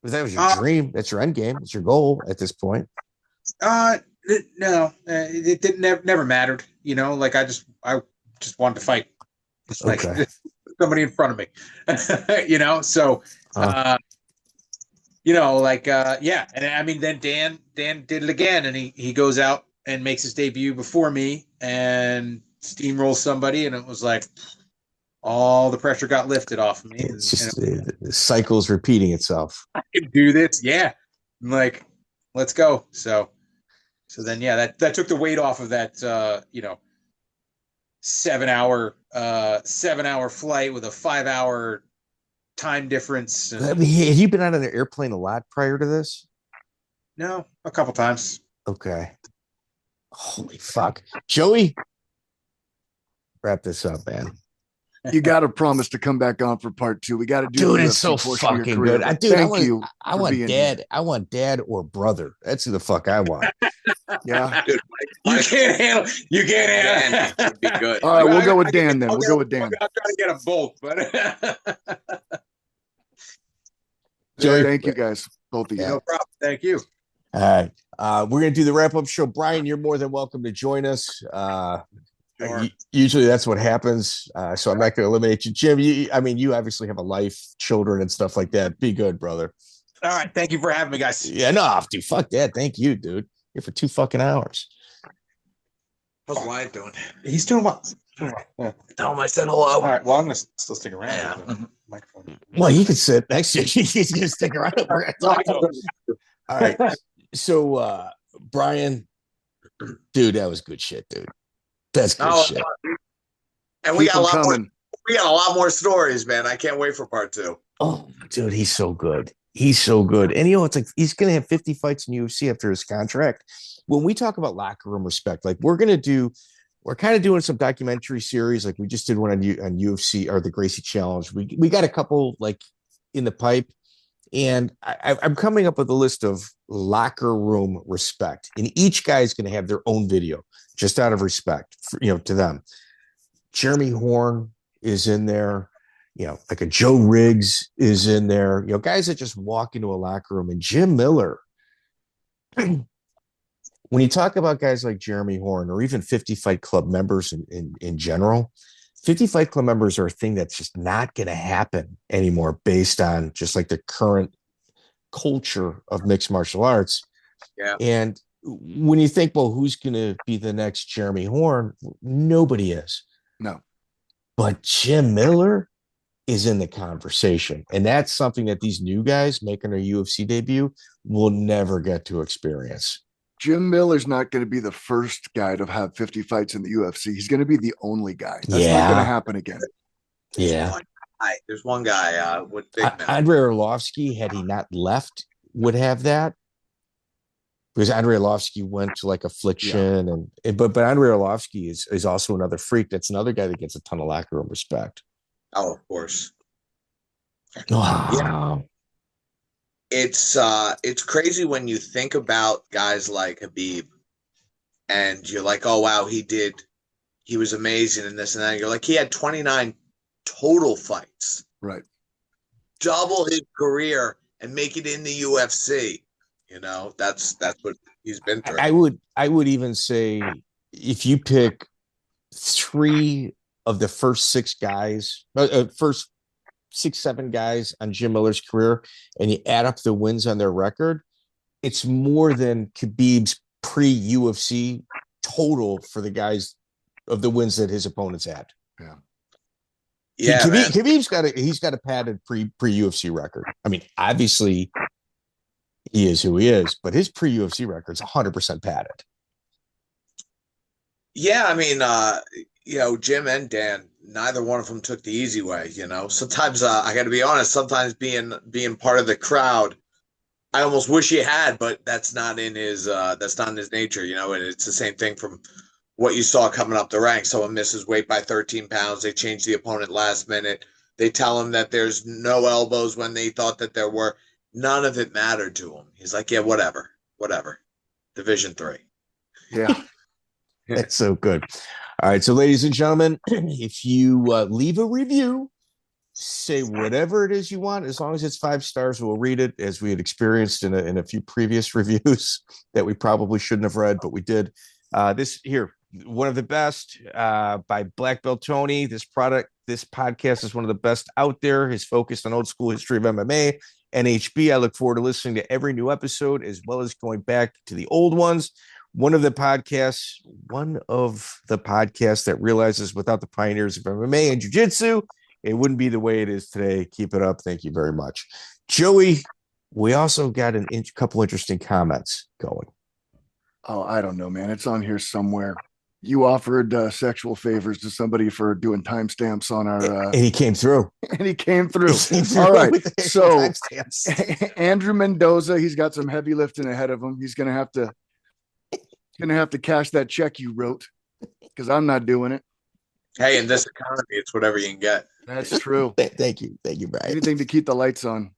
Speaker 3: Because that was your dream. That's your end game. It's your goal at this point.
Speaker 2: No, it didn't never mattered. You know, like I just wanted to fight. Like somebody in front of me. You know, so you know, like yeah, and I mean, then Dan did it again, and he goes out and makes his debut before me and steamrolls somebody, and it was like all the pressure got lifted off of me.
Speaker 3: It's just the cycle's repeating itself.
Speaker 2: I can do this, yeah. I'm like, let's go. So then, yeah, that took the weight off of that, you know, 7 hour flight with a 5 hour time difference.
Speaker 3: I mean, had you been out on an airplane a lot prior to this?
Speaker 2: No, a couple times.
Speaker 3: Okay. Holy fuck. Joey, wrap this up, man.
Speaker 1: You got to promise to come back on for part 2. We got to do
Speaker 3: Dude,
Speaker 1: the
Speaker 3: it's so
Speaker 1: UFC portion of your
Speaker 3: fucking
Speaker 1: career,
Speaker 3: good.
Speaker 1: but
Speaker 3: Dude,
Speaker 1: thank you.
Speaker 3: I
Speaker 1: for
Speaker 3: want
Speaker 1: being
Speaker 3: dad.
Speaker 1: here.
Speaker 3: I want dad or brother. That's who the fuck I want.
Speaker 1: Yeah.
Speaker 4: Dude,
Speaker 2: You can't handle. You can't handle.
Speaker 4: Dan would be good.
Speaker 1: All right, we'll go with Dan then. We'll go with Dan.
Speaker 2: I'll try to get them both, but
Speaker 3: Joey,
Speaker 1: Thank you guys, both of you.
Speaker 2: no problem. Thank you.
Speaker 3: All right. We're going to do the wrap up show. Brian, you're more than welcome to join us.
Speaker 2: Sure.
Speaker 3: Usually that's what happens. So I'm not going to eliminate you. Jim, you obviously have a life, children and stuff like that. Be good, brother.
Speaker 2: All right. Thank you for having me, guys.
Speaker 3: Yeah, no, dude, fuck that. Thank you, dude. Here for 2 fucking hours.
Speaker 4: How's Wyatt doing?
Speaker 2: He's doing well. Yeah.
Speaker 4: Tell him I said hello.
Speaker 2: All right. Well, I'm gonna still stick around.
Speaker 4: Yeah.
Speaker 2: with the Microphone.
Speaker 3: Well, you can sit next to you. He's going to stick around. We're gonna talk to him. All right. So, Brian, dude, that was good shit, dude. That's good shit.
Speaker 4: And we
Speaker 1: Keep
Speaker 4: got a
Speaker 1: them
Speaker 4: lot more.
Speaker 1: coming.
Speaker 4: We got a lot more stories, man. I can't wait for part 2.
Speaker 3: Oh, dude, he's so good. He's so good. And it's like he's going to have 50 fights in UFC after his contract. When we talk about locker room respect, like we're kind of doing some documentary series. Like we just did one on UFC or the Gracie Challenge. We got a couple like in the pipe. And I'm coming up with a list of locker room respect. And each guy is going to have their own video just out of respect to them. Jeremy Horn is in there. Like a Joe Riggs is in there, guys that just walk into a locker room. And Jim Miller, when you talk about guys like Jeremy Horn or even 50 Fight Club members in general, 50 Fight Club members are a thing that's just not going to happen anymore based on just like the current culture of mixed martial arts.
Speaker 4: Yeah.
Speaker 3: And when you think, well, who's going to be the next Jeremy Horn? Nobody is.
Speaker 1: No.
Speaker 3: But Jim Miller is in the conversation. And that's something that these new guys making their UFC debut will never get to experience.
Speaker 1: Jim Miller's not going to be the first guy to have 50 fights in the UFC. He's going to be the only guy. That's not going to happen again.
Speaker 3: Yeah.
Speaker 4: There's one guy with big mouth.
Speaker 3: Andrei Arlovsky, had he not left, would have that. Because Andrei Arlovsky went to like Affliction but Andrei Arlovsky is also another freak. That's another guy that gets a ton of locker room respect.
Speaker 4: Oh, of course.
Speaker 3: Wow.
Speaker 4: Yeah. It's crazy when you think about guys like Khabib and you're like, oh wow, he was amazing in this and that. You're like, he had 29 total fights.
Speaker 1: Right.
Speaker 4: Double his career and make it in the UFC. That's what he's been through.
Speaker 3: I would even say if you pick 3 of the first 6 guys, first 6-7 guys on Jim Miller's career, and you add up the wins on their record, it's more than Khabib's pre-UFC total for the guys of the wins that his opponents had.
Speaker 1: Yeah.
Speaker 4: Yeah,
Speaker 3: Khabib's got a padded pre-UFC record. I mean, obviously he is who he is, but his pre-UFC record's 100% padded.
Speaker 4: Yeah, I mean, Jim and Dan, neither one of them took the easy way. Sometimes I got to be honest. Sometimes being part of the crowd, I almost wish he had, but that's not in his nature. And it's the same thing from what you saw coming up the ranks. Someone misses weight by 13 pounds. They change the opponent last minute. They tell him that there's no elbows when they thought that there were. None of it mattered to him. He's like, yeah, whatever. Division 3.
Speaker 1: Yeah.
Speaker 3: That's so good. All right. So ladies and gentlemen, if you leave a review, say whatever it is you want, as long as it's 5 stars, we'll read it, as we had experienced in a few previous reviews that we probably shouldn't have read, but we did. This here, one of the best by Black Belt Tony. This podcast is one of the best out there. He's focused on old school history of MMA, NHB. I look forward to listening to every new episode, as well as going back to the old ones. One of the podcasts that realizes without the pioneers of MMA and jiu-jitsu, it wouldn't be the way it is today. Keep it up. Thank you very much. Joey, we also got a couple interesting comments going.
Speaker 1: Oh, I don't know, man. It's on here somewhere. You offered sexual favors to somebody for doing timestamps on our,
Speaker 3: and he came through.
Speaker 1: And he came through. All right. So Andrew Mendoza, he's got some heavy lifting ahead of him. He's gonna have to cash that check you wrote, because I'm not doing it.
Speaker 4: Hey, in this economy, it's whatever you can get.
Speaker 1: That's true.
Speaker 3: Thank you, Brian.
Speaker 1: Anything to keep the lights on.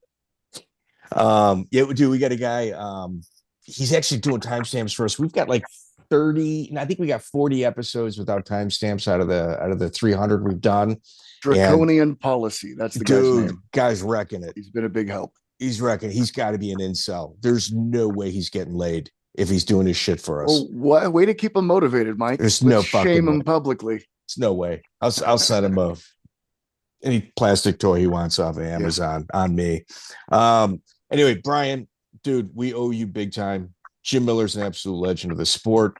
Speaker 3: Yeah, we got a guy. He's actually doing timestamps for us. We've got like 30, and I think we got 40 episodes without timestamps out of the 300 we've done.
Speaker 1: Draconian policy. That's the guy's name.
Speaker 3: Guy's wrecking it.
Speaker 1: He's been a big help.
Speaker 3: He's wrecking. He's got to be an incel. There's no way he's getting laid if he's doing his shit for us.
Speaker 1: Oh, what way to keep him motivated, Mike.
Speaker 3: There's no fucking
Speaker 1: shame him
Speaker 3: way.
Speaker 1: Publicly.
Speaker 3: There's no way. I'll send him any plastic toy he wants off of Amazon on me. Anyway, Brian, dude, we owe you big time. Jim Miller's an absolute legend of the sport.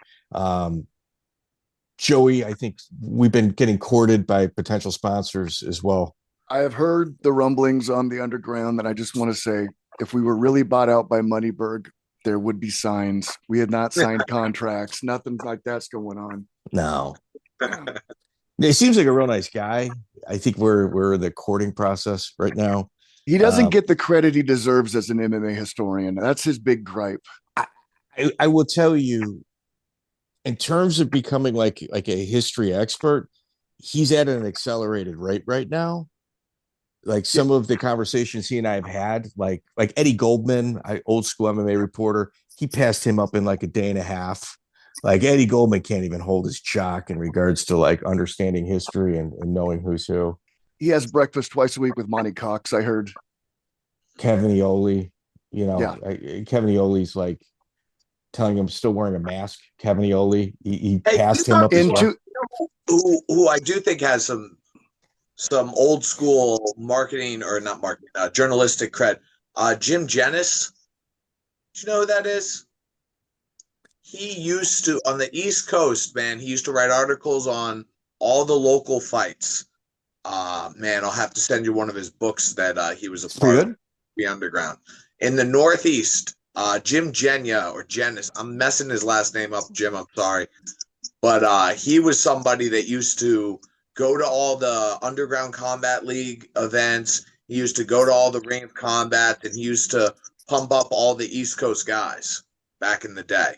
Speaker 3: Joey, I think we've been getting courted by potential sponsors as well.
Speaker 1: I have heard the rumblings on the underground that I just want to say, if we were really bought out by Moneyberg, there would be signs. We had not signed contracts. Nothing like that's going on.
Speaker 3: No. He seems like a real nice guy. I think we're in the courting process right now.
Speaker 1: He doesn't get the credit he deserves as an MMA historian. That's his big gripe.
Speaker 3: I will tell you, in terms of becoming like a history expert, he's at an accelerated rate right now. Like some of the conversations he and I have had, like Eddie Goldman, old school MMA reporter, he passed him up in like a day and a half. Like Eddie Goldman can't even hold his jock in regards to like understanding history and knowing who's who.
Speaker 1: He has breakfast twice a week with Monty Cox, I heard.
Speaker 3: Kevin Iole, Kevin Iole's like telling him still wearing a mask. Kevin Iole, he passed him up
Speaker 1: into
Speaker 4: who I do think has some old school marketing or not marketing, journalistic cred. Jim Jennis, do you know who that is? He used to, on the East Coast, man, he used to write articles on all the local fights. Man, I'll have to send you one of his books that he was a part of the underground. In the Northeast, Jim Genya or Jennis, I'm messing his last name up, Jim, I'm sorry. But he was somebody that used to go to all the Underground Combat League events. He used to go to all the Ring of Combat, and he used to pump up all the East Coast guys back in the day.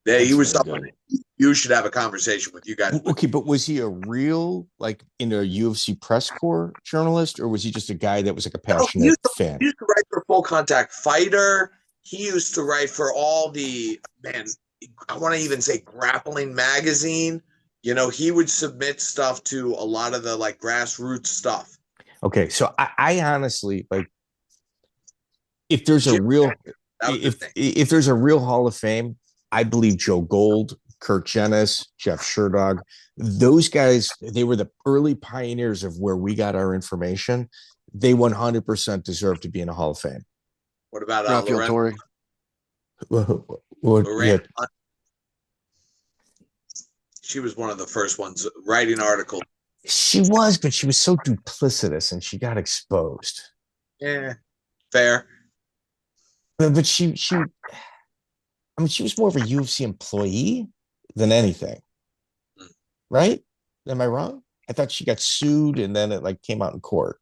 Speaker 4: He was somebody you should have a conversation with, you guys.
Speaker 3: Okay, but was he a real, like, in a UFC press corps journalist, or was he just a guy that was like a passionate fan?
Speaker 4: He used to write for Full Contact Fighter. He used to write for all the, man, I want to even say Grappling Magazine. You know, he would submit stuff to a lot of the like grassroots stuff.
Speaker 3: Okay, so I honestly, like, if there's a real if there's a real Hall of Fame, I believe Joe Gold, Kurt Jennis, Jeff Sherdog, those guys, they were the early pioneers of where we got our information. They 100% deserve to be in a Hall of Fame.
Speaker 4: What about
Speaker 1: Ciotoli?
Speaker 4: She was one of the first ones writing articles.
Speaker 3: She was, but she was so duplicitous and she got exposed.
Speaker 4: Yeah, fair.
Speaker 3: But she was more of a UFC employee than anything. Right? Am I wrong? I thought she got sued and then it like came out in court.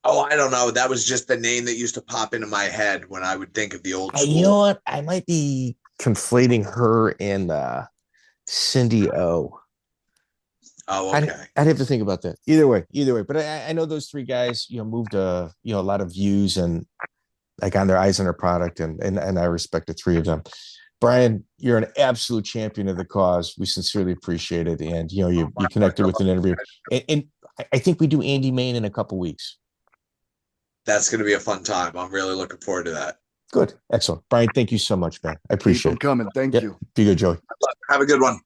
Speaker 4: Oh, I don't know. That was just the name that used to pop into my head when I would think of the old school.
Speaker 3: You know what? I might be conflating her and Cindy O.
Speaker 4: Oh, okay.
Speaker 3: I'd have to think about that. Either way. But I know those three guys, moved a lot of views and like on their eyes on their product, and I respect the three of them. Brian, you're an absolute champion of the cause. We sincerely appreciate it, and you connected with an interview, and I think we do Andy Main in a couple weeks.
Speaker 4: That's going to be a fun time. I'm really looking forward to that.
Speaker 3: Good, excellent, Brian. Thank you so much, man. I appreciate it.
Speaker 1: Coming. Thank you.
Speaker 3: Be good, Joey.
Speaker 4: Have a good one.